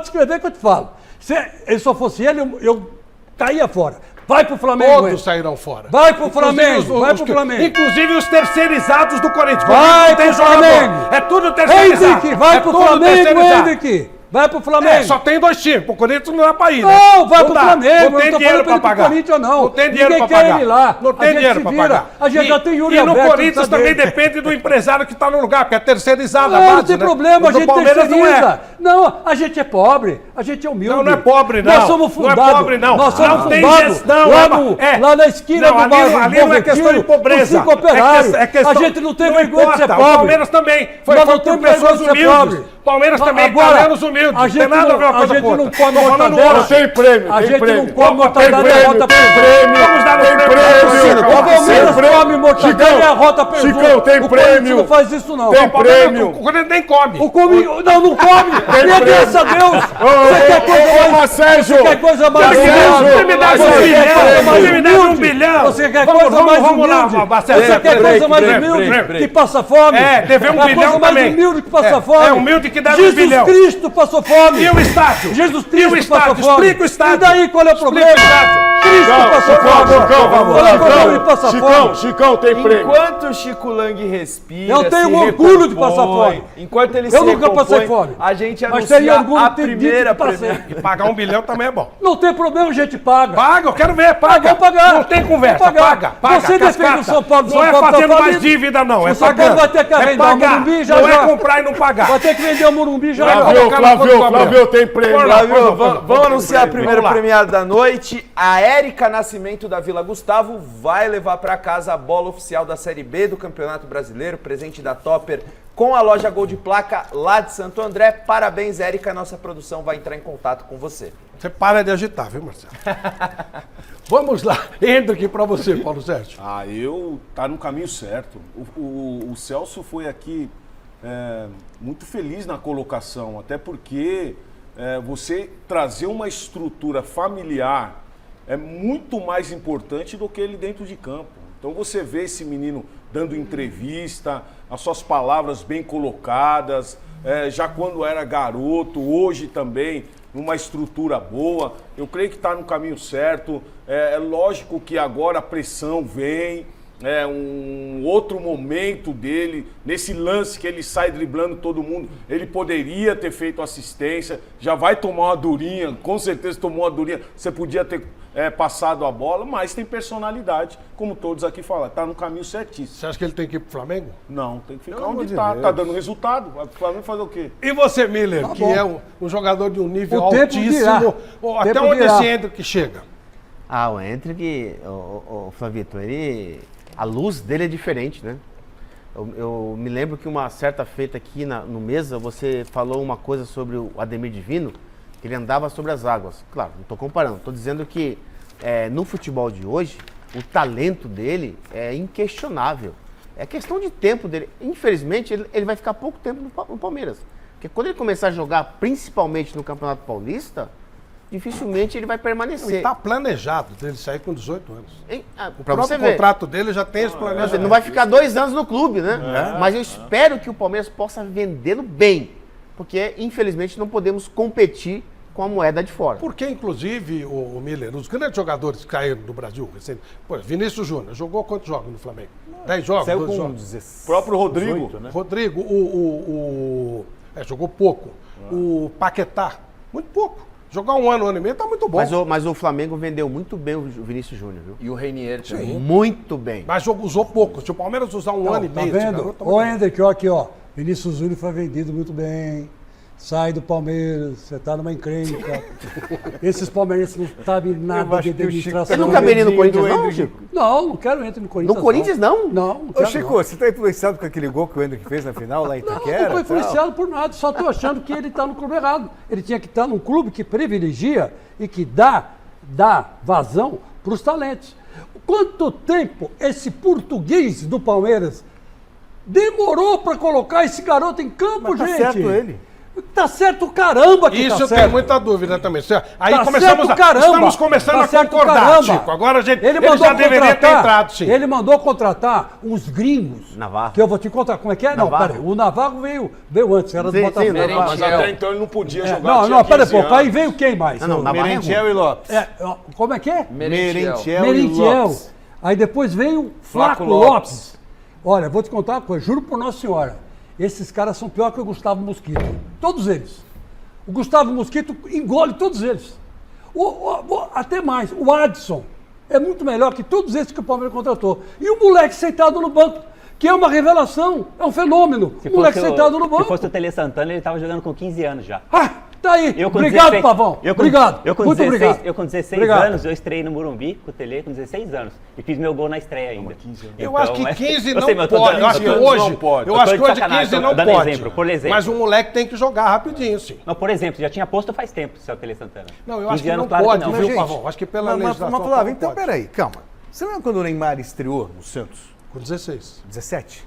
escrever que eu te falo. Se ele só fosse ele, eu caía fora. Vai pro Flamengo. Todos sairão fora. Vai pro Flamengo. Vai pro Flamengo. Inclusive os terceirizados do Corinthians. Vai pro Flamengo. É tudo terceirizado. Hendrick, vai pro Flamengo, Hendrick. Vai pro Flamengo. Só tem 2 times. Pro Corinthians não dá pra ir, né? Não, vai pro Flamengo. Não tem dinheiro pra pagar. Não tem dinheiro pra pagar. Ele lá. Não tem dinheiro pra pagar. A gente já tem Yuri E no Corinthians também depende do empresário que tá no lugar, porque é terceirizado a base, não tem problema, a gente terceiriza. Não, a gente é pobre, a gente é humilde. Não é pobre, não. Nós somos fundados. Não é pobre, não. Nós somos fundados lá na esquina do bairro. Ali não é questão de pobreza. 5 operários. A gente não tem vergonha de ser pobre. O Palmeiras também foi por pessoas humildes. Palmeiras também Agora, tá menos humilde. a gente Tem nada a ver uma a coisa gente com não outra. come Tô falando mortadela. outra. Tem prêmio, A tem gente prêmio. não come mortadela e a Tem rota prêmio. Vamos dar no Tem prêmio. prêmio. O Palmeiras come mortadela e a rota presunto. Chicão, tem O Corinthians prêmio. não faz isso, não. Tem prêmio. O Corinthians nem come. Não, não come. E graças a Deus. Você quer coisa mais... Sérgio. Você quer coisa mais Você me dá um bilhão. Você quer coisa mais humilde. Você quer coisa mais humilde que passa fome. É, dever um bilhão coisa mais também. humilde que passa fome. É humilde que deve um bilhão. Jesus Cristo passou fome. E o estádio? Jesus E o Cristo estádio? passou fome. Explica o estádio. E daí qual é o problema? Cristo passou fome. Qual é o problema de passar fome? Chicão, tem prêmio. Enquanto o Chico Lang respira, Eu tenho se orgulho de recompõe, passar fome. Enquanto ele Eu se nunca recompõe, passei fome. a gente Mas teria anuncia orgulho a de ter dito primeira que passei. premiação. E pagar um bilhão também é bom. Não tem problema, a gente paga. Paga, eu quero ver, paga. Vamos pagar. Não tem conversa, Vamos pagar. paga. Você defende o São Paulo, Não é São Paulo tá fazendo mais falido. dívida, não. É O São Paulo pagando. vai ter que arrendar o pagar. Morumbi já Não já. é comprar e não pagar. Vai ter que vender o Morumbi já. Flávio, tem prêmio. Flávio, vamos anunciar a primeira Vamos lá. premiada da noite. A Érica Nascimento da Vila Gustavo vai levar para casa a bola oficial da Série B do Campeonato Brasileiro, presente da Topper com a loja Gol de Placa lá de Santo André. Parabéns, Érica. Nossa produção vai entrar em contato com você. Você para de agitar, viu, Marcelo? Vamos lá. Hendrick, pra você, Paulo Sérgio. Tá no caminho certo. O Celso foi aqui muito feliz na colocação, até porque você trazer uma estrutura familiar é muito mais importante do que ele dentro de campo. Então você vê esse menino dando entrevista, as suas palavras bem colocadas, já quando era garoto, hoje também, numa estrutura boa. Eu creio que está no caminho certo. É lógico que agora a pressão vem, é um outro momento dele, nesse lance que ele sai driblando todo mundo, ele poderia ter feito assistência, já vai tomar uma durinha, com certeza tomou uma durinha, você podia ter passado a bola, mas tem personalidade, como todos aqui falam, tá no caminho certíssimo. Você acha que ele tem que ir pro Flamengo? Não, tem que ficar Pelo amor onde de tá, Deus. tá dando resultado, o Flamengo fazer o quê? E você, Miller, Tá que bom. é um jogador de um nível O tempo altíssimo. dirá. Até Tempo onde dirá. esse Hendrick chega? O Hendrick, o Flavito, a luz dele é diferente, né? Eu me lembro que uma certa feita aqui no Mesa, você falou uma coisa sobre o Ademir Divino, que ele andava sobre as águas. Claro, não estou comparando, estou dizendo que no futebol de hoje, o talento dele é inquestionável. É questão de tempo dele. Infelizmente, ele vai ficar pouco tempo no Palmeiras. Porque quando ele começar a jogar, principalmente no Campeonato Paulista, dificilmente ele vai permanecer. Está planejado dele sair com 18 anos. O Pra você ver. contrato dele já tem esse planejamento. Não vai ficar 2 anos no clube, né? Mas eu espero que o Palmeiras possa vendê-lo bem. Porque, infelizmente, não podemos competir com a moeda de fora. Porque, inclusive, o Miller, os grandes jogadores que caíram do Brasil, recente, Vinícius Júnior, jogou quantos jogos no Flamengo? 10 jogos? Saiu 12 com jogos? 16, próprio Rodrigo. 18, né? Rodrigo, jogou pouco. O Paquetá, muito pouco. Jogar um ano e meio tá muito bom. Mas o Flamengo vendeu muito bem o Vinícius Júnior, viu? E o Reinier também. Muito bem. Mas usou pouco. Se o Palmeiras usar um ano e Tá meio... esse vendo? garoto tá Ô, muito bom. Hendrick, ó, aqui, ó. Vinícius Júnior foi vendido muito bem. Sai do Palmeiras, você tá numa encrenca. Esses palmeirenses não sabem nada de administração. Você não caberia no Corinthians, não, Chico? Não quero entrar no Corinthians. No Corinthians, não? Não Ô, quero, Chico, não. você tá influenciado com aquele gol que o Hendrick fez na final lá em Itaquera? Não foi influenciado por nada, só estou achando que ele está no clube errado. Ele tinha que estar num clube que privilegia e que dá vazão para os talentos. Quanto tempo esse português do Palmeiras demorou para colocar esse garoto em campo, Mas tá gente? certo ele. Tá certo caramba que Isso tá eu certo. tenho muita dúvida também. Aí Tá começamos certo, caramba. estamos começando Tá a certo, concordar, caramba. Chico. Agora a gente, Ele ele mandou já deveria ter contratar, entrado, sim. Ele mandou contratar uns gringos. Navarro. Que eu vou te contar. Como é que é? Não, Navarro. peraí. O Navarro veio antes, era do Sim, Botafogo. sim, Navarro. Mas até então ele não podia jogar. Não, tinha não, pera 15 pouco. Aí anos. veio quem mais? Não, Navarro é Merentiel ruim. e Lopes. Como é que é? Merentiel e Merentiel. Lopes. Aí depois veio Flaco Flaco Lopes. Olha, vou te contar uma coisa, juro por Nossa Senhora. Esses caras são pior que o Gustavo Mosquito. Todos eles. O Gustavo Mosquito engole todos eles. Até mais, o Adson é muito melhor que todos esses que o Palmeiras contratou. E o moleque sentado no banco, que é uma revelação, é um fenômeno. O moleque sentado no banco. Se fosse o Tele Santana, ele estava jogando com 15 anos já. Tá aí. Eu com Obrigado, 16 Pavão. Obrigado. Eu com Muito 16, obrigado. eu com 16 Obrigado. anos, eu estreiei no Morumbi com o Tele com 16 anos. E fiz meu gol na estreia ainda. Eu acho que 15 não Você, eu tô pode. dando- Eu acho que eu hoje, tô eu acho de que hoje sacanagem, 15 tô não dando pode. exemplo, por exemplo. Mas o moleque tem que jogar rapidinho, sim. Não, por exemplo, já tinha posto faz tempo, seu Tele Santana. Não, eu acho 15 que anos, não claro pode, que não. viu, Gente, Pavão? Acho que pela legislação Mas Flávio, não então pode. peraí, calma. Você lembra quando o Neymar estreou no Santos? Com 16. 17?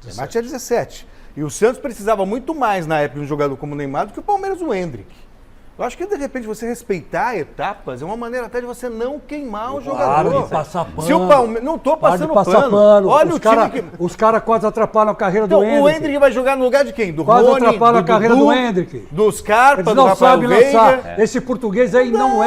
O Neymar tinha 17. E o Santos precisava muito mais na época de um jogador como o Neymar do que o Palmeiras o Hendrick. Eu acho que de repente você respeitar etapas é uma maneira até de você não queimar o jogador. Para de passar pano. Se o Palmeiras não tô Para passando de passar pano. Olha os o time cara, que Os caras quase atrapalham a carreira então, do Hendrick. o Hendrick vai jogar no lugar de quem? Do Quase Rony, atrapalha a do carreira Dudu, do Hendrick. do Scarpa, Eles do não Rafael sabem Veiga. lançar. Esse português aí não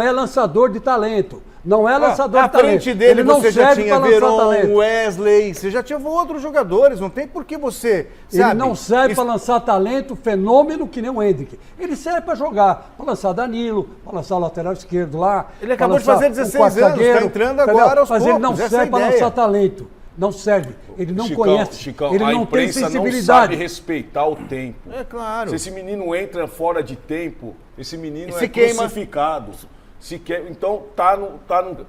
é lançador de talento. Não é lançador À de talento. frente dele Ele não você já serve tinha para lançar Veron, talento. Wesley, você já tinha outros jogadores, não tem por que você, Ele sabe? não serve para lançar talento, fenômeno que nem o Hendrick. Ele serve para jogar, para lançar Danilo, para lançar o lateral esquerdo lá. Ele acabou pra de fazer lançar 16 um quarto anos, tá zagueiro, entrando entendeu? agora aos Mas ele não poucos, essa é serve a para ideia. lançar talento. Não serve. Ele não Chicão, conhece. Chicão, ele a não tem imprensa não sabe sensibilidade. respeitar o tempo. É claro. Se esse menino entra fora de tempo, esse menino Se é queima. crucificado. Se quer, então tá no O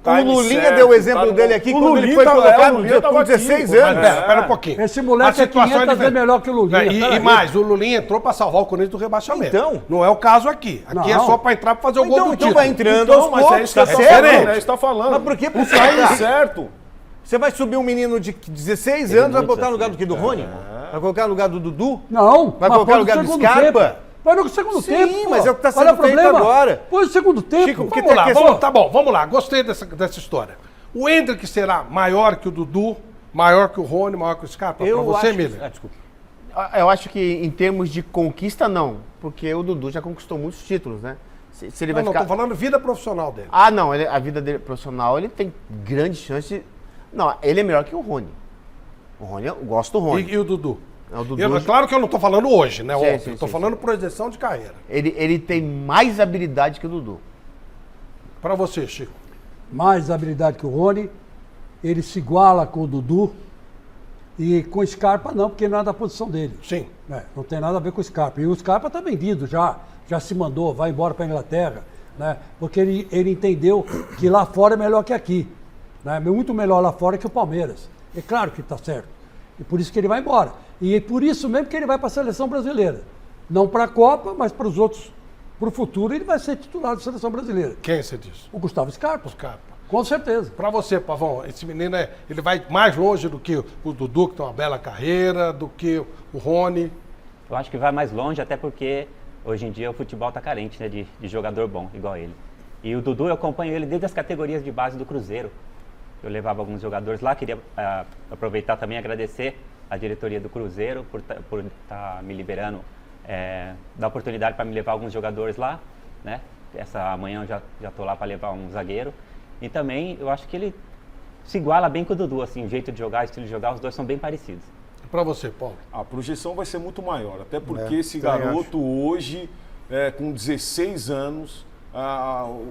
time Lulinha certo, deu o exemplo tá no- dele aqui O quando ele Lulinha foi tá- colocado o Lulinha com tava 16 aqui, pô. anos. Pera um pouquinho. Esse moleque A é situação 500 vezes diferente. melhor que o Lulinha. E Peraí. mais, o Lulinha entrou para salvar o Corinthians do rebaixamento. Então. Não é o caso aqui. Aqui é Não. só para entrar para fazer o gol Então, do então título. vai entrando Então, aos mas é poucos, isso que tá eu tô certo? falando, é isso que tá falando. Mas por que O time certo. Você vai subir um menino de 16 anos, vai botar no lugar do que? Do Rony? Vai colocar no lugar do Dudu? Não. Vai mas colocar no põe lugar do segundo Scarpa? tempo. Põe no segundo Sim, tempo. mas pô. é o que tá Qual é sendo feito problema? agora. Põe o segundo tempo. Chico, porque Vamos lá, tem a questão- tá bom, vamos lá. Gostei dessa história. O Hendrick será maior que o Dudu, maior que o Rony, maior que o Scarpa? Para você, Miller? desculpa. Eu acho que em termos de conquista, não. Porque o Dudu já conquistou muitos títulos, né? Se ele vai Não, ficar... tô falando vida profissional dele. Ah, não. A vida dele profissional, ele tem grande chance de... Não, ele é melhor que o Rony. O Rony, eu gosto do Rony. E o Dudu? O Dudu Claro que eu não tô falando hoje, né? Sim, Óbvio. sim, Eu tô sim, falando projeção de carreira. ele tem mais habilidade que o Dudu. Para você, Chico. Mais habilidade que o Rony. Ele se iguala com o Dudu. E com o Scarpa não, porque não é da posição dele. Sim. Não tem nada a ver com o Scarpa. E o Scarpa está vendido já se mandou, vai embora para a Inglaterra, né? Porque ele entendeu que lá fora é melhor que aqui. Né? Muito melhor lá fora que o Palmeiras. É claro que está certo. E por isso que ele vai embora. E é por isso mesmo que ele vai para a seleção brasileira. Não para a Copa, mas para os outros. Para o futuro ele vai ser titular da seleção brasileira. Quem você disse? O Gustavo Scarpa. Scarpa. Com certeza. Para você, Pavão, esse menino ele vai mais longe do que o Dudu, que tem uma bela carreira, do que o Rony. Eu acho que vai mais longe, até porque hoje em dia o futebol tá carente, né, de jogador bom, igual ele. E o Dudu, eu acompanho ele desde as categorias de base do Cruzeiro. Eu levava alguns jogadores lá, queria aproveitar também e agradecer a diretoria do Cruzeiro por estar me liberando, dar oportunidade para me levar alguns jogadores lá, né? Essa manhã eu já tô lá para levar um zagueiro. E também eu acho que ele se iguala bem com o Dudu, assim, o jeito de jogar, o estilo de jogar, os dois são bem parecidos. Para você, Paulo? A projeção vai ser muito maior, até porque esse garoto hoje, com 16 anos,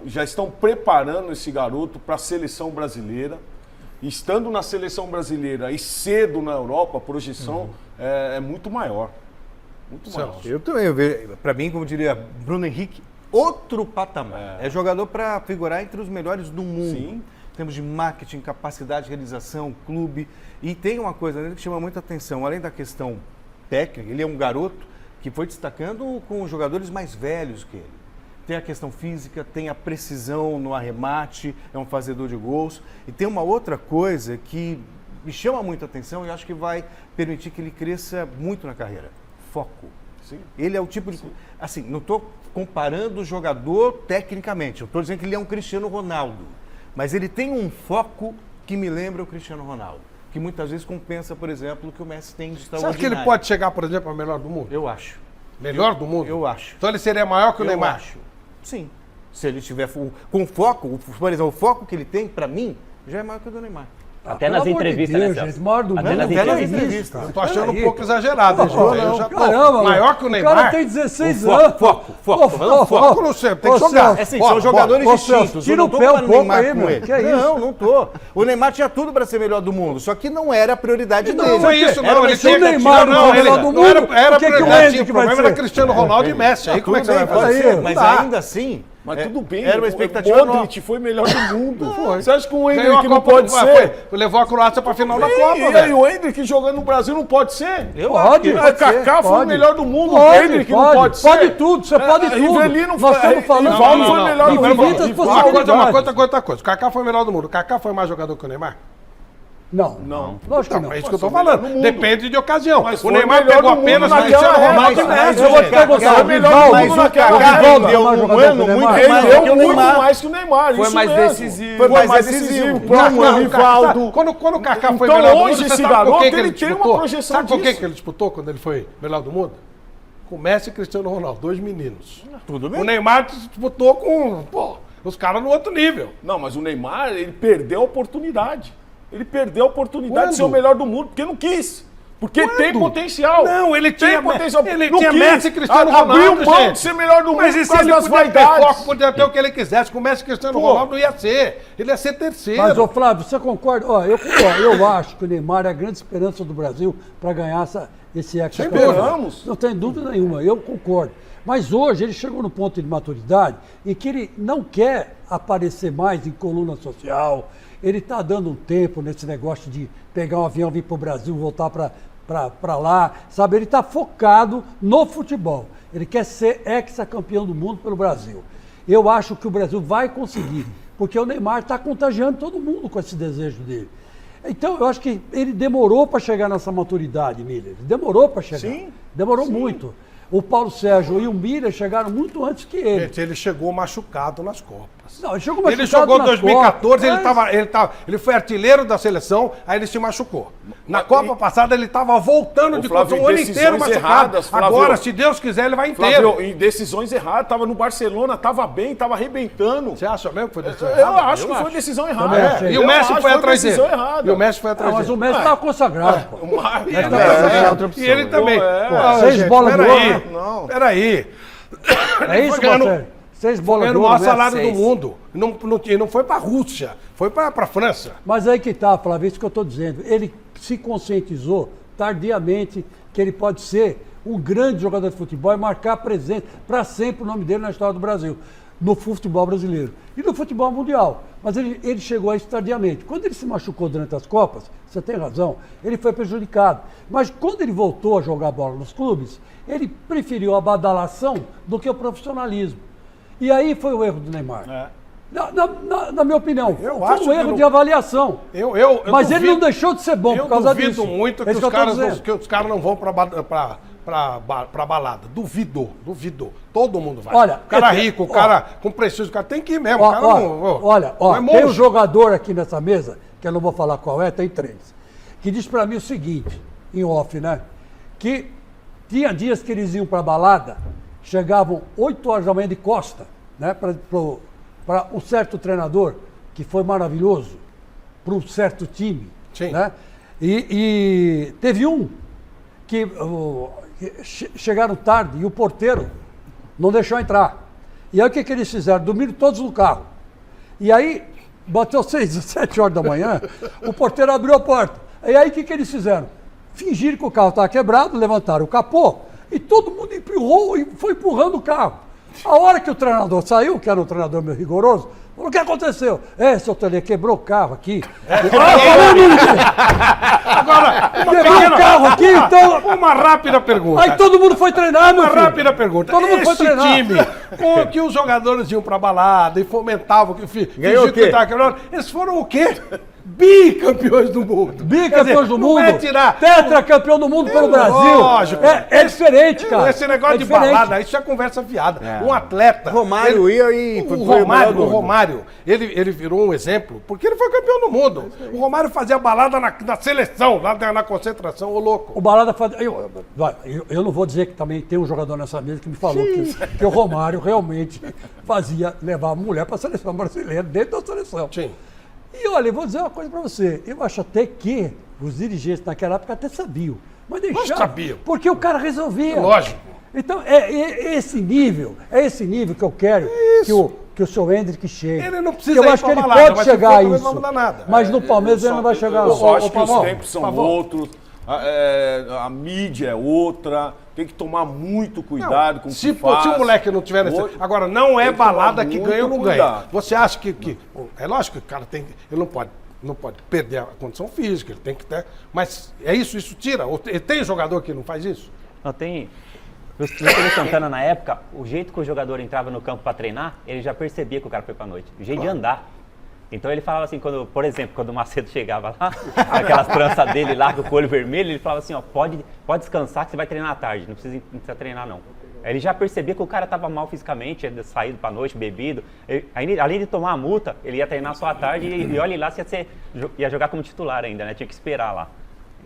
já estão preparando esse garoto para a seleção brasileira. Estando na seleção brasileira e cedo na Europa, a projeção é muito maior. Muito maior. Eu também vejo, para mim, como diria Bruno Henrique, outro patamar. É jogador para figurar entre os melhores do mundo. Sim. Em termos de marketing, capacidade de realização, clube. E tem uma coisa nele que chama muita atenção. Além da questão técnica, ele é um garoto que foi destacando com os jogadores mais velhos que ele. Tem a questão física, tem a precisão no arremate, é um fazedor de gols. E tem uma outra coisa que me chama muita atenção e acho que vai permitir que ele cresça muito na carreira. Foco. Sim. Ele é o tipo de... Assim, não estou comparando o jogador tecnicamente. Eu estou dizendo que ele é um Cristiano Ronaldo. Mas ele tem um foco que me lembra o Cristiano Ronaldo. Que muitas vezes compensa, por exemplo, o que o Messi tem de Você extraordinário. acha que ele pode chegar, por exemplo, ao melhor do mundo? Eu acho. Melhor do mundo? Eu acho. Então ele seria maior que o Neymar? Eu acho. Sim. Se ele estiver com foco, por exemplo, o foco que ele tem, para mim, já é maior que o do Neymar. Até nas entrevistas, Deus, né, Celso? gente, maior do Até mundo, nas velho, entrevistas. Eu tô achando um pouco exagerado, hein, Pô, gente? Eu já tô caramba, maior que o Neymar. O cara tem 16 Foco, anos. Foco no centro, tem que Ô, jogar. Celso, É assim, Bola, são jogadores bola. Ô, distintos. Celso, Eu tira não o tô pé um falando pouco Neymar aí, com meu. ele. Que é isso? Não tô. O Neymar tinha tudo para ser melhor do mundo, só que não era a prioridade Não dele. foi isso, Era não. uma Ele tinha o Neymar não, é ele melhor do não era mundo, era o que que o prioridade. Hendrick O vai problema era ser? Cristiano Ronaldo e Messi. Aí como é que você vai Pode fazer? ser, Não mas dá. ainda assim, Mas tudo bem. era uma expectativa O Modric foi melhor do mundo. Você acha que o Ganhou a Hendrick não Copa pode do- ser? Levou a Croácia pra final da E Copa, aí, velho. o Hendrick jogando no Brasil não pode ser? eu acho que O pode ser. Kaká foi o Pode. melhor do mundo, Pode, o Hendrick não pode ser? Pode tudo, você pode tudo. Rivelino Nós estamos falando Rivaldo foi o melhor do não, mundo. infinitas possibilidades. Outra coisa. O Kaká foi o melhor do mundo. O Kaká foi mais jogador que o Neymar? Não. Lógico que não. É isso que eu tô falando. Depende de ocasião. Mas O foi Neymar melhor pegou do mundo apenas naquela Cristiano Ronaldo e época. Messi. Eu vou te gente. perguntar, Foi o melhor Rivaldo, do mundo o naquela Kaká época. rendeu mais um jogador ano que o muito Neymar. mais do que Rendeu o muito Neymar. mais que o Neymar. Foi isso mais mesmo. decisivo. Foi mais decisivo. decisivo. Pro Não, Rivaldo. Quando o Kaká foi Então, melhor do mundo, hoje, você esse sabe com garoto, quem que ele ele tem uma disputou? projeção Sabe com quem disso. que ele disputou quando ele foi melhor do mundo? Com Messi e Cristiano Ronaldo, 2 meninos. Tudo O bem. Neymar disputou com, os caras no outro nível. Não, mas o Neymar, ele perdeu a oportunidade. Ele perdeu a oportunidade Quando? de ser o melhor do mundo, porque não quis. Porque tem potencial. Não, ele tem tinha potencial. Ele Não tinha quis. Messi e Cristiano Abriu Ronaldo, mão gente. de ser melhor do mundo Mas e por se causa ele das podia ter vaidades. foco, podia ter o que ele quisesse. Com o Messi e Cristiano Pô. Ronaldo não ia ser. Ele ia ser terceiro. Mas, ô Flávio, você concorda? Ó, eu acho que o Neymar é a grande esperança do Brasil para ganhar esse hexacampeonato. Esperamos. Não tem dúvida nenhuma, eu concordo. Mas hoje ele chegou no ponto de maturidade em que ele não quer aparecer mais em coluna social. Ele está dando um tempo nesse negócio de pegar um avião, vir para o Brasil, voltar para lá, sabe? Ele está focado no futebol. Ele quer ser hexacampeão do mundo pelo Brasil. Eu acho que o Brasil vai conseguir, porque o Neymar está contagiando todo mundo com esse desejo dele. Então, eu acho que ele demorou para chegar nessa maturidade, Miller. Ele demorou para chegar. Sim, demorou muito. O Paulo Sérgio e o Miller chegaram muito antes que ele. Gente, ele chegou machucado nas Copas. Não, ele chegou machucado Ele jogou em nas 2014, Copas, ele foi artilheiro da seleção, aí ele se machucou. Na Copa passada ele estava voltando de Flávio, o ano decisões inteiro machucado. erradas, Flávio. Agora, se Deus quiser, ele vai inteiro. Flávio, em decisões erradas, tava no Barcelona, tava bem, tava arrebentando. Você acha mesmo que foi decisão Eu errada? acho que foi decisão errada. Também achei. E o Messi foi atrás dele. decisão errada. E o Messi foi Ah, atrás mas dele. o Messi estava consagrado, pô. E ele também. Pô, 6 gente, bolas no peraí. ano. Não. Peraí. É isso, Foi ganhando- Marcelo? 6 bolas Ganhando o no maior ano, né? salário do 6. mundo. Não foi pra Rússia, foi pra França. Mas aí que tá, Flávio, isso que eu estou dizendo. Ele se conscientizou tardiamente que ele pode ser um grande jogador de futebol e marcar presente para sempre o nome dele na história do Brasil, no futebol brasileiro e no futebol mundial. Mas ele chegou a isso tardiamente. Quando ele se machucou durante as Copas, você tem razão, ele foi prejudicado. Mas quando ele voltou a jogar bola nos clubes, ele preferiu a badalação do que o profissionalismo. E aí foi o erro do Neymar. Na minha opinião, Eu foi acho um que erro não- de avaliação. Eu Mas ele não duvido- deixou de ser bom Eu por causa duvido disso. muito É isso que eu tô os dizendo. caras não vão pra balada. Duvido. Todo mundo vai. Olha, o cara é- rico, o ó. cara com prestígio, o cara tem que ir mesmo. Ó, o cara ó, não, ó, olha, não é tem monge. um jogador aqui nessa mesa, que eu não vou falar qual é, tem 3, que diz pra mim o seguinte, em off, né? Que tinha dias que eles iam pra balada, chegavam 8 horas da manhã de costa, né? Para um certo treinador, que foi maravilhoso, para um certo time. Sim. Né? E teve um que chegaram tarde e o porteiro não deixou entrar. E aí o que eles fizeram? Dormiram todos no carro. E aí, bateu 6, 7 horas da manhã, o porteiro abriu a porta. E aí o que eles fizeram? Fingiram que o carro estava quebrado, levantaram o capô e todo mundo empurrou e foi empurrando o carro. A hora que o treinador saiu, que era um treinador meio rigoroso, falou: o que aconteceu? Seu Tele, quebrou o carro aqui. Agora, Quebrou o carro aqui, então. uma rápida pergunta. Aí todo mundo foi treinar, meu Uma filho. rápida pergunta. Todo mundo foi Esse treinar. time, com que os jogadores iam pra balada e fomentavam, Ganhou o quê? que tava quebrado, eles foram o quê? Bicampeões do mundo. Bicampeões do não mundo. é tirar- Tetracampeão do mundo pelo Brasil. Lógico. É diferente, cara. Esse negócio É de diferente. balada, isso é conversa fiada. Um atleta. Romário ia e O foi o melhor Romário, do o mundo. Romário, ele virou um exemplo, porque ele foi campeão do mundo. O Romário fazia balada na seleção, lá na concentração, ô louco. O Balada faz. Eu não vou dizer que também tem um jogador nessa mesa que me falou que o Romário realmente levar a mulher para a seleção brasileira, dentro da seleção. Sim. E olha, eu vou dizer uma coisa para você. Eu acho até que os dirigentes naquela época até sabiam. Mas deixaram. Sabiam. Porque o cara resolvia. Lógico. Então, é esse nível que eu quero que o seu Hendrick chegue. Ele não precisa eu ir acho que pra ele balada, pode chegar a isso. Não muda nada. Mas no Palmeiras ele não vai chegar lá. Eu só acho que Pavão, os tempos são outros, a mídia é outra, tem que tomar muito cuidado com o que Se faz. o moleque não tiver... Agora, não é balada que ganha ou não ganha. Você acha que... É lógico que o cara tem... Ele não pode perder a condição física, ele tem que ter... Mas é isso tira? Tem jogador que não faz isso? Não, tem... O Luciano Santana, na época, o jeito que o jogador entrava no campo para treinar, ele já percebia que o cara foi pra noite. O jeito de andar. Então ele falava assim, por exemplo, quando o Macedo chegava lá, aquelas tranças dele lá, com o olho vermelho, ele falava assim, ó, pode descansar que você vai treinar à tarde, não precisa treinar não. Ele já percebia que o cara estava mal fisicamente, saído pra noite, bebido. Além de tomar a multa, ele ia treinar só à tarde e olha lá se ia jogar como titular ainda, né? Tinha que esperar lá.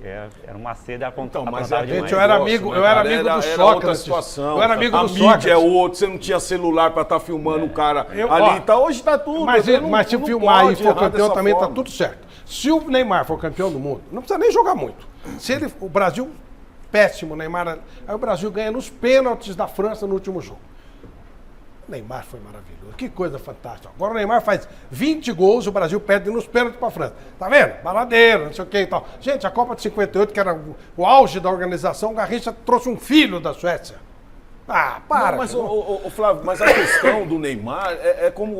Era uma seda apontava demais. Gente, eu era amigo do Sócrates. Eu era amigo do Sócrates. A mídia é outro, você não tinha celular pra estar filmando o cara ali. Hoje tá tudo. Mas se filmar e for campeão também tá tudo certo. Se o Neymar for campeão do mundo, não precisa nem jogar muito. O Brasil, péssimo, Neymar. Aí o Brasil ganha nos pênaltis da França no último jogo. O Neymar foi maravilhoso. Que coisa fantástica. Agora o Neymar faz 20 gols, o Brasil perde nos pênaltis para a França. Tá vendo? Baladeiro, não sei o que e tal. Gente, a Copa de 58, que era o auge da organização, o Garrincha trouxe um filho da Suécia. Ah, para. Não, mas, Flávio, mas a questão do Neymar é como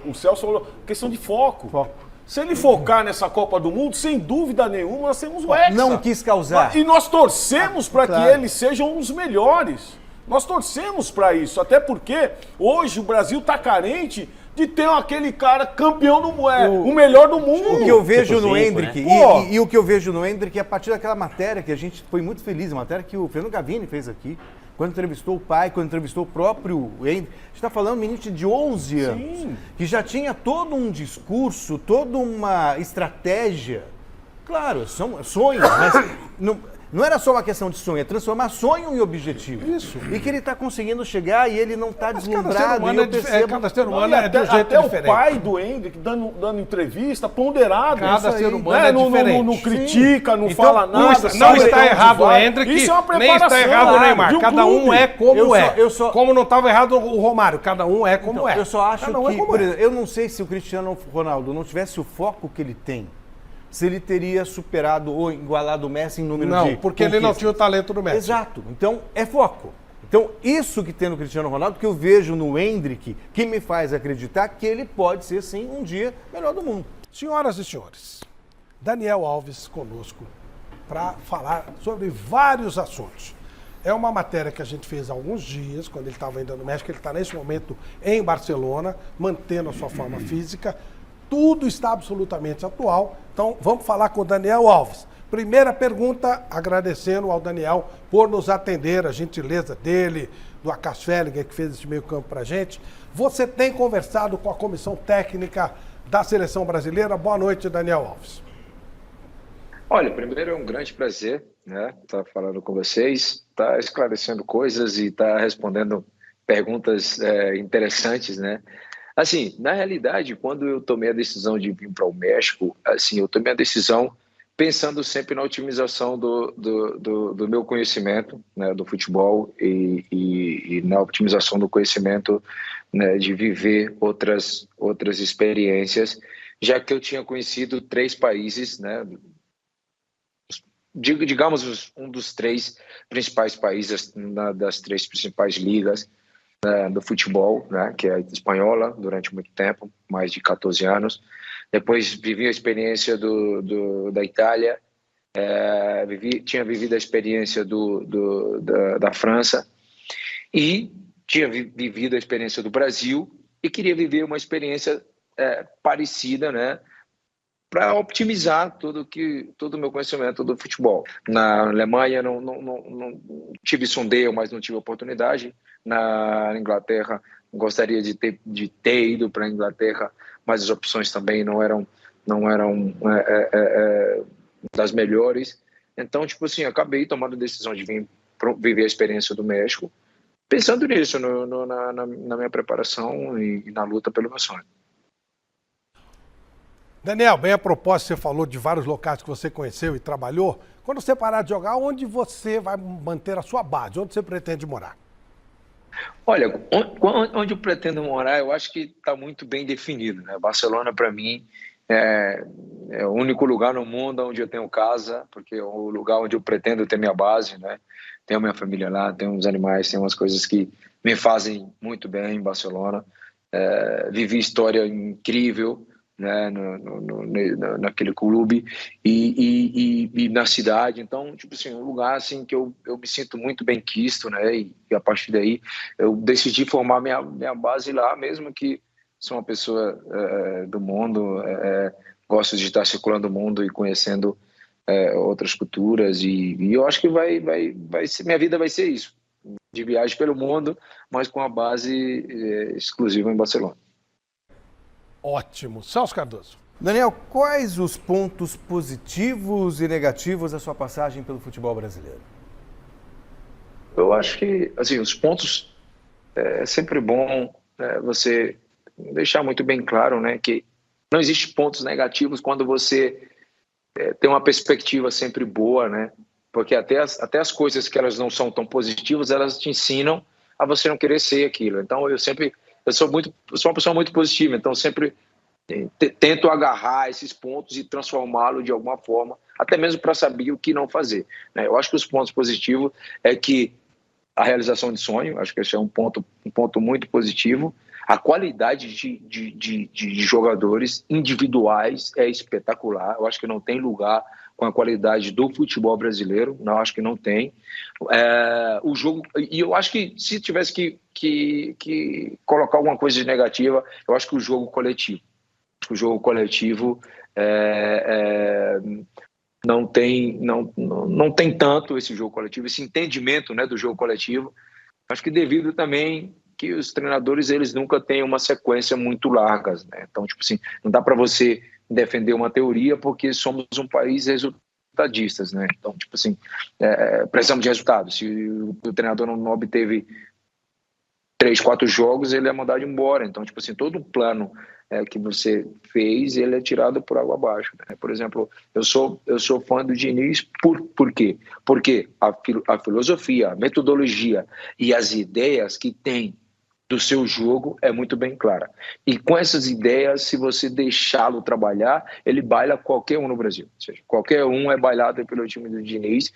o Celso falou, questão de foco. Se ele focar nessa Copa do Mundo, sem dúvida nenhuma, nós temos o Hexa. Não quis causar. E nós torcemos para que eles sejam os melhores. Nós torcemos para isso, até porque hoje o Brasil está carente de ter aquele cara campeão o melhor do mundo. O que eu vejo no Hendrick, e o que eu vejo no Hendrick é a partir daquela matéria que a gente foi muito feliz, a matéria que o Fernando Gavini fez aqui, quando entrevistou o pai, quando entrevistou o próprio Hendrick. A gente está falando de um menino de 11 anos, que já tinha todo um discurso, toda uma estratégia. Claro, são sonhos, mas... Não era só uma questão de sonho, é transformar sonho em objetivo. Isso. E que ele está conseguindo chegar e ele não está deslumbrado. Cada ser humano é de um jeito diferente. Até o pai do Hendrick dando entrevista, ponderado. Cada ser humano é diferente. Não critica, não fala nada. Não está errado o Hendrick, isso é uma nem está errado o Neymar. Cada um é como é. Como não estava errado o Romário, cada um é como é. Eu só acho que, por exemplo, eu não sei se o Cristiano Ronaldo não tivesse o foco que ele tem, se ele teria superado ou igualado o Messi em número de Não, porque ele não tinha o talento do Messi. Exato. Então, é foco. Então, isso que tem no Cristiano Ronaldo, que eu vejo no Hendrick, que me faz acreditar que ele pode ser, sim, um dia melhor do mundo. Senhoras e senhores, Daniel Alves conosco para falar sobre vários assuntos. É uma matéria que a gente fez há alguns dias, quando ele estava ainda no México. Ele está, nesse momento, em Barcelona, mantendo a sua forma física. Tudo está absolutamente atual. Então, vamos falar com o Daniel Alves. Primeira pergunta, agradecendo ao Daniel por nos atender, a gentileza dele, do Acas Fellinger, que fez esse meio campo para a gente. Você tem conversado com a comissão técnica da Seleção Brasileira. Boa noite, Daniel Alves. Olha, primeiro é um grande prazer, né, estar falando com vocês, estar esclarecendo coisas e estar respondendo perguntas interessantes, né? Assim, na realidade, quando eu tomei a decisão de vir para o México, assim, eu tomei a decisão pensando sempre na otimização do meu conhecimento, né, do futebol e na otimização do conhecimento, né, de viver outras experiências, já que eu tinha conhecido 3 países, né, digamos um dos 3 principais países das 3 principais ligas do futebol, né, que é a espanhola, durante muito tempo, mais de 14 anos. Depois vivi a experiência da Itália, tinha vivido a experiência da França e tinha vivido a experiência do Brasil e queria viver uma experiência parecida, né, para optimizar todo o meu conhecimento do futebol. Na Alemanha não tive sondeio, mas não tive oportunidade. Na Inglaterra gostaria de ter ido para a Inglaterra, mas as opções também não eram das melhores. Então, tipo assim, acabei tomando a decisão de vir viver a experiência do México, pensando nisso, na minha preparação e na luta pelo meu sonho. Daniel, bem a propósito, você falou de vários locais que você conheceu e trabalhou. Quando você parar de jogar, onde você vai manter a sua base? Onde você pretende morar? Olha, onde eu pretendo morar, eu acho que está muito bem definido, né? Barcelona, para mim, é o único lugar no mundo onde eu tenho casa, porque é o lugar onde eu pretendo ter minha base, né? Tenho minha família lá, tenho uns animais, tenho umas coisas que me fazem muito bem em Barcelona. Vivi história incrível, né, naquele clube e na cidade. Então, tipo assim, um lugar assim que eu me sinto muito bem quisto, né, e a partir daí eu decidi formar minha base lá, mesmo que sou uma pessoa do mundo, gosto de estar circulando o mundo e conhecendo outras culturas e eu acho que vai ser, minha vida vai ser isso, de viagem pelo mundo, mas com a base exclusiva em Barcelona. Ótimo. Celso Cardoso. Daniel, quais os pontos positivos e negativos da sua passagem pelo futebol brasileiro? Eu acho que, assim, os pontos, é sempre bom você deixar muito bem claro, né, que não existe pontos negativos quando você tem uma perspectiva sempre boa, né, porque até as coisas que elas não são tão positivas, elas te ensinam a você não querer ser aquilo. Então, eu sou uma pessoa muito positiva, então sempre tento agarrar esses pontos e transformá-lo de alguma forma, até mesmo para saber o que não fazer, né? Eu acho que os pontos positivos é que a realização de sonho, acho que esse é um ponto muito positivo. A qualidade de jogadores individuais é espetacular. Eu acho que não tem lugar com a qualidade do futebol brasileiro. Não, acho que não tem. O jogo, e eu acho que se tivesse que colocar alguma coisa de negativa, eu acho que o jogo coletivo. O jogo coletivo não tem tanto esse jogo coletivo, esse entendimento, né, do jogo coletivo. Acho que devido também que os treinadores, eles nunca têm uma sequência muito larga, né? Então, tipo assim, não dá para você defender uma teoria porque somos um país resultadistas, né? Então, tipo assim, precisamos de resultados. Se o treinador não obteve 3, 4 jogos, ele é mandado embora. Então, tipo assim, todo o plano que você fez, ele é tirado por água abaixo, né? Por exemplo, eu sou fã do Diniz por quê? Porque a filosofia, a metodologia e as ideias que tem do seu jogo é muito bem clara. E com essas ideias, se você deixá-lo trabalhar, ele baila qualquer um no Brasil. Ou seja, qualquer um é bailado pelo time do Diniz.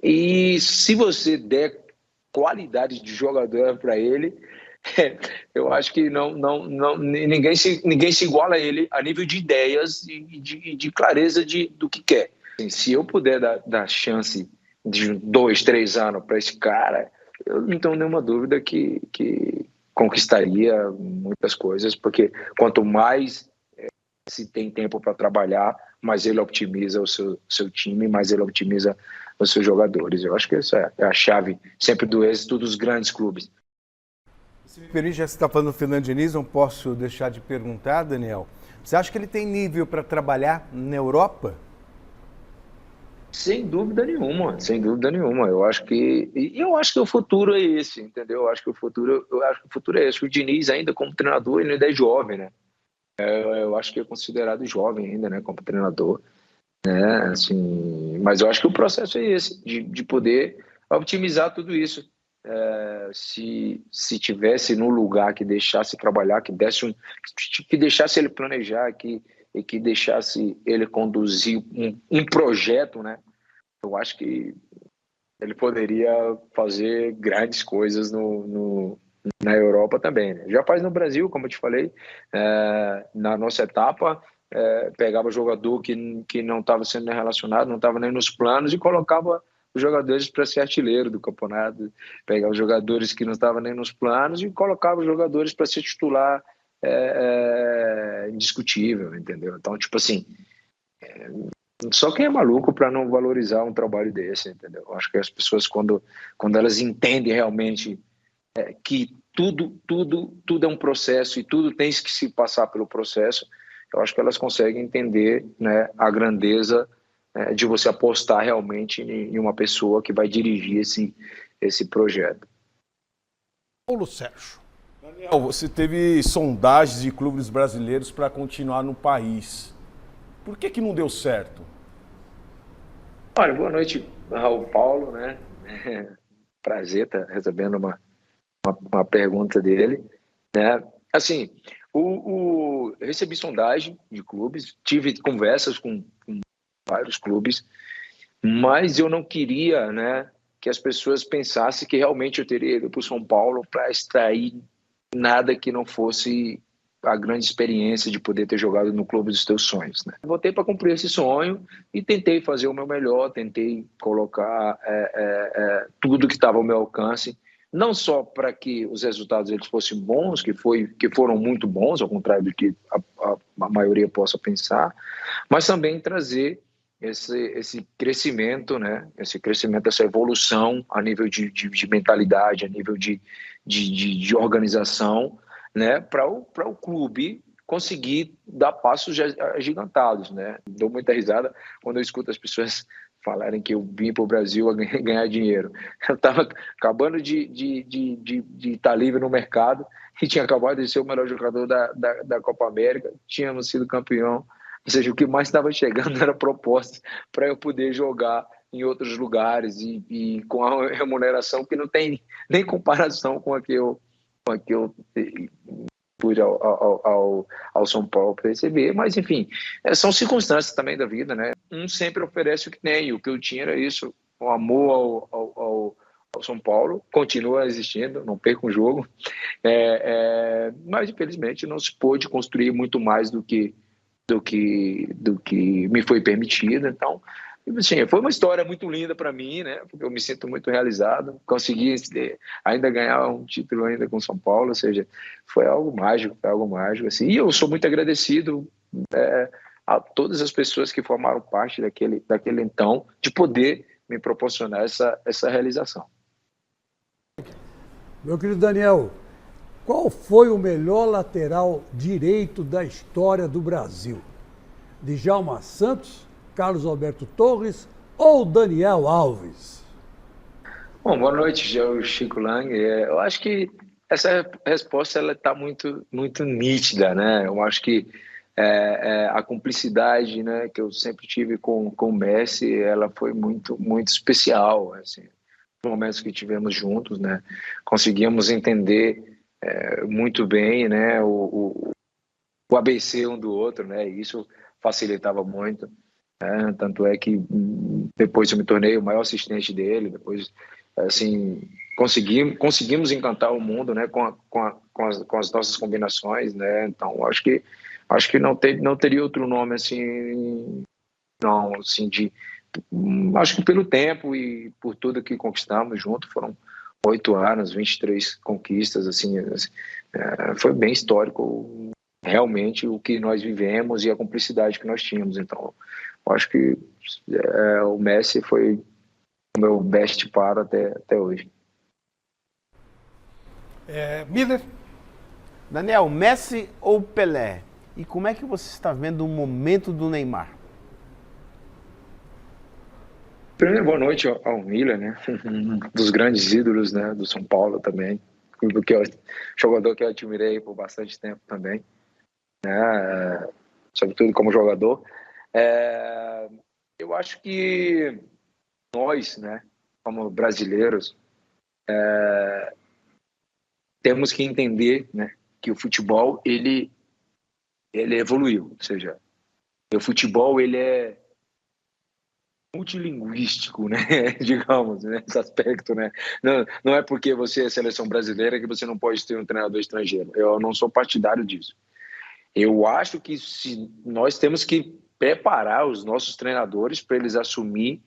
E se você der qualidade de jogador para ele, eu acho que ninguém se iguala a ele a nível de ideias e de clareza do que quer. Se eu puder dar chance de 2, 3 anos para esse cara, eu não tenho nenhuma dúvida que conquistaria muitas coisas, porque quanto mais se tem tempo para trabalhar, mais ele optimiza o seu time, mais ele optimiza os seus jogadores. Eu acho que essa é a chave sempre do êxito dos grandes clubes. Se me permite, já que você está falando do Fernando Diniz, não posso deixar de perguntar, Daniel. Você acha que ele tem nível para trabalhar na Europa? Sem dúvida nenhuma, sem dúvida nenhuma. Eu acho que o futuro é esse, entendeu? Eu acho que o futuro é esse. O Diniz ainda como treinador, ele ainda é jovem, né? Eu acho que é considerado jovem ainda, né, como treinador, né? Assim, mas eu acho que o processo é esse, de poder optimizar tudo isso. Se tivesse no lugar que deixasse trabalhar, que deixasse ele planejar, e que deixasse ele conduzir um projeto, né? Eu acho que ele poderia fazer grandes coisas na Europa também, né? Já faz no Brasil, como eu te falei, na nossa etapa, pegava jogador que não estava sendo relacionado, não estava nem nos planos e colocava os jogadores para ser artilheiro do campeonato, pegava os jogadores que não estavam nem nos planos e colocava os jogadores para ser titular indiscutível, entendeu? Então, tipo assim, só quem é maluco para não valorizar um trabalho desse, entendeu? Eu acho que as pessoas, quando elas entendem realmente que tudo é um processo e tudo tem que se passar pelo processo, eu acho que elas conseguem entender, né, a grandeza de você apostar realmente em uma pessoa que vai dirigir esse projeto. Paulo Sérgio. Daniel, você teve sondagens de clubes brasileiros para continuar no país. Por que não deu certo? Olha, boa noite, Raul Paulo, né? Prazer estar recebendo uma pergunta dele, né? Assim, recebi sondagem de clubes, tive conversas com vários clubes, mas eu não queria, né, que as pessoas pensassem que realmente eu teria ido para o São Paulo para extrair nada que não fosse a grande experiência de poder ter jogado no clube dos teus sonhos, né? Voltei para cumprir esse sonho e tentei fazer o meu melhor, tentei colocar tudo que estava ao meu alcance, não só para que os resultados eles fossem bons, que foram muito bons, ao contrário do que a maioria possa pensar, mas também trazer esse crescimento, né? Esse crescimento, essa evolução a nível de mentalidade, a nível de organização, né, para o clube conseguir dar passos agigantados, né? Dou muita risada quando eu escuto as pessoas falarem que eu vim para o Brasil a ganhar dinheiro. Eu estava acabando de estar livre no mercado e tinha acabado de ser o melhor jogador da Copa América, tínhamos sido campeão, ou seja, o que mais estava chegando era propostas para eu poder jogar em outros lugares e com a remuneração que não tem nem comparação com a que eu fui ao São Paulo para receber, mas enfim, são circunstâncias também da vida, né? Um sempre oferece o que tem, o que eu tinha era isso, o amor ao São Paulo, continua existindo, não perco um jogo, mas infelizmente não se pôde construir muito mais do que me foi permitido, então assim, foi uma história muito linda para mim, né? Porque eu me sinto muito realizado. Consegui ainda ganhar um título ainda com São Paulo, ou seja, foi algo mágico, assim. E eu sou muito agradecido a todas as pessoas que formaram parte daquele então, de poder me proporcionar essa realização. Meu querido Daniel, qual foi o melhor lateral direito da história do Brasil? Djalma Santos, Carlos Alberto Torres ou Daniel Alves? Bom, boa noite, Chico Lang. Eu acho que essa resposta está muito, muito nítida, né? Eu acho que a cumplicidade, né, que eu sempre tive com o Messi, ela foi muito, muito especial. Assim, os momentos que tivemos juntos, né? Conseguimos entender muito bem, né, o ABC um do outro, né? E isso facilitava muito. Tanto é que depois eu me tornei o maior assistente dele, depois assim conseguimos encantar o mundo, né, com as nossas combinações, né? Então acho que não teria outro nome assim, não, assim, acho que pelo tempo e por tudo que conquistamos junto, foram 8 anos, 23 conquistas, assim, foi bem histórico realmente o que nós vivemos e a cumplicidade que nós tínhamos. Então eu acho que o Messi foi o meu best par até hoje. Miller? Daniel, Messi ou Pelé? E como é que você está vendo o momento do Neymar? Primeiro, boa noite ao Miller, né? Um dos grandes ídolos, né, do São Paulo também, jogador que eu admirei por bastante tempo também, né? Sobretudo como jogador. Eu acho que nós, né, como brasileiros, temos que entender, né, que o futebol ele evoluiu, ou seja, o futebol ele é multilinguístico, né, digamos, nesse aspecto, né. Não é porque você é seleção brasileira que você não pode ter um treinador estrangeiro. Eu não sou partidário disso. Eu acho que nós temos que preparar os nossos treinadores para eles assumir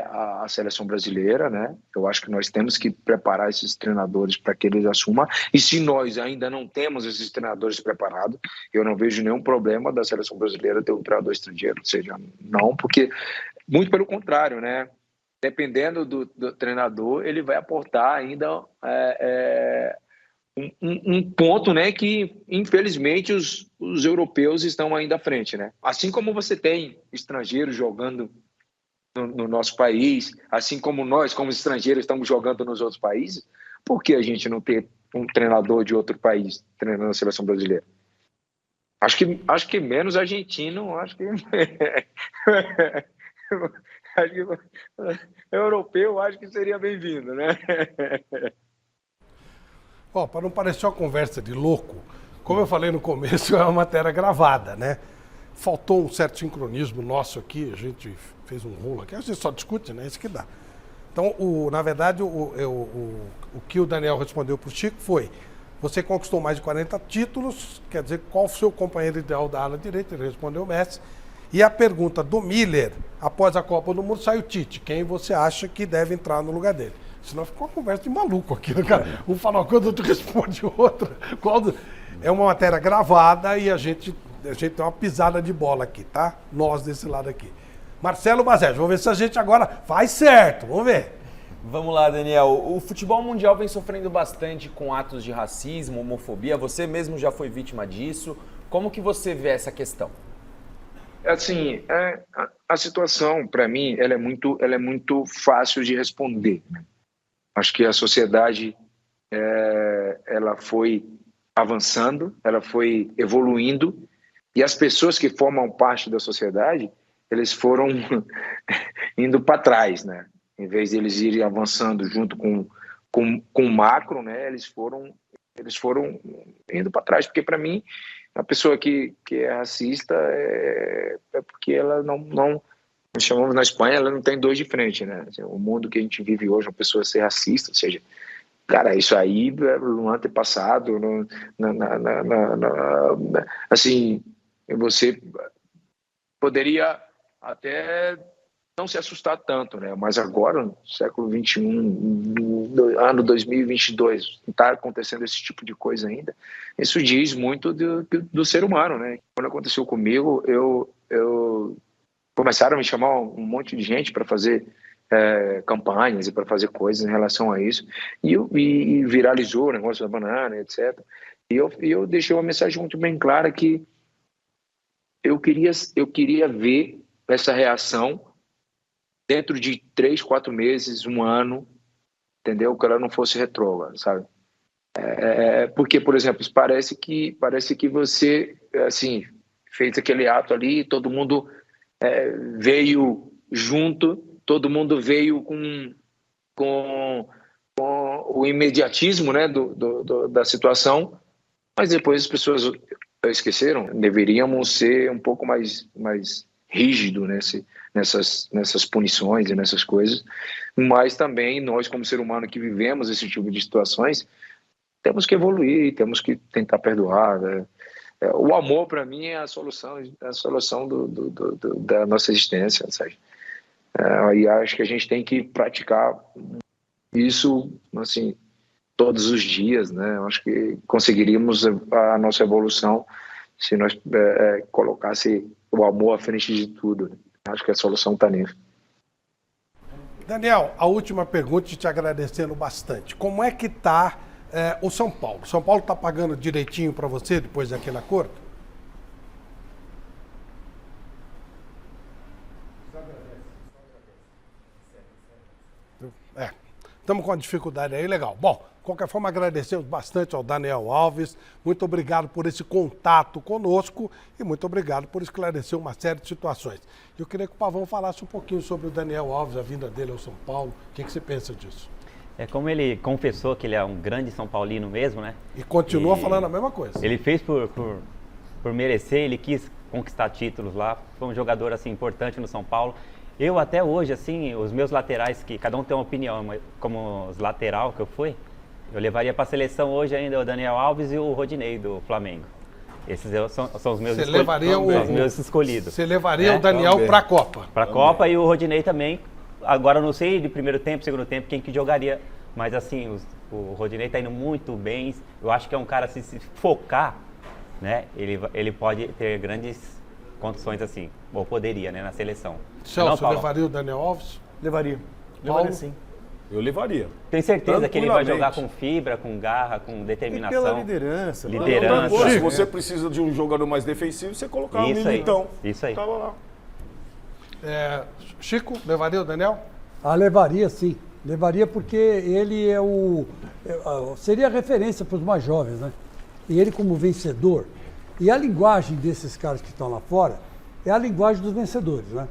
a seleção brasileira, né? Eu acho que nós temos que preparar esses treinadores para que eles assumam. E se nós ainda não temos esses treinadores preparados, eu não vejo nenhum problema da seleção brasileira ter um treinador estrangeiro. Ou seja, não, porque muito pelo contrário, né? Dependendo do treinador, ele vai aportar ainda um ponto, né, que infelizmente os europeus estão ainda à frente, né? Assim como você tem estrangeiros jogando no nosso país, assim como nós, como estrangeiros, estamos jogando nos outros países, por que a gente não ter um treinador de outro país treinando a seleção brasileira? Acho que menos argentino, acho que europeu, acho que seria bem-vindo, né? Ó, para não parecer uma conversa de louco, como eu falei no começo, é uma matéria gravada, né? Faltou um certo sincronismo nosso aqui, a gente fez um rolo aqui, a gente só discute, né? Isso que dá. Então, na verdade, o que o Daniel respondeu para o Chico foi: você conquistou mais de 40 títulos, quer dizer, qual o seu companheiro ideal da ala direita? Ele respondeu Messi. E a pergunta do Miller, após a Copa do Mundo, saiu Tite. Quem você acha que deve entrar no lugar dele? Senão ficou uma conversa de maluco aqui, né, cara? Um fala uma coisa, outro responde outra. É uma matéria gravada e a gente tem uma pisada de bola aqui, tá? Nós desse lado aqui. Marcelo Basés, vamos ver se a gente agora faz certo, vamos ver. Vamos lá, Daniel. O futebol mundial vem sofrendo bastante com atos de racismo, homofobia. Você mesmo já foi vítima disso. Como que você vê essa questão? Assim, a situação, para mim, ela é muito fácil de responder, né? Acho que a sociedade, ela foi avançando, ela foi evoluindo, e as pessoas que formam parte da sociedade, eles foram indo para trás, né? Em vez de eles irem avançando junto com o macro, né? Eles foram indo para trás, porque para mim a pessoa que é racista é porque ela não nós chamamos na Espanha, ela não tem dois de frente, né? Assim, o mundo que a gente vive hoje, uma pessoa ser racista, ou seja, cara, isso aí no antepassado, assim, você poderia até não se assustar tanto, né? Mas agora, no século XXI, no ano 2022, está acontecendo esse tipo de coisa ainda. Isso diz muito do ser humano, né? Quando aconteceu comigo, começaram a me chamar um monte de gente para fazer campanhas e para fazer coisas em relação a isso, e viralizou o negócio da banana, etc. E eu deixei uma mensagem muito bem clara que eu queria ver essa reação dentro de 3, 4 meses, um ano, entendeu? Que ela não fosse retrógrada, sabe? Porque, por exemplo, parece que você, assim, fez aquele ato ali, todo mundo veio junto, todo mundo veio com o imediatismo, né, da situação, mas depois as pessoas esqueceram. Deveríamos ser um pouco mais rígido nessas punições e nessas coisas, mas também nós, como ser humano que vivemos esse tipo de situações, temos que evoluir, temos que tentar perdoar, né? O amor, para mim, é a solução da nossa existência, sabe? E acho que a gente tem que praticar isso, assim, todos os dias, né? Acho que conseguiríamos a nossa evolução se nós colocasse o amor à frente de tudo, né? Acho que a solução está nisso. Daniel, a última pergunta, te agradecendo bastante. Como é que está o São Paulo? O São Paulo está pagando direitinho para você depois daquele acordo? Estamos com uma dificuldade aí, legal. Bom, de qualquer forma, agradecemos bastante ao Daniel Alves. Muito obrigado por esse contato conosco e muito obrigado por esclarecer uma série de situações. Eu queria que o Pavão falasse um pouquinho sobre o Daniel Alves, a vinda dele ao São Paulo. O que você pensa disso? Como ele confessou que ele é um grande São Paulino mesmo, né? E continua falando a mesma coisa. Ele fez por merecer, ele quis conquistar títulos lá. Foi um jogador assim importante no São Paulo. Eu até hoje, assim, os meus laterais, que cada um tem uma opinião, mas como os lateral que eu fui, eu levaria para a seleção hoje ainda o Daniel Alves e o Rodinei do Flamengo. Esses são os meus escolhidos. Você levaria o Daniel para a Copa? Para a Copa e o Rodinei também. Agora eu não sei de primeiro tempo, segundo tempo, quem que jogaria. Mas assim, o Rodinei está indo muito bem. Eu acho que é um cara, se focar, né, ele pode ter grandes condições assim, ou poderia, né, na seleção. Celso, você levaria o Daniel Alves? Levaria. Paulo? Sim. Eu levaria. Tem certeza que ele vai jogar com fibra, com garra, com determinação? E pela liderança. Se você precisa de um jogador mais defensivo, você colocar o Militão. Isso aí. Tava lá. Chico, levaria o Daniel? Levaria sim. Levaria porque ele seria referência para os mais jovens, né? E ele como vencedor, E a linguagem desses caras que estão lá fora é a linguagem dos vencedores, né?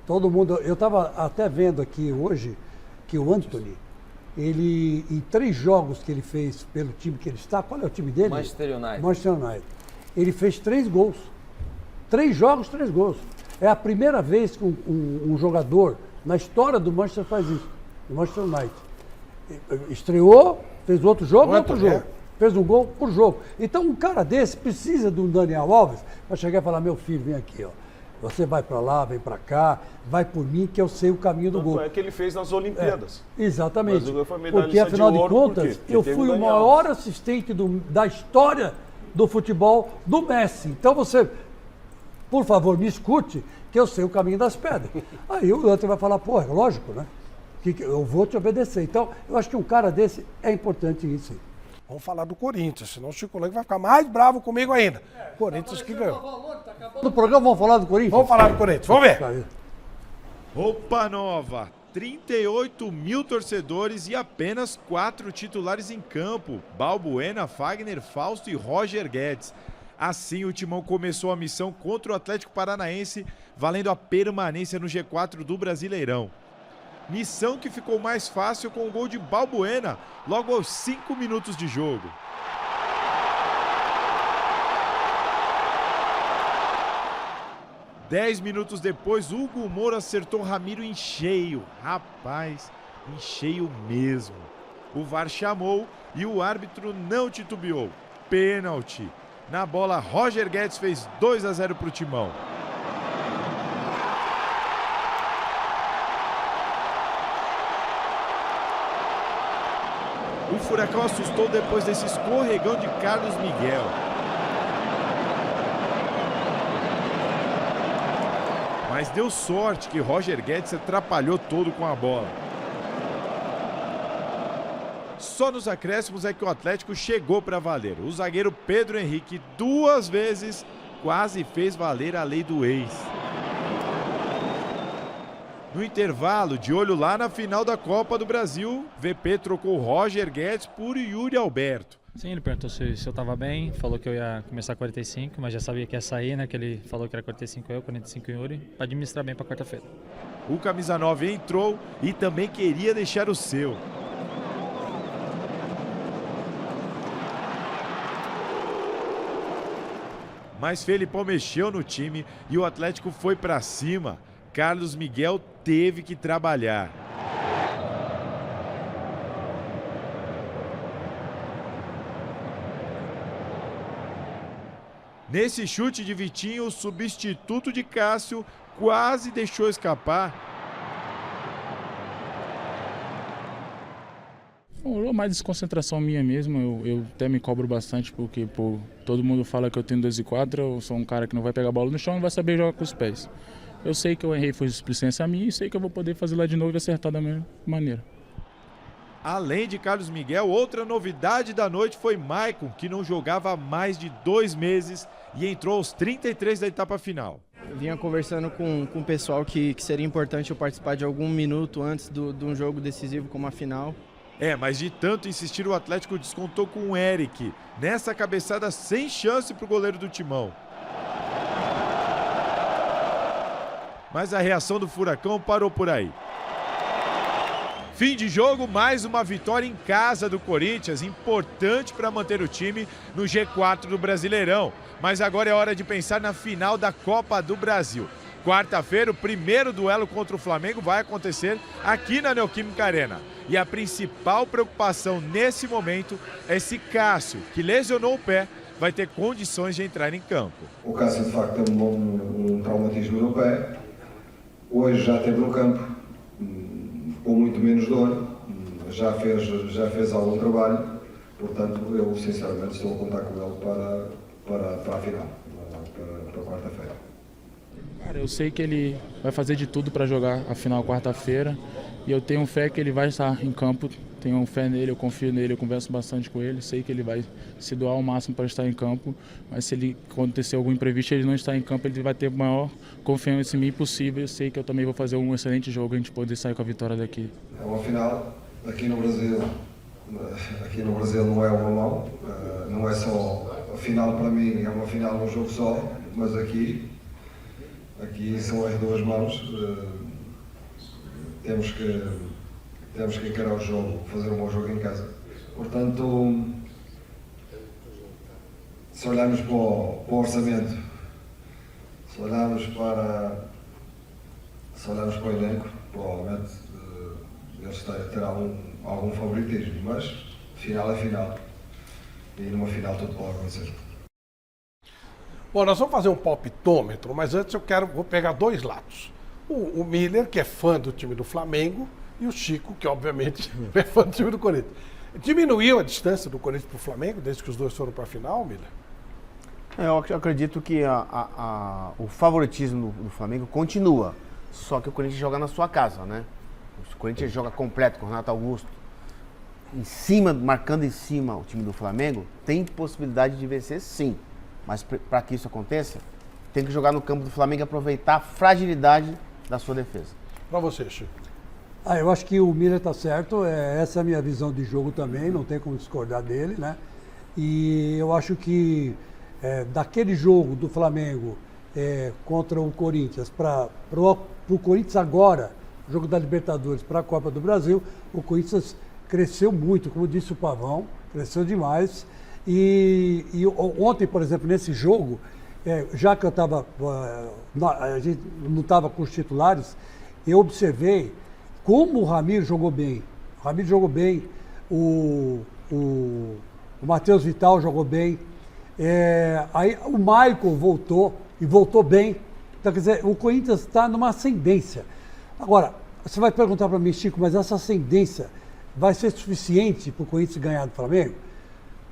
Todo mundo... Eu estava até vendo aqui hoje que o Antony, ele, em 3 jogos que ele fez pelo time que ele está, qual é o time dele? Manchester United. Manchester United. Ele fez 3 gols. 3 jogos, 3 gols. É a primeira vez que um jogador na história do Manchester faz isso, do Manchester United. Estreou, fez outro jogo. Fez um gol por jogo. Então um cara desse precisa de um Daniel Alves para chegar e falar, meu filho, vem aqui, ó. Você vai para lá, vem para cá, vai por mim que eu sei o caminho do gol. É que ele fez nas Olimpíadas. Exatamente. Foi porque afinal de contas, eu fui o maior assistente da história do futebol do Messi. Então você, por favor, me escute que eu sei o caminho das pedras. Aí o outro vai falar, pô, é lógico, né? Que eu vou te obedecer. Então, eu acho que um cara desse é importante isso. Vamos falar do Corinthians, senão o Chico Lang vai ficar mais bravo comigo ainda. Corinthians que ganhou. No programa vamos falar do Corinthians? Vamos falar do Corinthians, vamos ver. Roupa nova, 38 mil torcedores e apenas 4 titulares em campo. Balbuena, Fagner, Fausto e Roger Guedes. Assim, o Timão começou a missão contra o Atlético Paranaense, valendo a permanência no G4 do Brasileirão. Missão que ficou mais fácil com o gol de Balbuena, logo aos 5 minutos de jogo. Dez minutos depois, Hugo Moura acertou Ramiro em cheio. Rapaz, em cheio mesmo. O VAR chamou e o árbitro não titubeou. Pênalti. Na bola, Roger Guedes fez 2-0 para o Timão. O Furacão assustou depois desse escorregão de Carlos Miguel. Mas deu sorte que Roger Guedes se atrapalhou todo com a bola. Só nos acréscimos é que o Atlético chegou para valer. O zagueiro Pedro Henrique 2 vezes quase fez valer a lei do ex. No intervalo, de olho lá na final da Copa do Brasil, VP trocou Roger Guedes por Yuri Alberto. Sim, ele perguntou se eu estava bem, falou que eu ia começar 45, mas já sabia que ia sair, né? Que ele falou que era 45 eu, 45 Yuri, para administrar bem para quarta-feira. O camisa 9 entrou e também queria deixar o seu. Mas Felipão mexeu no time e o Atlético foi para cima. Carlos Miguel teve que trabalhar. Nesse chute de Vitinho, o substituto de Cássio quase deixou escapar. Mais desconcentração minha mesmo, eu até me cobro bastante porque todo mundo fala que eu tenho 2 e 4, eu sou um cara que não vai pegar a bola no chão e não vai saber jogar com os pés. Eu sei que eu errei, foi displicência minha e sei que eu vou poder fazer lá de novo e acertar da mesma maneira. Além de Carlos Miguel, outra novidade da noite foi Maicon, que não jogava há mais de 2 meses e entrou aos 33 da etapa final. Eu vinha conversando com o pessoal que seria importante eu participar de algum minuto antes de um jogo decisivo como a final. Mas de tanto insistir, o Atlético descontou com o Eric, nessa cabeçada sem chance para o goleiro do Timão. Mas a reação do Furacão parou por aí. Fim de jogo, mais uma vitória em casa do Corinthians, importante para manter o time no G4 do Brasileirão. Mas agora é hora de pensar na final da Copa do Brasil. Quarta-feira, o primeiro duelo contra o Flamengo vai acontecer aqui na Neoquímica Arena. E a principal preocupação nesse momento é se Cássio, que lesionou o pé, vai ter condições de entrar em campo. O Cássio, de facto, tem um traumatismo no pé. Hoje já esteve no campo, com muito menos dor, já fez algum trabalho, portanto, eu sinceramente estou a contar com ele para a final, para quarta-feira. Cara, eu sei que ele vai fazer de tudo para jogar a final quarta-feira e eu tenho fé que ele vai estar em campo, tenho fé nele, eu confio nele, eu converso bastante com ele, sei que ele vai se doar ao máximo para estar em campo, mas se ele acontecer algum imprevisto, ele não estar em campo, ele vai ter a maior confiança em mim possível, eu sei que eu também vou fazer um excelente jogo, a gente poder sair com a vitória daqui. É uma final, aqui no Brasil não é o normal, não é só a final para mim é uma final num jogo só, mas aqui são as duas mãos. Temos que encarar o jogo, fazer um bom jogo em casa. Portanto, se olharmos para o orçamento, se olharmos para o elenco, provavelmente eles terão algum favoritismo, mas final é final. E numa final tudo pode acontecer. Bom, nós vamos fazer um palpitômetro, mas antes vou pegar dois lados. O Miller, que é fã do time do Flamengo, e o Chico, que obviamente é fã do time do Corinthians. Diminuiu a distância do Corinthians para o Flamengo, desde que os dois foram para a final, Miller? Eu acredito que o favoritismo do Flamengo continua, só que o Corinthians joga na sua casa, né? O Corinthians joga completo com o Renato Augusto, marcando em cima o time do Flamengo, tem possibilidade de vencer sim, mas para que isso aconteça, tem que jogar no campo do Flamengo e aproveitar a fragilidade da sua defesa. Para você, Chico. Eu acho que o Miller está certo, essa é a minha visão de jogo também, não tem como discordar dele, né? E eu acho que daquele jogo do Flamengo contra o Corinthians, para o Corinthians agora, jogo da Libertadores para a Copa do Brasil, o Corinthians cresceu muito, como disse o Pavão, cresceu demais. E ontem, por exemplo, nesse jogo, já que a gente não estava com os titulares, eu observei como o Ramiro jogou bem. O Ramiro jogou bem, o Matheus Vital jogou bem, aí o Maicon voltou, e voltou bem. Então, quer dizer, o Corinthians está numa ascendência. Agora, você vai perguntar para mim, Chico, mas essa ascendência vai ser suficiente para o Corinthians ganhar do Flamengo?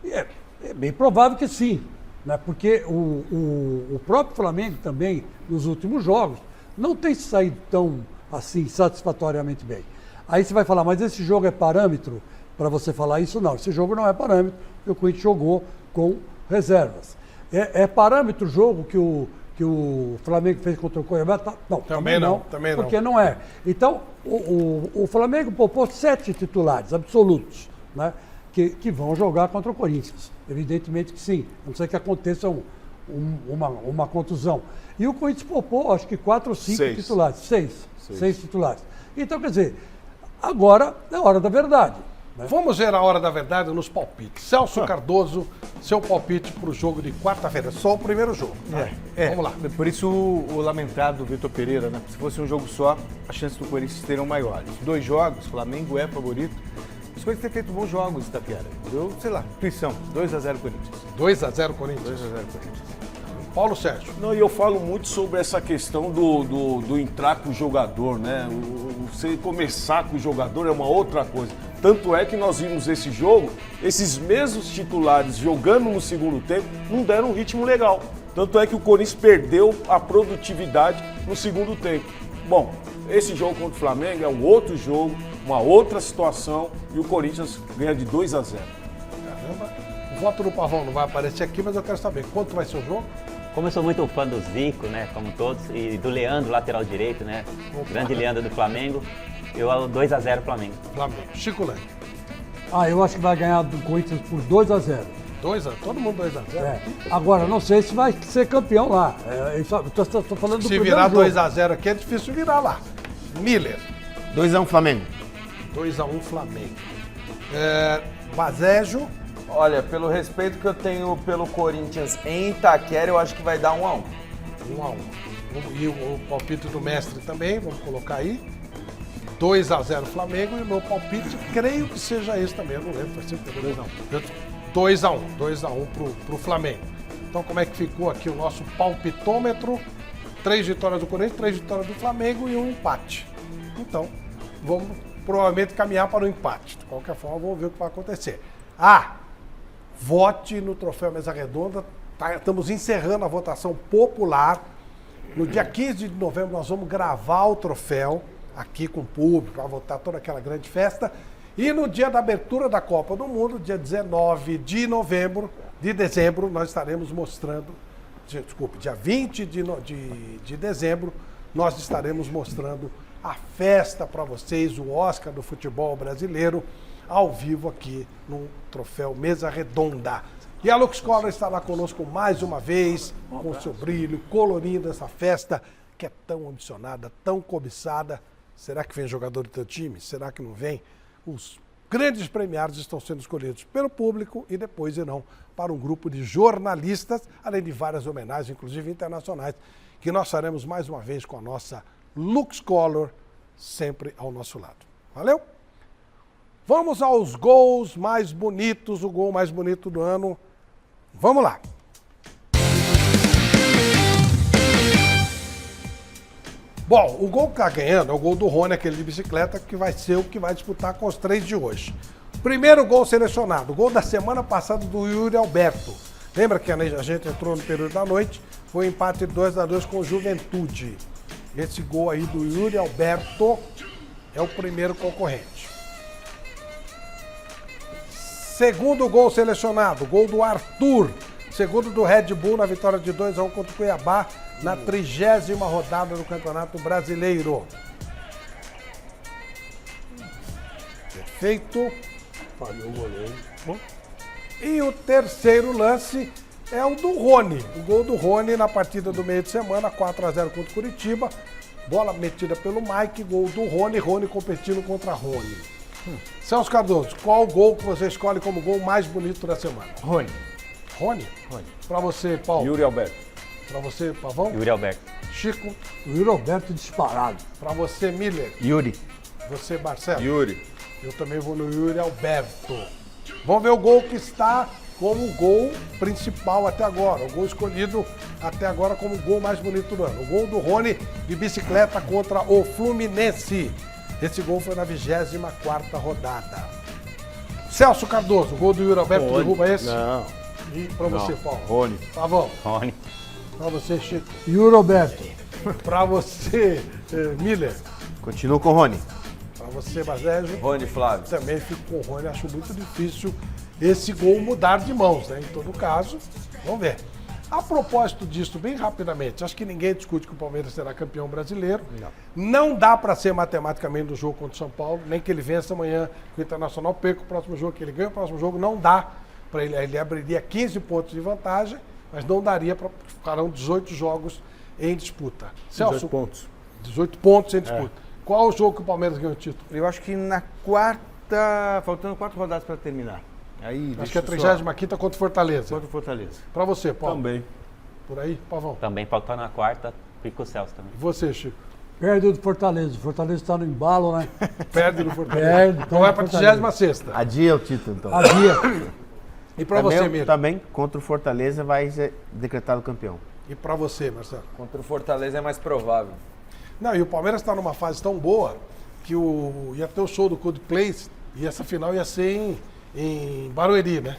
É bem provável que sim, né? Porque o próprio Flamengo também, nos últimos jogos, não tem saído tão assim satisfatoriamente bem. Aí você vai falar, mas esse jogo é parâmetro para você falar isso? Não, esse jogo não é parâmetro, porque o Corinthians jogou com reservas. É parâmetro o jogo que o Flamengo fez contra o Cuiabá? Não, também não, porque não é. Então, o Flamengo poupou 7 titulares absolutos, né, que vão jogar contra o Corinthians. Evidentemente que sim, a não ser que aconteça uma contusão. E o Corinthians poupou, acho que 4 ou 5 titulares. 6 titulares. Então, quer dizer, agora é a hora da verdade. Né? Vamos ver a hora da verdade nos palpites. Celso Cardoso, seu palpite para o jogo de quarta-feira. Só o primeiro jogo. Tá? Vamos lá. Por isso o lamentado Vitor Pereira, né? Se fosse um jogo só, as chances do Corinthians seriam maiores. 2 jogos, Flamengo é favorito. Os Corinthians têm feito bons jogos, Itapiara. Eu, sei lá, intuição, 2-0 Corinthians. 2-0 Corinthians. 2-0 Corinthians. Paulo Sérgio. Não, e eu falo muito sobre essa questão do entrar com o jogador, né? Você começar com o jogador é uma outra coisa. Tanto é que nós vimos esse jogo, esses mesmos titulares jogando no segundo tempo não deram um ritmo legal. Tanto é que o Corinthians perdeu a produtividade no segundo tempo. Bom, esse jogo contra o Flamengo é um outro jogo, uma outra situação e o Corinthians ganha de 2-0. Caramba, o voto do Pavão não vai aparecer aqui, mas eu quero saber quanto vai ser o jogo? Como eu sou muito fã do Zico, né, como todos, e do Leandro, lateral direito, né, grande Leandro do Flamengo, eu 2-0 Flamengo. Flamengo. Chico Lane. Eu acho que vai ganhar do Corinthians por 2-0. 2-0? Todo mundo 2-0? Agora, não sei se vai ser campeão lá. Estou falando do primeiro jogo. Se virar 2-0 aqui, é difícil virar lá. Miller. 2-1 Flamengo. 2-1 Flamengo. Bazejo. Olha, pelo respeito que eu tenho pelo Corinthians em Itaquera, eu acho que vai dar 1-1. 1-1. E o palpite do mestre também, vamos colocar aí. 2-0 Flamengo e o meu palpite, creio que seja esse também, eu não lembro, faz sempre 2-1. 2-1 pro Flamengo. Então como é que ficou aqui o nosso palpitômetro? 3 vitórias do Corinthians, 3 vitórias do Flamengo e um empate. Então, vamos provavelmente caminhar para o empate. De qualquer forma, vamos ver o que vai acontecer. Vote no Troféu Mesa Redonda. Estamos encerrando a votação popular. No dia 15 de novembro nós vamos gravar o troféu aqui com o público, para votar toda aquela grande festa. E no dia da abertura da Copa do Mundo, dia 19 de dezembro, nós estaremos mostrando, dia 20 de dezembro, nós estaremos mostrando a festa para vocês, o Oscar do futebol brasileiro, ao vivo aqui no Troféu Mesa Redonda. E a Lux Color estará conosco mais uma vez, com seu brilho, colorindo essa festa que é tão ambicionada, tão cobiçada. Será que vem jogador do teu time? Será que não vem? Os grandes premiados estão sendo escolhidos pelo público e depois irão para um grupo de jornalistas, além de várias homenagens, inclusive internacionais, que nós faremos mais uma vez com a nossa Lux Color, sempre ao nosso lado. Valeu? Vamos aos gols mais bonitos, o gol mais bonito do ano. Vamos lá. Bom, o gol que está ganhando é o gol do Rony, aquele de bicicleta, que vai ser o que vai disputar com os 3 de hoje. Primeiro gol selecionado, o gol da semana passada do Yuri Alberto. Lembra que a gente entrou no período da noite? Foi um empate 2-2 com o Juventude. Esse gol aí do Yuri Alberto é o primeiro concorrente. Segundo gol selecionado, gol do Arthur. Segundo do Red Bull na vitória de 2-1 contra o Cuiabá na 30ª rodada do Campeonato Brasileiro. Perfeito. Falhou o goleiro. E o terceiro lance é o do Rony. O gol do Rony na partida do meio de semana, 4-0 contra o Curitiba. Bola metida pelo Mike, gol do Rony. Rony competindo contra Rony. Celso Cardoso, qual o gol que você escolhe como gol mais bonito da semana? Rony. Rony? Rony. Pra você, Paulo? Yuri Alberto. Pra você, Pavão? Yuri Alberto. Chico? Yuri Alberto disparado. Pra você, Miller? Yuri. Você, Marcelo? Yuri. Eu também vou no Yuri Alberto. Vamos ver o gol que está como o gol principal até agora. O gol escolhido até agora como o gol mais bonito do ano. O gol do Rony de bicicleta contra o Fluminense. Esse gol foi na 24ª rodada. Celso Cardoso, o gol do Yuri Alberto derruba esse? Não. E pra você, Paulo? Rony. Pavão? Rony. Pra você, Chico? Yuri Alberto. Pra você, Miller? Continuo com o Rony. Pra você, Bazégio? Rony, Flávio. Também fico com o Rony, acho muito difícil esse gol mudar de mãos, né? Em todo caso, vamos ver. A propósito disso, bem rapidamente, acho que ninguém discute que o Palmeiras será campeão brasileiro. Não dá para ser matematicamente do jogo contra o São Paulo, nem que ele vença amanhã com o Internacional, perca o próximo jogo, que ele ganha o próximo jogo, não dá para ele. Ele abriria 15 pontos de vantagem, mas não daria para ficarão 18 jogos em disputa. 18 pontos. 18 pontos em disputa. Qual o jogo que o Palmeiras ganhou o título? Eu acho que na quarta, faltando 4 rodadas para terminar. Aí, acho que é a 35ª contra o Fortaleza. Contra o Fortaleza. Pra você, Paulo? Também. Por aí, Pavão? Também faltando na quarta, fica o Celso também. E você, Chico? Perde do Fortaleza. O Fortaleza está no embalo, né? Perde do Fortaleza. Perde. Então vai pra 36ª. Adia o título, então. Adia. E pra você, Miro? Também, contra o Fortaleza, vai ser decretado campeão. E pra você, Marcelo? Contra o Fortaleza é mais provável. Não, e o Palmeiras está numa fase tão boa que ia ter o show do Coldplay e essa final ia ser em Barueri, né?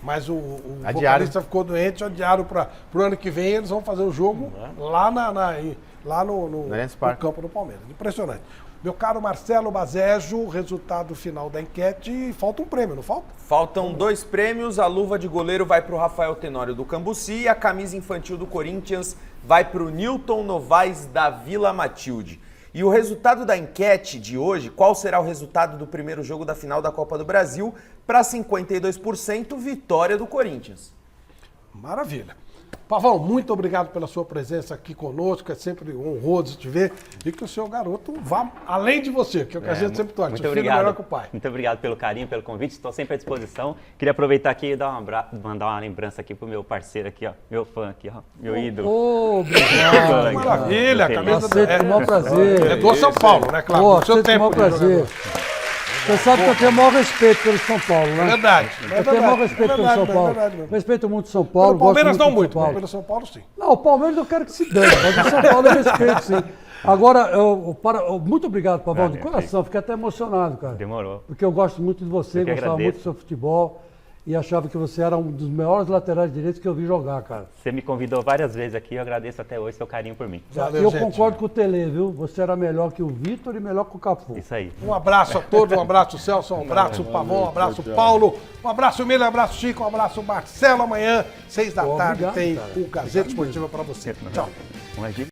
Mas o vocalista ficou doente, adiaram para o ano que vem, eles vão fazer o jogo lá no campo do Palmeiras. Impressionante. Meu caro Marcelo Bazégio, resultado final da enquete, falta um prêmio, não falta? Faltam 2 prêmios, a luva de goleiro vai para o Rafael Tenório do Cambuci e a camisa infantil do Corinthians vai para o Newton Novaes da Vila Matilde. E o resultado da enquete de hoje, qual será o resultado do primeiro jogo da final da Copa do Brasil? Para 52%, vitória do Corinthians. Maravilha. Pavão, muito obrigado pela sua presença aqui conosco, é sempre honroso te ver e que o seu garoto vá além de você, que é o que a gente sempre torce. Muito Seu filho obrigado. melhor que o pai. Muito obrigado pelo carinho, pelo convite, estou sempre à disposição. Queria aproveitar aqui e mandar uma lembrança aqui pro meu parceiro aqui, ó, meu fã aqui, ó, meu ídolo. Obrigado. Maravilha, a camisa com o maior prazer. É do São Paulo, né, claro? Pô, Do seu tempo com o maior de prazer. Você sabe que eu tenho o maior respeito pelo São Paulo, né? Verdade. Eu tenho o maior respeito pelo São Paulo. Respeito muito o São Paulo. Pelo Palmeiras gosto não muito, do São mas Paulo. pelo São Paulo sim. Não, o Palmeiras eu quero que se dane, mas o São Paulo eu respeito, sim. Agora, muito obrigado, Pavão, de coração. Fiquei até emocionado, cara. Demorou. Porque eu gosto muito de você, Eu que gostava agradeço. muito do seu futebol e achava que você era um dos melhores laterais direitos que eu vi jogar, cara. Você me convidou várias vezes aqui, eu agradeço até hoje seu carinho por mim. Eu concordo com o Tele, viu? Você era melhor que o Vitor e melhor que o Cafu. Isso aí. Um abraço a todos, um abraço Celso, um abraço Pavão, um abraço Paulo, um abraço Miller, um abraço Chico, um abraço Marcelo. Amanhã, 6 da tarde, obrigado, tem cara. o Gazeta Esportiva para você. Tchau. Imagina.